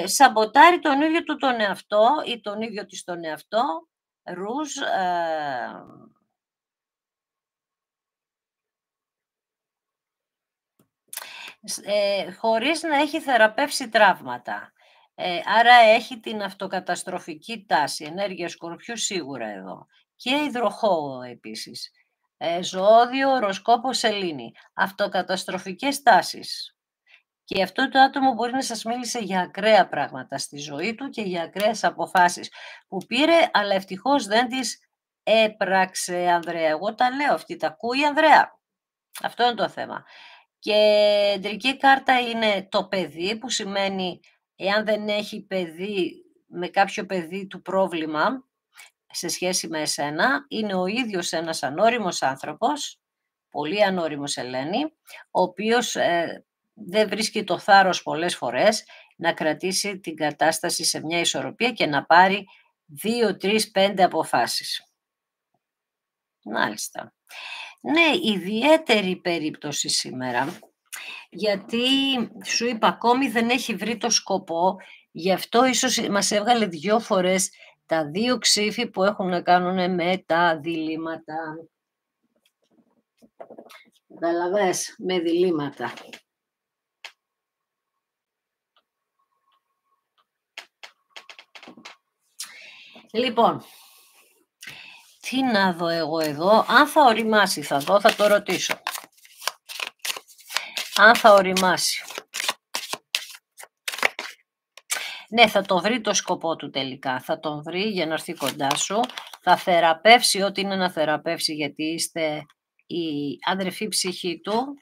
Σαμποτάρει τον ίδιο του τον εαυτό ή τον ίδιο της τον εαυτό, ρουζ, χωρίς να έχει θεραπεύσει τραύματα. Άρα έχει την αυτοκαταστροφική τάση, ενέργεια Σκορπιού σίγουρα εδώ. Και υδροχόο επίσης. Ζώδιο, οροσκόπο, σελήνη. Αυτοκαταστροφικές τάσεις. Και αυτό το άτομο μπορεί να σας μίλησε για ακραία πράγματα στη ζωή του και για ακραίες αποφάσεις που πήρε, αλλά ευτυχώς δεν τις έπραξε, Ανδρέα. Εγώ τα λέω, αυτή τα ακούει, Ανδρέα. Αυτό είναι το θέμα. Και κεντρική κάρτα είναι το παιδί, που σημαίνει εάν δεν έχει παιδί, με κάποιο παιδί του πρόβλημα σε σχέση με εσένα, είναι ο ίδιος ένας ανώριμος άνθρωπος, πολύ ανώριμος, Ελένη, ο οποίος δεν βρίσκει το θάρρος πολλές φορές να κρατήσει την κατάσταση σε μια ισορροπία και να πάρει 2, 3, 5 αποφάσεις. Μάλιστα. Ναι, ιδιαίτερη περίπτωση σήμερα, γιατί σου είπα ακόμη δεν έχει βρει το σκοπό, γι' αυτό ίσως μας έβγαλε 2 φορές τα 2 ξύφη που έχουν να κάνουν με τα διλήμματα. Καταλαβες, με διλήμματα. Λοιπόν, τι να δω εγώ εδώ, αν θα οριμάσει θα δω, θα το ρωτήσω. Αν θα οριμάσει. Ναι, θα το βρει το σκοπό του τελικά, θα τον βρει για να έρθει κοντά σου, θα θεραπεύσει ό,τι είναι να θεραπεύσει γιατί είστε η αδερφή ψυχή του.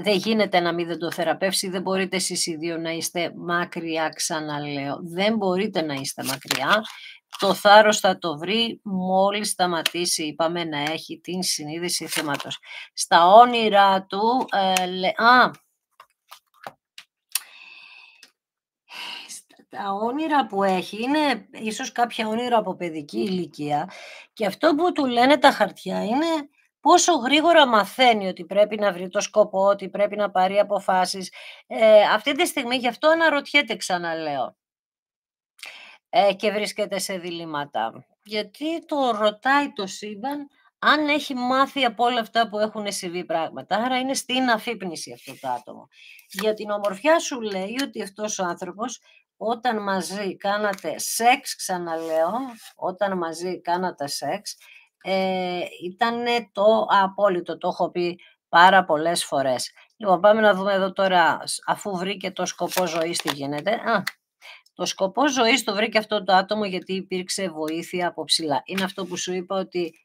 Δεν γίνεται να μην δεν το θεραπεύσει, δεν μπορείτε εσείς οι δύο να είστε μακριά, ξαναλέω. Δεν μπορείτε να είστε μακριά. Το θάρρος θα το βρει μόλις σταματήσει, είπαμε, να έχει την συνείδηση θύματος. Στα όνειρά του, τα όνειρα που έχει είναι ίσως κάποια όνειρα από παιδική ηλικία και αυτό που του λένε τα χαρτιά είναι πόσο γρήγορα μαθαίνει ότι πρέπει να βρει το σκοπό, ότι πρέπει να πάρει αποφάσεις. Αυτή τη στιγμή γι' αυτό αναρωτιέται, ξαναλέω, και βρίσκεται σε διλήμματα. Γιατί το ρωτάει το σύμπαν αν έχει μάθει από όλα αυτά που έχουν συμβεί πράγματα. Άρα είναι στην αφύπνιση αυτό το άτομο. Για την ομορφιά σου λέει ότι αυτός ο άνθρωπος όταν μαζί κάνατε σεξ, ξαναλέω, όταν μαζί κάνατε σεξ, ήταν το απόλυτο, το έχω πει πάρα πολλές φορές. Λοιπόν, πάμε να δούμε εδώ τώρα, αφού βρήκε το σκοπό ζωής, τι γίνεται. Το σκοπό ζωής το βρήκε αυτό το άτομο γιατί υπήρξε βοήθεια από ψηλά. Είναι αυτό που σου είπα ότι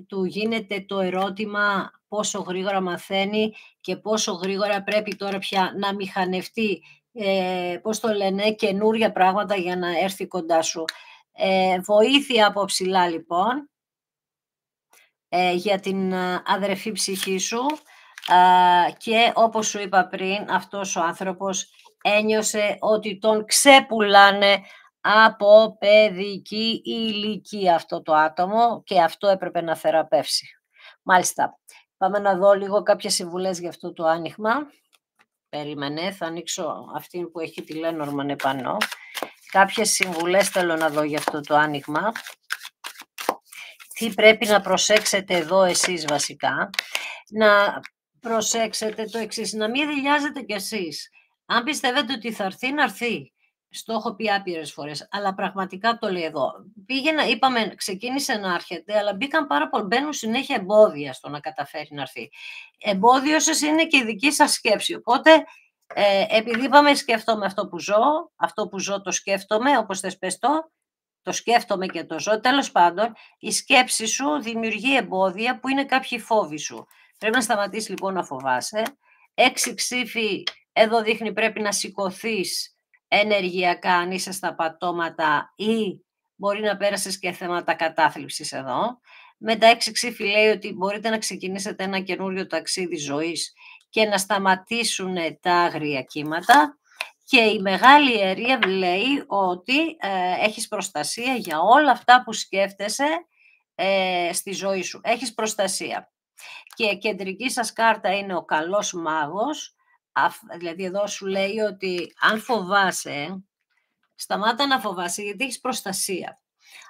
του γίνεται το ερώτημα πόσο γρήγορα μαθαίνει και πόσο γρήγορα πρέπει τώρα πια να μηχανευτεί, πώς το λένε, καινούρια πράγματα για να έρθει κοντά σου. Βοήθεια από ψηλά λοιπόν για την αδερφή ψυχή σου και όπως σου είπα πριν, αυτός ο άνθρωπος ένιωσε ότι τον ξέπουλάνε από παιδική ηλικία αυτό το άτομο και αυτό έπρεπε να θεραπεύσει. Μάλιστα, πάμε να δω λίγο κάποιες συμβουλές για αυτό το άνοιγμα. Περίμενε, θα ανοίξω αυτή που έχει τη Λένορμαν επάνω. Κάποιες συμβουλές θέλω να δω για αυτό το άνοιγμα. Τι πρέπει να προσέξετε εδώ εσείς βασικά. Να προσέξετε το εξής, να μην δειλιάζετε κι εσείς. Αν πιστεύετε ότι θα έρθει, να έρθει. Στο έχω πει άπειρες φορές, αλλά πραγματικά το λέει εδώ. Είπαμε, ξεκίνησε να έρχεται, αλλά μπαίνουν συνέχεια εμπόδια στο να καταφέρει να έρθει. Εμπόδιο σας είναι και η δική σας σκέψη. Οπότε, επειδή είπαμε σκέφτομαι αυτό που ζω το σκέφτομαι, όπως θες πες το σκέφτομαι και το ζω, τέλος πάντων, η σκέψη σου δημιουργεί εμπόδια που είναι κάποιοι φόβοι σου. Πρέπει να σταματήσεις λοιπόν να φοβάσαι. 6 ξύφοι, εδώ δείχνει πρέπει να σηκωθείς ενεργειακά αν είσαι στα πατώματα ή μπορεί να πέρασες και θέματα κατάθλιψης εδώ. Με τα 6 ξύφοι λέει ότι μπορείτε να ξεκινήσετε ένα καινούριο ταξίδι ζωής και να σταματήσουν τα άγρια κύματα. Και η Μεγάλη Ιερία λέει ότι έχεις προστασία για όλα αυτά που σκέφτεσαι στη ζωή σου. Έχεις προστασία. Και κεντρική σας κάρτα είναι ο καλός μάγος. Δηλαδή εδώ σου λέει ότι αν φοβάσαι, σταμάτα να φοβάσαι γιατί έχεις προστασία.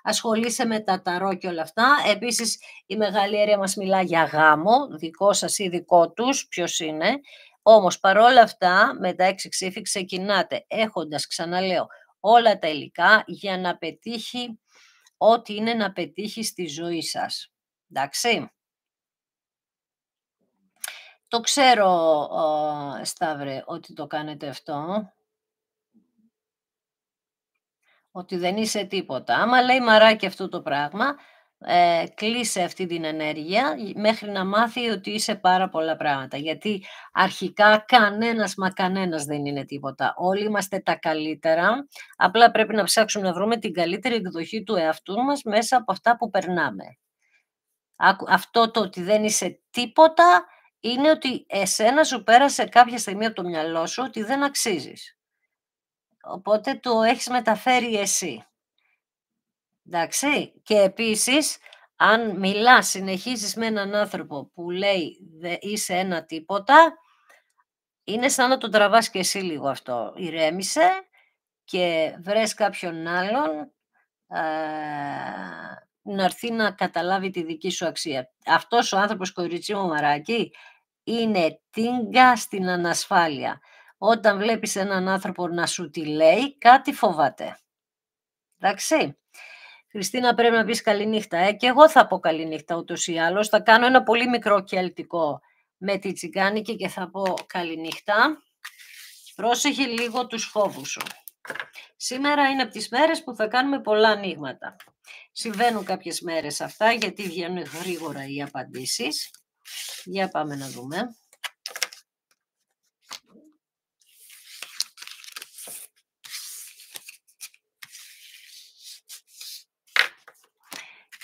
Ασχολείσαι με τα ταρό και όλα αυτά. Επίσης η Μεγάλη Ιερία μας μιλά για γάμο, δικό σας ή δικό τους, ποιος είναι. Όμως παρόλα αυτά με τα 6 ξύφη ξεκινάτε έχοντας, ξαναλέω, όλα τα υλικά για να πετύχει ό,τι είναι να πετύχει στη ζωή σας. Εντάξει. Το ξέρω, Σταύρε, ότι το κάνετε αυτό. Ότι δεν είσαι τίποτα. Άμα λέει μαράκι αυτό το πράγμα, κλείσε αυτή την ενέργεια μέχρι να μάθει ότι είσαι πάρα πολλά πράγματα. Γιατί αρχικά κανένας δεν είναι τίποτα. Όλοι είμαστε τα καλύτερα. Απλά πρέπει να ψάξουμε να βρούμε την καλύτερη εκδοχή του εαυτού μας μέσα από αυτά που περνάμε. Αυτό το ότι δεν είσαι τίποτα είναι ότι εσένα σου πέρασε κάποια στιγμή από το μυαλό σου ότι δεν αξίζεις. Οπότε το έχεις μεταφέρει εσύ. Εντάξει. Και επίσης, αν συνεχίζεις με έναν άνθρωπο που λέει είσαι ένα τίποτα, είναι σαν να τον τραβάς και εσύ λίγο αυτό. Ηρέμησε και βρες κάποιον άλλον να έρθει να καταλάβει τη δική σου αξία. Αυτός ο άνθρωπος, κοριτσί μου μαράκι, είναι τίγκα στην ανασφάλεια. Όταν βλέπεις έναν άνθρωπο να σου τη λέει, κάτι φοβάται. Εντάξει. Χριστίνα, πρέπει να πεις καληνύχτα. Και εγώ θα πω καληνύχτα ούτως ή άλλως. Θα κάνω ένα πολύ μικρό κελτικό με τη τσιγκάνικη και θα πω καληνύχτα. Πρόσεχε λίγο τους φόβους σου. Σήμερα είναι από τις μέρες που θα κάνουμε πολλά ανοίγματα. Συμβαίνουν κάποιες μέρες αυτά γιατί βγαίνουν γρήγορα οι απαντήσεις. Για πάμε να δούμε.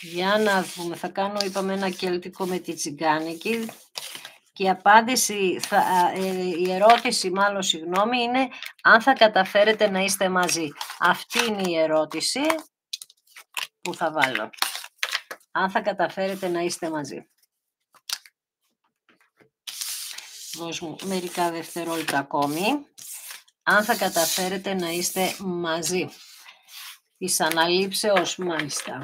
Για να δούμε, θα κάνω, είπαμε, ένα κελτικό με τη τσιγκάνικη και η απάντηση, η ερώτηση μάλλον, συγγνώμη, είναι αν θα καταφέρετε να είστε μαζί. Αυτή είναι η ερώτηση που θα βάλω. Αν θα καταφέρετε να είστε μαζί. Δώσ' μου μερικά δευτερόλεπτα ακόμη. Αν θα καταφέρετε να είστε μαζί. Της αναλήψεως, μάλιστα.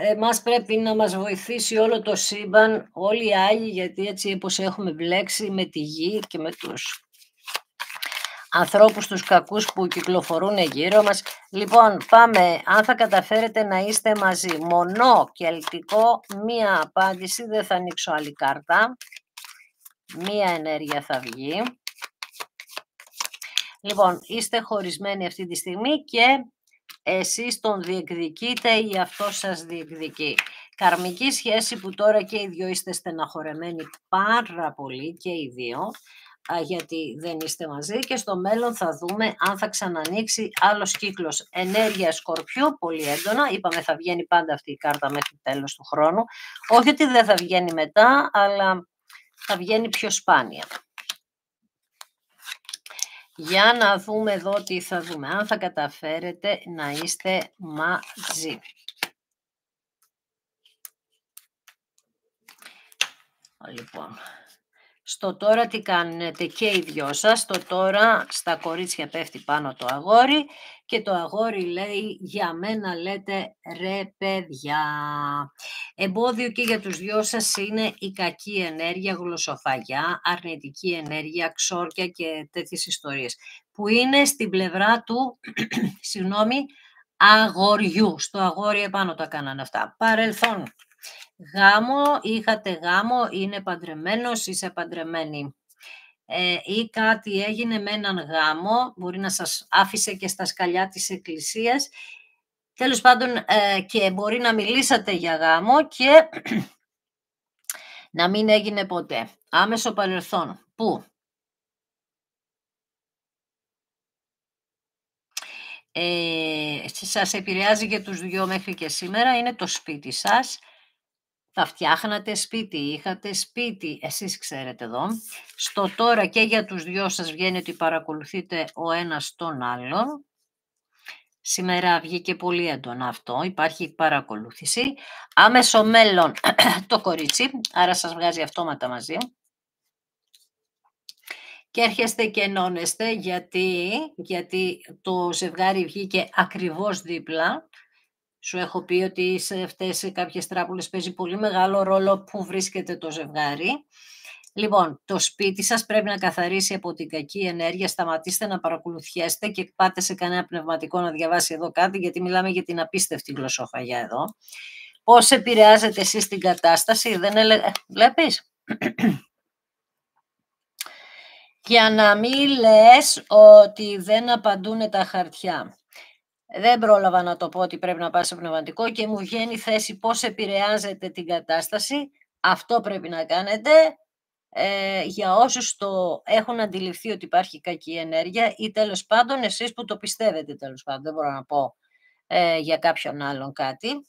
Εμάς πρέπει να μας βοηθήσει όλο το σύμπαν, όλοι οι Άγιοι, γιατί έτσι όπως έχουμε μπλέξει με τη γη και με τους ανθρώπους τους κακούς που κυκλοφορούν γύρω μας. Λοιπόν, πάμε, αν θα καταφέρετε να είστε μαζί. Μονό κελτικό, μία απάντηση, δεν θα ανοίξω άλλη κάρτα. Μία ενέργεια θα βγει. Λοιπόν, είστε χωρισμένοι αυτή τη στιγμή και εσείς τον διεκδικείτε ή αυτός σας διεκδικεί. Καρμική σχέση που τώρα και οι δυο είστε στεναχωρεμένοι πάρα πολύ και οι δύο, γιατί δεν είστε μαζί, και στο μέλλον θα δούμε αν θα ξανανοίξει άλλος κύκλος. Ενέργεια Σκορπιού, πολύ έντονα, είπαμε θα βγαίνει πάντα αυτή η κάρτα μέχρι τέλος του χρόνου. Όχι ότι δεν θα βγαίνει μετά, αλλά θα βγαίνει πιο σπάνια. Για να δούμε εδώ τι θα δούμε, αν θα καταφέρετε να είστε μαζί. Λοιπόν, στο τώρα τι κάνετε και οι δυο σας, στο τώρα στα κορίτσια πέφτει πάνω το αγόρι και το αγόρι λέει για μένα, λέτε, ρε παιδιά. Εμπόδιο και για τους δυο σας είναι η κακή ενέργεια, γλωσσοφαγιά, αρνητική ενέργεια, ξόρκια και τέτοιες ιστορίες που είναι στην πλευρά του, αγοριού. Στο αγόρι επάνω τα κάνανε αυτά. Παρελθόν. Γάμο, είχατε γάμο, είναι παντρεμένος, είσαι παντρεμένη. Ή κάτι έγινε με έναν γάμο, μπορεί να σας άφησε και στα σκαλιά της εκκλησίας. Τέλος πάντων, και μπορεί να μιλήσατε για γάμο και να μην έγινε ποτέ. Άμεσο παρελθόν. Πού? Σας επηρεάζει για τους δυο μέχρι και σήμερα, είναι το σπίτι σας. Θα φτιάχνατε σπίτι, είχατε σπίτι, εσείς ξέρετε εδώ. Στο τώρα και για τους δυο σας βγαίνει ότι παρακολουθείτε ο ένας τον άλλον. Σήμερα βγήκε πολύ έντονα αυτό, υπάρχει παρακολούθηση. Άμεσο μέλλον το κορίτσι, άρα σας βγάζει αυτόματα μαζί. Και έρχεστε και ενώνεστε γιατί το ζευγάρι βγήκε ακριβώς δίπλα. Σου έχω πει ότι σε αυτές κάποιες τράπουλες παίζει πολύ μεγάλο ρόλο που βρίσκεται το ζευγάρι. Λοιπόν, το σπίτι σας πρέπει να καθαρίσει από την κακή ενέργεια. Σταματήστε να παρακολουθιέστε και πάτε σε κανένα πνευματικό να διαβάσει εδώ κάτι, γιατί μιλάμε για την απίστευτη γλωσσοφαγιά εδώ. Πώς επηρεάζετε εσείς την κατάσταση, βλέπεις? Για να μην λες ότι δεν απαντούν τα χαρτιά. Δεν πρόλαβα να το πω ότι πρέπει να πας σε πνευματικό και μου βγαίνει θέση πώς επηρεάζεται την κατάσταση. Αυτό πρέπει να κάνετε για όσους το έχουν αντιληφθεί ότι υπάρχει κακή ενέργεια ή τέλος πάντων εσείς που το πιστεύετε, τέλος πάντων. Δεν μπορώ να πω για κάποιον άλλον κάτι.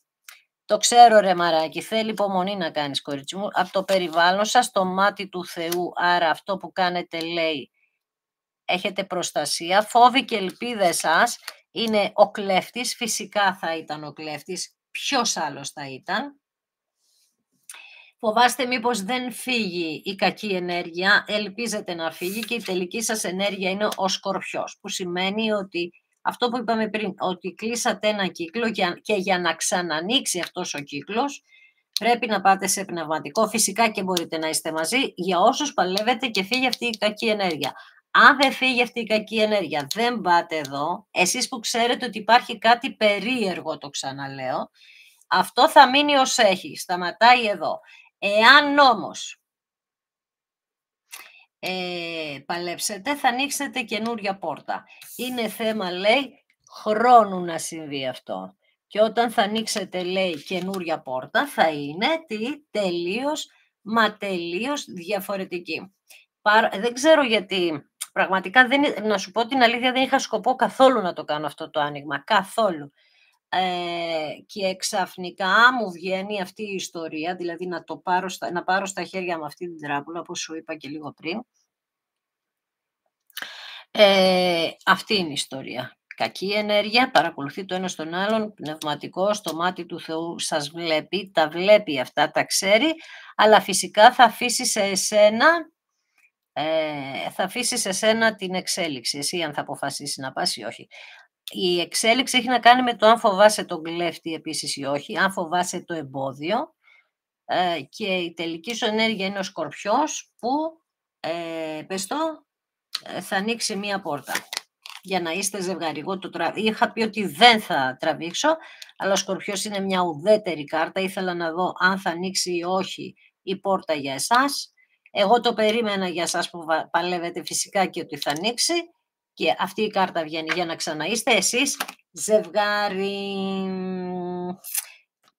Το ξέρω ρε μαράκι, θέλει υπομονή να κάνεις, κορίτσι μου. Από το περιβάλλον σας, το μάτι του Θεού, άρα αυτό που κάνετε λέει έχετε προστασία. Φόβοι και ελπίδες σας είναι ο κλέφτης, φυσικά θα ήταν ο κλέφτης, ποιος άλλος θα ήταν. Φοβάστε μήπως δεν φύγει η κακή ενέργεια, ελπίζετε να φύγει και η τελική σας ενέργεια είναι ο Σκορπιός, που σημαίνει ότι αυτό που είπαμε πριν, ότι κλείσατε ένα κύκλο και για να ξανανοίξει αυτός ο κύκλος πρέπει να πάτε σε πνευματικό, φυσικά και μπορείτε να είστε μαζί για όσους παλεύετε και φύγει αυτή η κακή ενέργεια. Αν δεν φύγει αυτή η κακή ενέργεια, δεν πάτε εδώ, εσείς που ξέρετε ότι υπάρχει κάτι περίεργο, το ξαναλέω, αυτό θα μείνει ως έχει, σταματάει εδώ. Εάν όμως παλέψετε, θα ανοίξετε καινούρια πόρτα. Είναι θέμα, λέει, χρόνου να συμβεί αυτό. Και όταν θα ανοίξετε, λέει, καινούρια πόρτα, θα είναι τελείως διαφορετική. Δεν ξέρω γιατί Πραγματικά να σου πω την αλήθεια, δεν είχα σκοπό καθόλου να το κάνω αυτό το άνοιγμα, καθόλου. Και ξαφνικά μου βγαίνει αυτή η ιστορία, δηλαδή να πάρω στα χέρια μου αυτή την τράπουλα, όπως σου είπα και λίγο πριν. Αυτή είναι η ιστορία. Κακή ενέργεια, παρακολουθεί το ένα στον άλλον, πνευματικό, στο μάτι του Θεού σας βλέπει, τα βλέπει αυτά, τα ξέρει, αλλά φυσικά θα αφήσει σε εσένα την εξέλιξη, εσύ αν θα αποφασίσει να πας ή όχι. Η εξέλιξη έχει να κάνει με το αν φοβάσαι τον κλέφτη επίσης ή όχι, αν φοβάσαι το εμπόδιο, και η τελική σου ενέργεια είναι ο Σκορπιός που, θα ανοίξει μία πόρτα για να είστε ζευγάρι. Εγώ είχα πει ότι δεν θα τραβήξω, αλλά ο Σκορπιός είναι μια ουδέτερη κάρτα. Ήθελα να δω αν θα ανοίξει ή όχι η πόρτα για εσάς. Εγώ το περίμενα για εσάς που παλεύετε φυσικά και ότι θα ανοίξει. Και αυτή η κάρτα βγαίνει για να ξαναείστε εσείς ζευγάρι.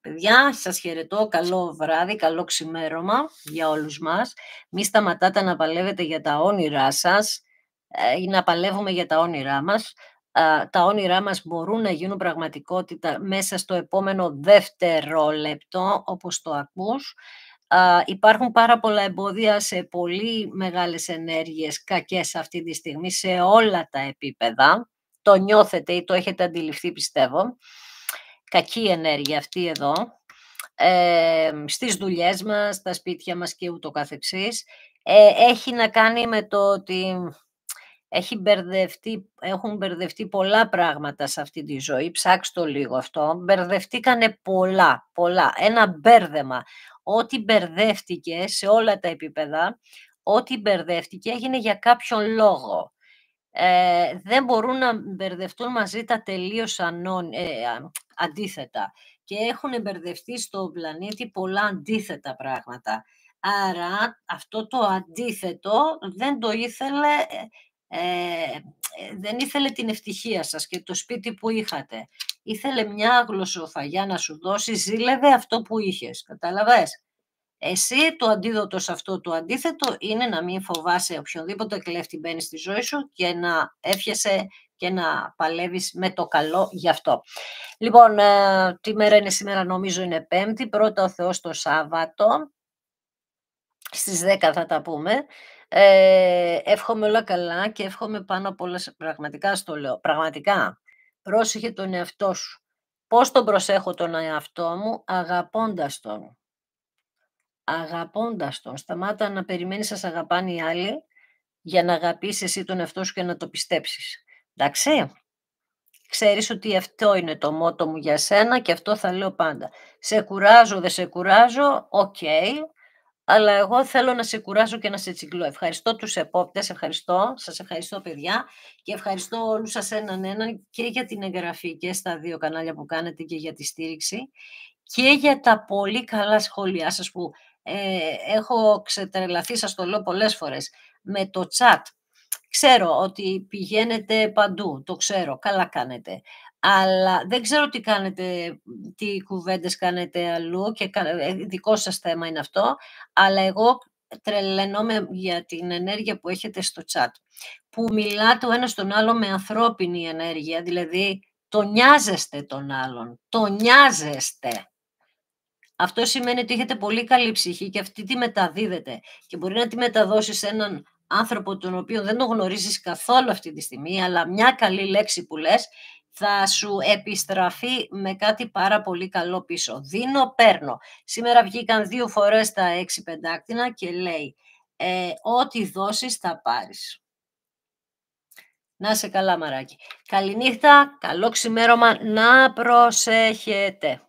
Παιδιά, σας χαιρετώ, καλό βράδυ, καλό ξημέρωμα για όλους μας. Μη σταματάτε να παλεύετε για τα όνειρά σας ή να παλεύουμε για τα όνειρά μας. Τα όνειρά μας μπορούν να γίνουν πραγματικότητα μέσα στο επόμενο δευτερόλεπτο, όπως το ακούς. Υπάρχουν πάρα πολλά εμπόδια σε πολύ μεγάλες ενέργειες κακές αυτή τη στιγμή, σε όλα τα επίπεδα. Το νιώθετε ή το έχετε αντιληφθεί, πιστεύω. Κακή ενέργεια αυτή εδώ, στις δουλειές μας, στα σπίτια μας και ούτω καθεξής. Έχει να κάνει με το ότι έχουν μπερδευτεί πολλά πράγματα σε αυτή τη ζωή. Ψάξτε το λίγο αυτό. Μπερδευτήκανε πολλά. Ένα μπέρδεμα. Ό,τι μπερδεύτηκε σε όλα τα επίπεδα, ό,τι μπερδεύτηκε έγινε για κάποιον λόγο. Δεν μπορούν να μπερδευτούν μαζί τα τελείως αντίθετα. Και έχουν μπερδευτεί στον πλανήτη πολλά αντίθετα πράγματα. Άρα αυτό το αντίθετο δεν το ήθελε, δεν ήθελε την ευτυχία σας και το σπίτι που είχατε. Ήθελε μια γλωσσοφαγιά να σου δώσει, ζήλευε αυτό που είχες. Κατάλαβες? Εσύ το αντίδοτο σε αυτό το αντίθετο είναι να μην φοβάσαι οποιονδήποτε κλέφτη μπαίνει στη ζωή σου και να εύχεσαι και να παλεύεις με το καλό γι' αυτό. Λοιπόν, τι μέρα είναι σήμερα? Νομίζω είναι Πέμπτη, πρώτα ο Θεός το Σάββατο. Στις 10 θα τα πούμε. Εύχομαι όλα καλά και εύχομαι πάνω απ' όλα, πραγματικά στο λέω, πραγματικά, πρόσεχε τον εαυτό σου. Πώς τον προσέχω τον εαυτό μου? Αγαπώντας τον. Αγαπώντας τον. Σταμάτα να περιμένεις να σε αγαπάνε οι άλλοι για να αγαπήσεις εσύ τον εαυτό σου και να το πιστέψεις. Εντάξει? Ξέρεις ότι αυτό είναι το μότο μου για σένα και αυτό θα λέω πάντα. Σε κουράζω, δεν σε κουράζω, οκ. Αλλά εγώ θέλω να σε κουράζω και να σε τσιγκλώ. Ευχαριστώ τους επόπτες, σας ευχαριστώ παιδιά και ευχαριστώ όλους σας έναν και για την εγγραφή και στα 2 κανάλια που κάνετε και για τη στήριξη και για τα πολύ καλά σχόλιά σας που έχω ξετρελαθεί, σας το λέω πολλές φορές, με το chat. Ξέρω ότι πηγαίνετε παντού, το ξέρω, καλά κάνετε. Αλλά δεν ξέρω τι κουβέντες κάνετε αλλού και δικό σας θέμα είναι αυτό, αλλά εγώ τρελαίνομαι για την ενέργεια που έχετε στο chat, που μιλάτε ο ένας τον άλλο με ανθρώπινη ενέργεια, δηλαδή το νοιάζεστε τον άλλον, το νοιάζεστε. Αυτό σημαίνει ότι έχετε πολύ καλή ψυχή και αυτή τη μεταδίδετε και μπορεί να τη μεταδώσει σε έναν άνθρωπο τον οποίο δεν τον γνωρίζεις καθόλου αυτή τη στιγμή, αλλά μια καλή λέξη που λες θα σου επιστραφεί με κάτι πάρα πολύ καλό πίσω. Δίνω, παίρνω. Σήμερα βγήκαν 2 φορές τα 6 πεντάκτηνα και λέει ό,τι δώσεις θα πάρεις. Να είσαι καλά μαράκι. Καληνύχτα, καλό ξημέρωμα, να προσέχετε.